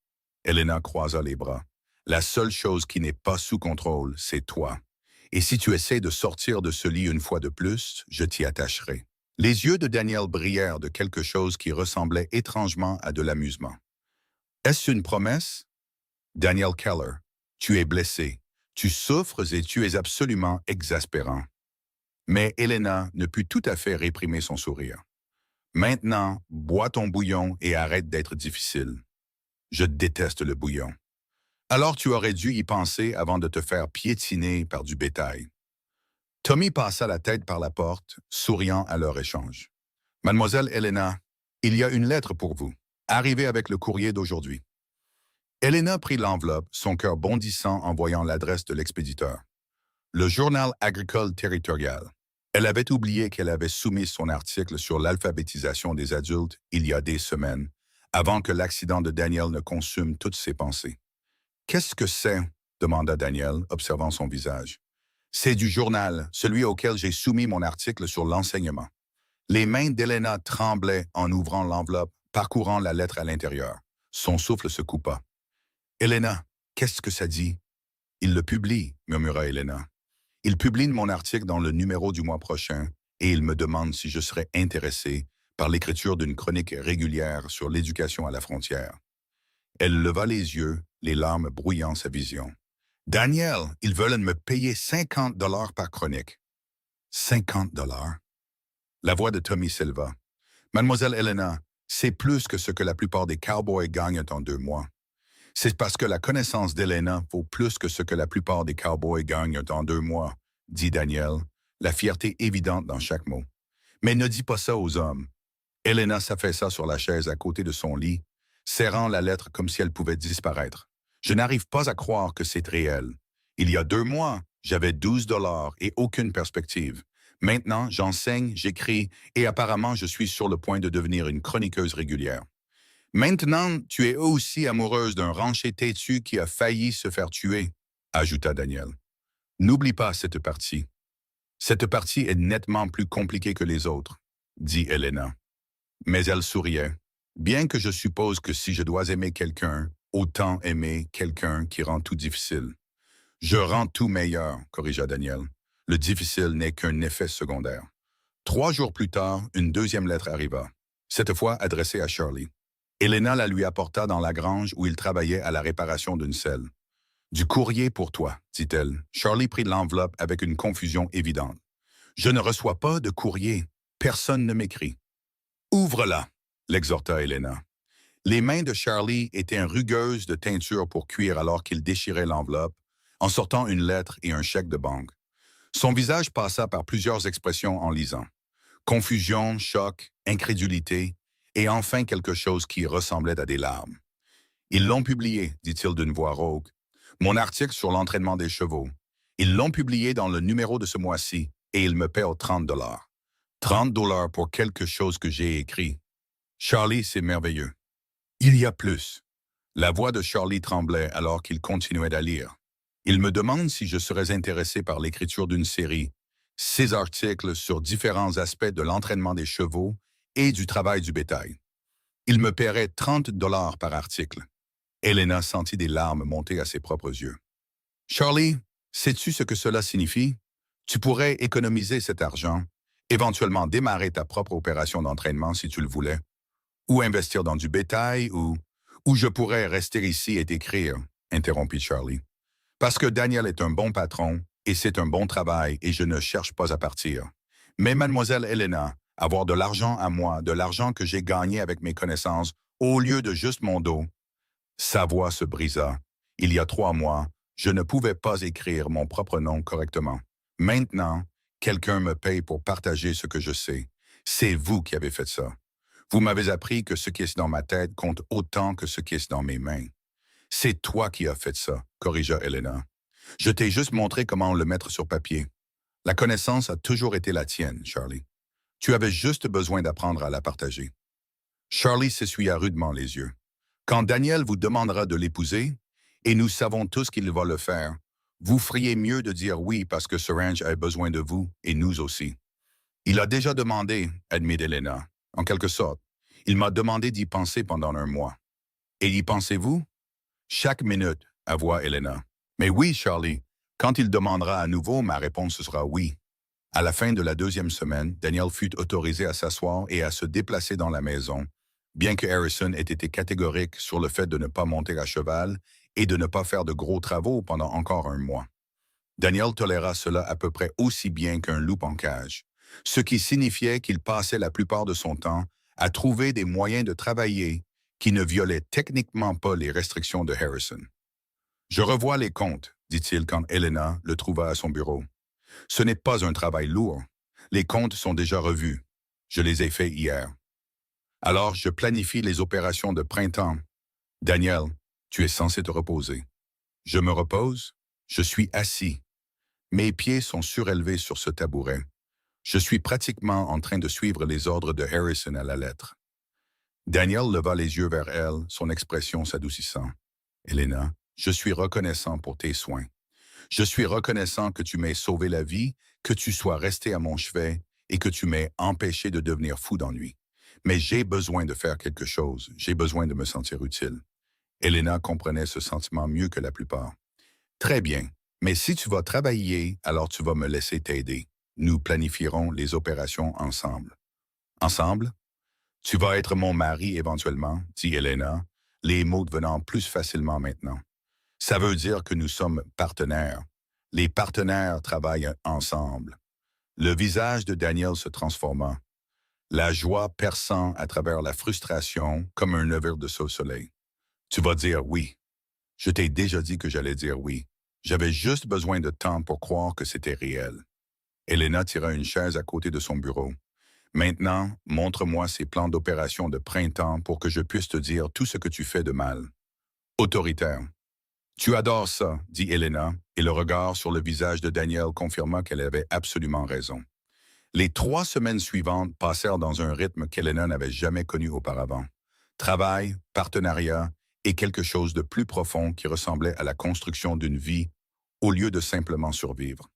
Elena croisa les bras. La seule chose qui n'est pas sous contrôle, c'est toi. Et si tu essaies de sortir de ce lit une fois de plus, je t'y attacherai. Les yeux de Daniel brillèrent de quelque chose qui ressemblait étrangement à de l'amusement. Est-ce une promesse? Daniel Keller, tu es blessé, tu souffres et tu es absolument exaspérant. Mais Elena ne put tout à fait réprimer son sourire. Maintenant, bois ton bouillon et arrête d'être difficile. Je déteste le bouillon. Alors tu aurais dû y penser avant de te faire piétiner par du bétail. Tommy passa la tête par la porte, souriant à leur échange. « Mademoiselle Elena, il y a une lettre pour vous. Arrivée avec le courrier d'aujourd'hui. » Elena prit l'enveloppe, son cœur bondissant en voyant l'adresse de l'expéditeur. Le Journal agricole territorial. Elle avait oublié qu'elle avait soumis son article sur l'alphabétisation des adultes il y a des semaines, avant que l'accident de Daniel ne consume toutes ses pensées. « Qu'est-ce que c'est? » demanda Daniel, observant son visage. « C'est du journal, celui auquel j'ai soumis mon article sur l'enseignement. » Les mains d'Elena tremblaient en ouvrant l'enveloppe, parcourant la lettre à l'intérieur. Son souffle se coupa. « Elena, qu'est-ce que ça dit? »« Il le publie, » murmura Elena. Il publie mon article dans le numéro du mois prochain et il me demande si je serais intéressé par l'écriture d'une chronique régulière sur l'éducation à la frontière. Elle leva les yeux, les larmes brouillant sa vision. Daniel, ils veulent me payer 50 dollars par chronique. 50 dollars? La voix de Tommy s'éleva. Mademoiselle Helena, c'est plus que ce que la plupart des cowboys gagnent en 2 mois. C'est parce que la connaissance d'Helena vaut plus que ce que la plupart des cowboys gagnent en 2 mois, dit Daniel, la fierté évidente dans chaque mot. Mais ne dis pas ça aux hommes. Helena s'affaissa sur la chaise à côté de son lit, serrant la lettre comme si elle pouvait disparaître. Je n'arrive pas à croire que c'est réel. Il y a 2 mois, j'avais 12 dollars et aucune perspective. Maintenant, j'enseigne, j'écris et apparemment je suis sur le point de devenir une chroniqueuse régulière. Maintenant, tu es aussi amoureuse d'un rancher têtu qui a failli se faire tuer, ajouta Daniel. N'oublie pas cette partie. Cette partie est nettement plus compliquée que les autres, dit Helena. Mais elle souriait. Bien que je suppose que si je dois aimer quelqu'un, autant aimer quelqu'un qui rend tout difficile. Je rends tout meilleur, corrigea Daniel. Le difficile n'est qu'un effet secondaire. 3 jours plus tard, une deuxième lettre arriva, cette fois adressée à Charlie. Helena la lui apporta dans la grange où il travaillait à la réparation d'une selle. « Du courrier pour toi, dit-elle. Charlie prit l'enveloppe avec une confusion évidente. « Je ne reçois pas de courrier. Personne ne m'écrit. »« Ouvre-la, » l'exhorta Helena. Les mains de Charlie étaient rugueuses de teinture pour cuire alors qu'il déchirait l'enveloppe, en sortant une lettre et un chèque de banque. Son visage passa par plusieurs expressions en lisant. Confusion, choc, incrédulité, et enfin quelque chose qui ressemblait à des larmes. « Ils l'ont publié, dit-il d'une voix rauque. Mon article sur l'entraînement des chevaux. Ils l'ont publié dans le numéro de ce mois-ci, et ils me paient 30 dollars. 30 dollars pour quelque chose que j'ai écrit. Charlie, c'est merveilleux. Il y a plus. » La voix de Charlie tremblait alors qu'il continuait à lire. Il me demande si je serais intéressé par l'écriture d'une série, 6 articles sur différents aspects de l'entraînement des chevaux et du travail du bétail. Il me paierait 30 dollars par article. Helena sentit des larmes monter à ses propres yeux. « Charlie, sais-tu ce que cela signifie? Tu pourrais économiser cet argent, éventuellement démarrer ta propre opération d'entraînement si tu le voulais, ou investir dans du bétail, ou je pourrais rester ici et t'écrire, » interrompit Charlie. « Parce que Daniel est un bon patron, et c'est un bon travail, et je ne cherche pas à partir. Mais mademoiselle Helena, avoir de l'argent à moi, de l'argent que j'ai gagné avec mes connaissances, au lieu de juste mon dos. » Sa voix se brisa. Il y a 3 mois, je ne pouvais pas écrire mon propre nom correctement. Maintenant, quelqu'un me paye pour partager ce que je sais. C'est vous qui avez fait ça. Vous m'avez appris que ce qui est dans ma tête compte autant que ce qui est dans mes mains. C'est toi qui as fait ça, corrigea Helena. Je t'ai juste montré comment le mettre sur papier. La connaissance a toujours été la tienne, Charlie. Tu avais juste besoin d'apprendre à la partager. Charlie s'essuya rudement les yeux. Quand Daniel vous demandera de l'épouser, et nous savons tous qu'il va le faire, vous feriez mieux de dire oui parce que ce ranch a besoin de vous, et nous aussi. Il a déjà demandé, admit Helena, en quelque sorte. Il m'a demandé d'y penser pendant 1 mois. Et y pensez-vous? Chaque minute, avoua Helena. Mais oui, Charlie, quand il demandera à nouveau, ma réponse sera oui. À la fin de la 2e semaine, Daniel fut autorisé à s'asseoir et à se déplacer dans la maison, bien que Harrison ait été catégorique sur le fait de ne pas monter à cheval et de ne pas faire de gros travaux pendant encore 1 mois. Daniel toléra cela à peu près aussi bien qu'un loup en cage, ce qui signifiait qu'il passait la plupart de son temps à trouver des moyens de travailler qui ne violaient techniquement pas les restrictions de Harrison. « Je revois les comptes, » dit-il quand Helena le trouva à son bureau. « Ce n'est pas un travail lourd. Les comptes sont déjà revus. Je les ai faits hier. Alors, je planifie les opérations de printemps. Daniel, tu es censé te reposer. » Je me repose. Je suis assis. Mes pieds sont surélevés sur ce tabouret. Je suis pratiquement en train de suivre les ordres de Harrison à la lettre. Daniel leva les yeux vers elle, son expression s'adoucissant. « Helena, je suis reconnaissant pour tes soins. Je suis reconnaissant que tu m'aies sauvé la vie, que tu sois resté à mon chevet et que tu m'aies empêché de devenir fou d'ennui. Mais j'ai besoin de faire quelque chose. J'ai besoin de me sentir utile. » Helena comprenait ce sentiment mieux que la plupart. « Très bien. Mais si tu vas travailler, alors tu vas me laisser t'aider. Nous planifierons les opérations ensemble. Ensemble? Tu vas être mon mari éventuellement, dit Elena, les mots devenant plus facilement maintenant. Ça veut dire que nous sommes partenaires. Les partenaires travaillent ensemble. Le visage de Daniel se transforma, la joie perçant à travers la frustration comme un lever de soleil. Tu vas dire oui. Je t'ai déjà dit que j'allais dire oui. J'avais juste besoin de temps pour croire que c'était réel. Elena tira une chaise à côté de son bureau. Maintenant, montre-moi ces plans d'opération de printemps pour que je puisse te dire tout ce que tu fais de mal. Autoritaire. Tu adores ça, dit Elena, et le regard sur le visage de Daniel confirma qu'elle avait absolument raison. Les 3 semaines suivantes passèrent dans un rythme qu'Elena n'avait jamais connu auparavant. Travail, partenariat et quelque chose de plus profond qui ressemblait à la construction d'une vie au lieu de simplement survivre.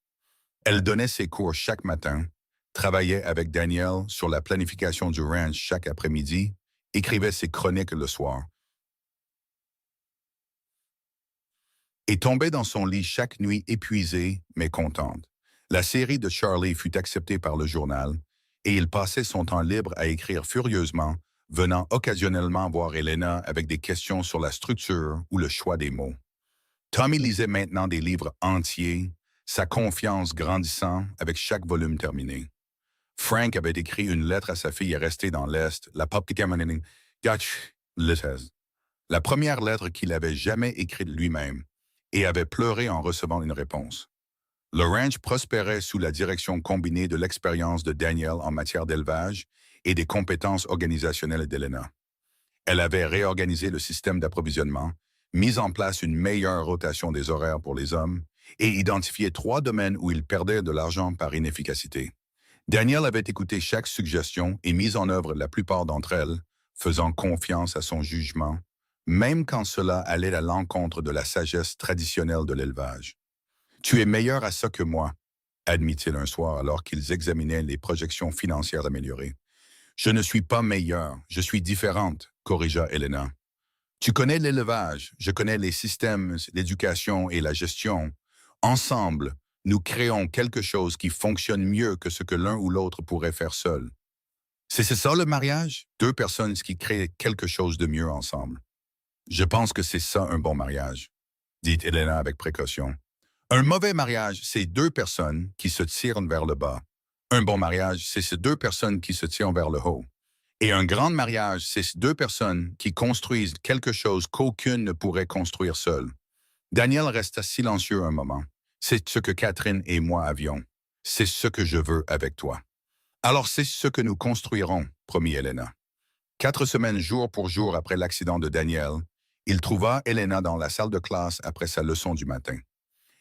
Elle donnait ses cours chaque matin, travaillait avec Daniel sur la planification du ranch chaque après-midi, écrivait ses chroniques le soir, et tombait dans son lit chaque nuit épuisée mais contente. La série de Charlie fut acceptée par le journal, et il passait son temps libre à écrire furieusement, venant occasionnellement voir Elena avec des questions sur la structure ou le choix des mots. Tommy lisait maintenant des livres entiers, sa confiance grandissant avec chaque volume terminé. Frank avait écrit une lettre à sa fille restée dans l'Est, la première lettre qu'il avait jamais écrite lui-même, et avait pleuré en recevant une réponse. Le ranch prospérait sous la direction combinée de l'expérience de Daniel en matière d'élevage et des compétences organisationnelles d'Elena. Elle avait réorganisé le système d'approvisionnement, mis en place une meilleure rotation des horaires pour les hommes et identifié 3 domaines où ils perdaient de l'argent par inefficacité. Daniel avait écouté chaque suggestion et mis en œuvre la plupart d'entre elles, faisant confiance à son jugement, même quand cela allait à l'encontre de la sagesse traditionnelle de l'élevage. « Tu es meilleur à ça que moi », admit-il un soir alors qu'ils examinaient les projections financières améliorées. « Je ne suis pas meilleure, je suis différente », corrigea Elena. « Tu connais l'élevage, je connais les systèmes, l'éducation et la gestion. Ensemble, nous créons quelque chose qui fonctionne mieux que ce que l'un ou l'autre pourrait faire seul. » C'est ça le mariage? 2 personnes qui créent quelque chose de mieux ensemble. Je pense que c'est ça un bon mariage, dit Elena avec précaution. Un mauvais mariage, c'est 2 personnes qui se tirent vers le bas. Un bon mariage, c'est ces 2 personnes qui se tirent vers le haut. Et un grand mariage, c'est ces 2 personnes qui construisent quelque chose qu'aucune ne pourrait construire seule. Daniel resta silencieux un moment. C'est ce que Catherine et moi avions. C'est ce que je veux avec toi. Alors c'est ce que nous construirons, promit Elena. 4 semaines jour pour jour après l'accident de Daniel, il trouva Elena dans la salle de classe après sa leçon du matin.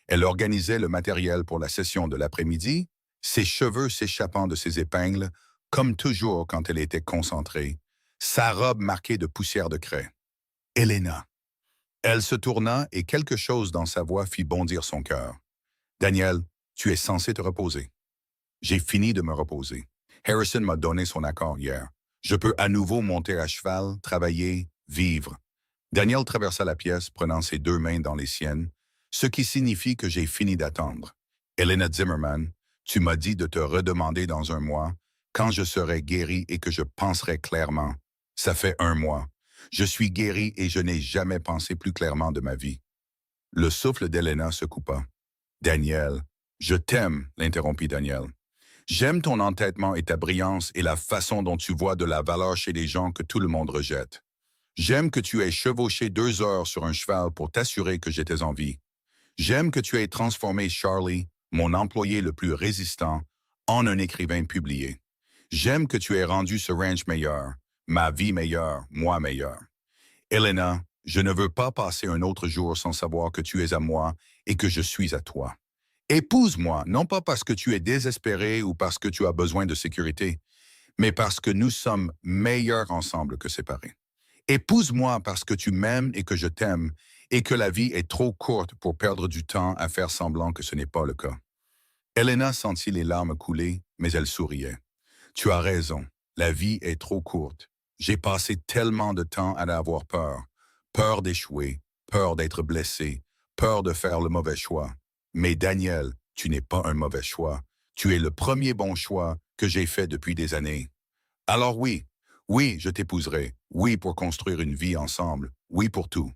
Elle organisait le matériel pour la session de l'après-midi, ses cheveux s'échappant de ses épingles, comme toujours quand elle était concentrée, sa robe marquée de poussière de craie. « Elena !» Elle se tourna et quelque chose dans sa voix fit bondir son cœur. « Daniel, tu es censé te reposer. » J'ai fini de me reposer. Harrison m'a donné son accord hier. Je peux à nouveau monter à cheval, travailler, vivre. Daniel traversa la pièce, prenant ses 2 mains dans les siennes, ce qui signifie que j'ai fini d'attendre. Elena Zimmerman, tu m'as dit de te redemander dans 1 mois, quand je serai guéri et que je penserai clairement. Ça fait 1 mois. Je suis guéri et je n'ai jamais pensé plus clairement de ma vie. Le souffle d'Elena se coupa. Daniel, je t'aime, l'interrompit Daniel. J'aime ton entêtement et ta brillance et la façon dont tu vois de la valeur chez les gens que tout le monde rejette. J'aime que tu aies chevauché 2 heures sur un cheval pour t'assurer que j'étais en vie. J'aime que tu aies transformé Charlie, mon employé le plus résistant, en un écrivain publié. J'aime que tu aies rendu ce ranch meilleur, ma vie meilleure, moi meilleur. Elena, je ne veux pas passer un autre jour sans savoir que tu es à moi et que je suis à toi. Épouse-moi, non pas parce que tu es désespéré ou parce que tu as besoin de sécurité, mais parce que nous sommes meilleurs ensemble que séparés. Épouse-moi parce que tu m'aimes et que je t'aime, et que la vie est trop courte pour perdre du temps à faire semblant que ce n'est pas le cas. Elena sentit les larmes couler, mais elle souriait. Tu as raison, la vie est trop courte. J'ai passé tellement de temps à avoir peur. Peur d'échouer, peur d'être blessé, peur de faire le mauvais choix. Mais Daniel, tu n'es pas un mauvais choix. Tu es le premier bon choix que j'ai fait depuis des années. Alors oui, oui, je t'épouserai. Oui, pour construire une vie ensemble. Oui, pour tout.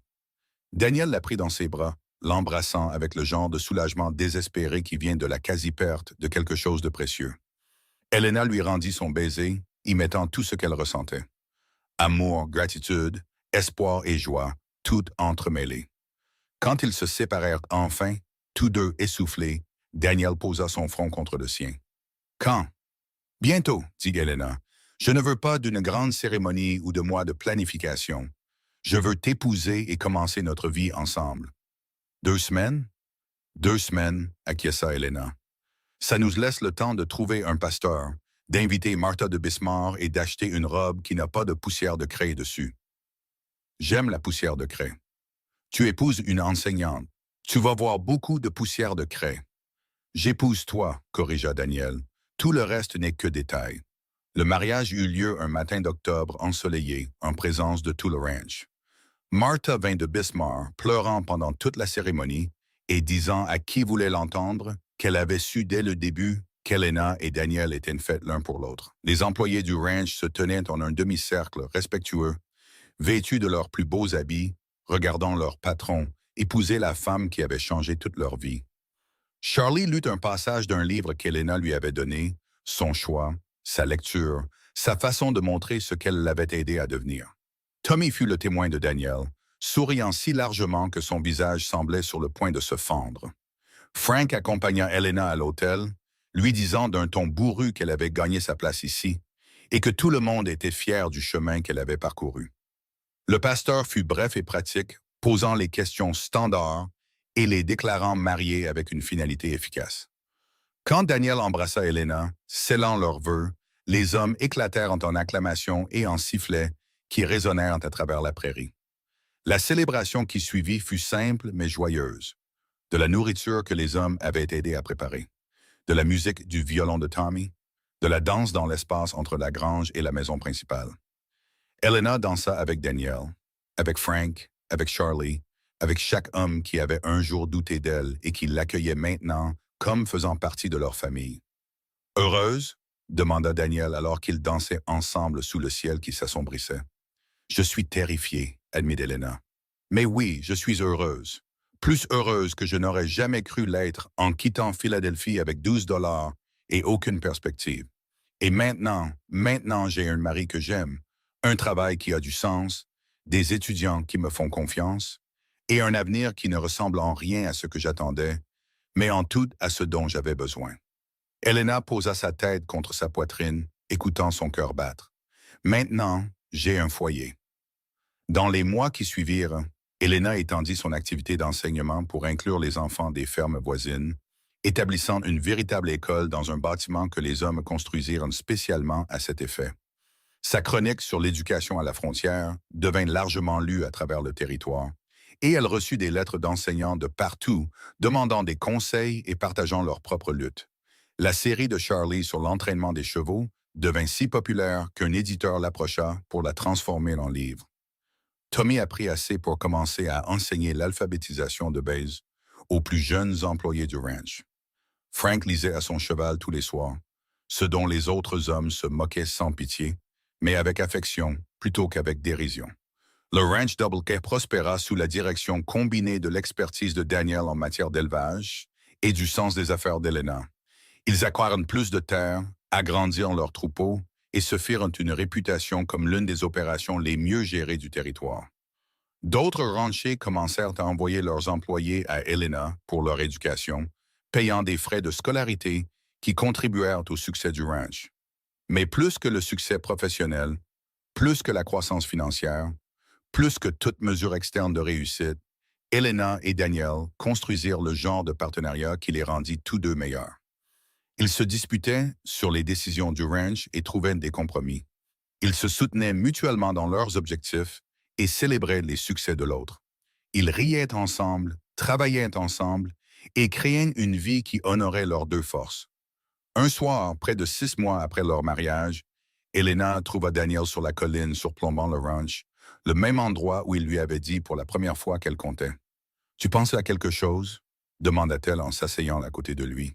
Daniel l'a pris dans ses bras, l'embrassant avec le genre de soulagement désespéré qui vient de la quasi-perte de quelque chose de précieux. Elena lui rendit son baiser, y mettant tout ce qu'elle ressentait. Amour, gratitude, espoir et joie, tout entremêlé. Quand ils se séparèrent enfin, tous deux essoufflés, Daniel posa son front contre le sien. Quand? Bientôt, dit Elena. Je ne veux pas d'une grande cérémonie ou de mois de planification. Je veux t'épouser et commencer notre vie ensemble. 2 semaines? 2 semaines, acquiesça Elena. Ça nous laisse le temps de trouver un pasteur, d'inviter Martha de Bismarck et d'acheter une robe qui n'a pas de poussière de craie dessus. J'aime la poussière de craie. Tu épouses une enseignante. Tu vas voir beaucoup de poussière de craie. J'épouse toi, corrigea Daniel. Tout le reste n'est que détail. Le mariage eut lieu un matin d'octobre ensoleillé, en présence de tout le ranch. Martha vint de Bismarck, pleurant pendant toute la cérémonie et disant à qui voulait l'entendre qu'elle avait su dès le début qu'Elena et Daniel étaient faits l'un pour l'autre. Les employés du ranch se tenaient en un demi-cercle respectueux, vêtus de leurs plus beaux habits, regardant leur patron épouser la femme qui avait changé toute leur vie. Charlie lut un passage d'un livre qu'Elena lui avait donné, son choix, sa lecture, sa façon de montrer ce qu'elle l'avait aidé à devenir. Tommy fut le témoin de Daniel, souriant si largement que son visage semblait sur le point de se fendre. Frank accompagna Elena à l'hôtel, lui disant d'un ton bourru qu'elle avait gagné sa place ici et que tout le monde était fier du chemin qu'elle avait parcouru. Le pasteur fut bref et pratique, posant les questions standards et les déclarant mariés avec une finalité efficace. Quand Daniel embrassa Elena, scellant leurs vœux, les hommes éclatèrent en acclamations et en sifflets qui résonnèrent à travers la prairie. La célébration qui suivit fut simple mais joyeuse. De la nourriture que les hommes avaient aidé à préparer, de la musique du violon de Tommy, de la danse dans l'espace entre la grange et la maison principale. Elena dansa avec Daniel, avec Frank, avec Charlie, avec chaque homme qui avait un jour douté d'elle et qui l'accueillait maintenant comme faisant partie de leur famille. « Heureuse ?» demanda Daniel alors qu'ils dansaient ensemble sous le ciel qui s'assombrissait. « Je suis terrifiée, admit Elena. Mais oui, je suis heureuse. Plus heureuse que je n'aurais jamais cru l'être en quittant Philadelphie avec 12 $ et aucune perspective. Et maintenant j'ai un mari que j'aime, un travail qui a du sens, des étudiants qui me font confiance, et un avenir qui ne ressemble en rien à ce que j'attendais, mais en tout à ce dont j'avais besoin. » Elena posa sa tête contre sa poitrine, écoutant son cœur battre. « Maintenant, j'ai un foyer. » Dans les mois qui suivirent, Elena étendit son activité d'enseignement pour inclure les enfants des fermes voisines, établissant une véritable école dans un bâtiment que les hommes construisirent spécialement à cet effet. Sa chronique sur l'éducation à la frontière devint largement lue à travers le territoire, et elle reçut des lettres d'enseignants de partout, demandant des conseils et partageant leurs propres luttes. La série de Charlie sur l'entraînement des chevaux devint si populaire qu'un éditeur l'approcha pour la transformer en livre. Tommy apprit assez pour commencer à enseigner l'alphabétisation de base aux plus jeunes employés du ranch. Frank lisait à son cheval tous les soirs, ce dont les autres hommes se moquaient sans pitié, mais avec affection plutôt qu'avec dérision. Le ranch Double K prospéra sous la direction combinée de l'expertise de Daniel en matière d'élevage et du sens des affaires d'Elena. Ils acquirent plus de terre, agrandirent leurs troupeaux et se firent une réputation comme l'une des opérations les mieux gérées du territoire. D'autres ranchers commencèrent à envoyer leurs employés à Elena pour leur éducation, payant des frais de scolarité qui contribuèrent au succès du ranch. Mais plus que le succès professionnel, plus que la croissance financière, plus que toute mesure externe de réussite, Elena et Daniel construisirent le genre de partenariat qui les rendit tous deux meilleurs. Ils se disputaient sur les décisions du ranch et trouvaient des compromis. Ils se soutenaient mutuellement dans leurs objectifs et célébraient les succès de l'autre. Ils riaient ensemble, travaillaient ensemble et créaient une vie qui honorait leurs deux forces. Un soir, près de 6 mois après leur mariage, Elena trouva Daniel sur la colline surplombant le ranch, le même endroit où il lui avait dit pour la première fois qu'elle comptait. « Tu penses à quelque chose? » demanda-t-elle en s'asseyant à côté de lui.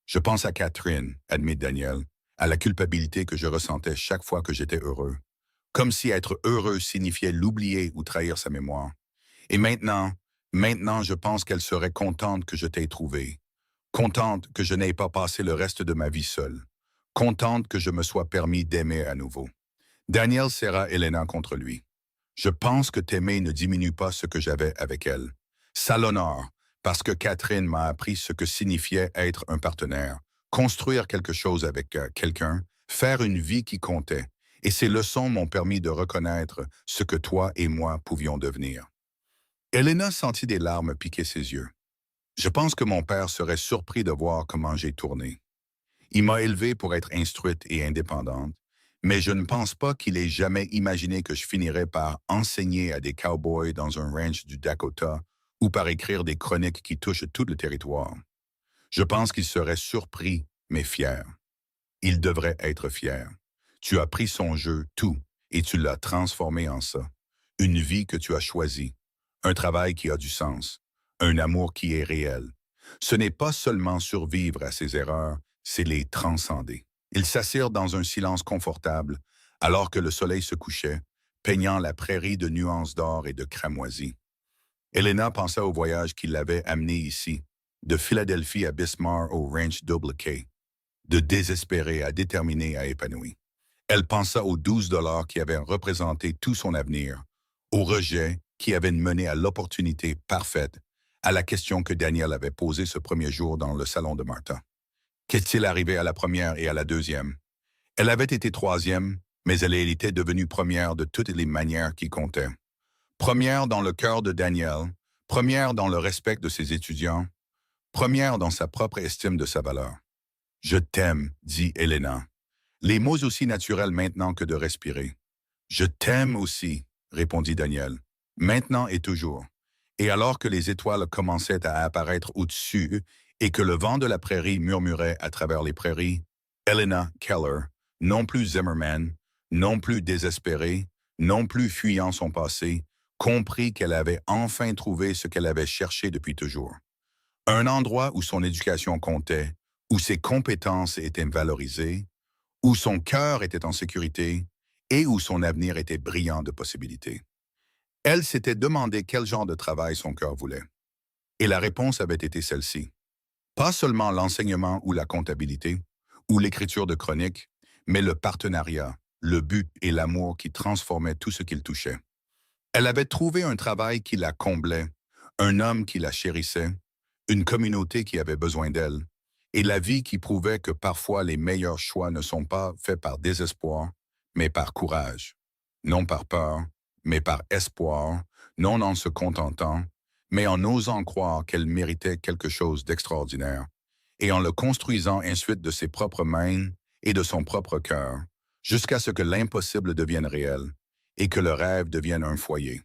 Je pense à Catherine, admit Daniel, à la culpabilité que je ressentais chaque fois que j'étais heureux. Comme si être heureux signifiait l'oublier ou trahir sa mémoire. Et maintenant, je pense qu'elle serait contente que je t'aie trouvé. Contente que je n'aie pas passé le reste de ma vie seule. Contente que je me sois permis d'aimer à nouveau. Daniel serra Elena contre lui. Je pense que t'aimer ne diminue pas ce que j'avais avec elle. Ça l'honore, parce que Catherine m'a appris ce que signifiait être un partenaire, construire quelque chose avec quelqu'un, faire une vie qui comptait. Et ces leçons m'ont permis de reconnaître ce que toi et moi pouvions devenir. Elena sentit des larmes piquer ses yeux. Je pense que mon père serait surpris de voir comment j'ai tourné. Il m'a élevée pour être instruite et indépendante, mais je ne pense pas qu'il ait jamais imaginé que je finirais par enseigner à des cowboys dans un ranch du Dakota ou par écrire des chroniques qui touchent tout le territoire. Je pense qu'il serait surpris, mais fier. Il devrait être fier. Tu as pris son jeu, tout, et tu l'as transformé en ça. Une vie que tu as choisie, un travail qui a du sens, un amour qui est réel. Ce n'est pas seulement survivre à ses erreurs, c'est les transcender. Ils s'assirent dans un silence confortable, alors que le soleil se couchait, peignant la prairie de nuances d'or et de cramoisie. Elena pensa au voyage qui l'avait amenée ici, de Philadelphie à Bismarck au ranch Double K, de désespéré à déterminé à épanoui. Elle pensa aux 12 dollars qui avaient représenté tout son avenir, au rejet qui avait mené à l'opportunité parfaite, à la question que Daniel avait posée ce premier jour dans le salon de Martha. Qu'est-il arrivé à la première et à la deuxième? Elle avait été troisième, mais elle était devenue première de toutes les manières qui comptaient. Première dans le cœur de Daniel, première dans le respect de ses étudiants, première dans sa propre estime de sa valeur. « Je t'aime », dit Elena. Les mots aussi naturels maintenant que de respirer. « Je t'aime aussi », répondit Daniel. Maintenant et toujours. Et alors que les étoiles commençaient à apparaître au-dessus et que le vent de la prairie murmurait à travers les prairies, Elena Keller, non plus Zimmerman, non plus désespérée, non plus fuyant son passé, comprit qu'elle avait enfin trouvé ce qu'elle avait cherché depuis toujours. Un endroit où son éducation comptait, où ses compétences étaient valorisées, où son cœur était en sécurité et où son avenir était brillant de possibilités. Elle s'était demandé quel genre de travail son cœur voulait. Et la réponse avait été celle-ci. Pas seulement l'enseignement ou la comptabilité, ou l'écriture de chroniques, mais le partenariat, le but et l'amour qui transformaient tout ce qu'il touchait. Elle avait trouvé un travail qui la comblait, un homme qui la chérissait, une communauté qui avait besoin d'elle, et la vie qui prouvait que parfois les meilleurs choix ne sont pas faits par désespoir, mais par courage, non par peur, mais par espoir, non en se contentant, mais en osant croire qu'elle méritait quelque chose d'extraordinaire, et en le construisant ensuite de ses propres mains et de son propre cœur, jusqu'à ce que l'impossible devienne réel et que le rêve devienne un foyer.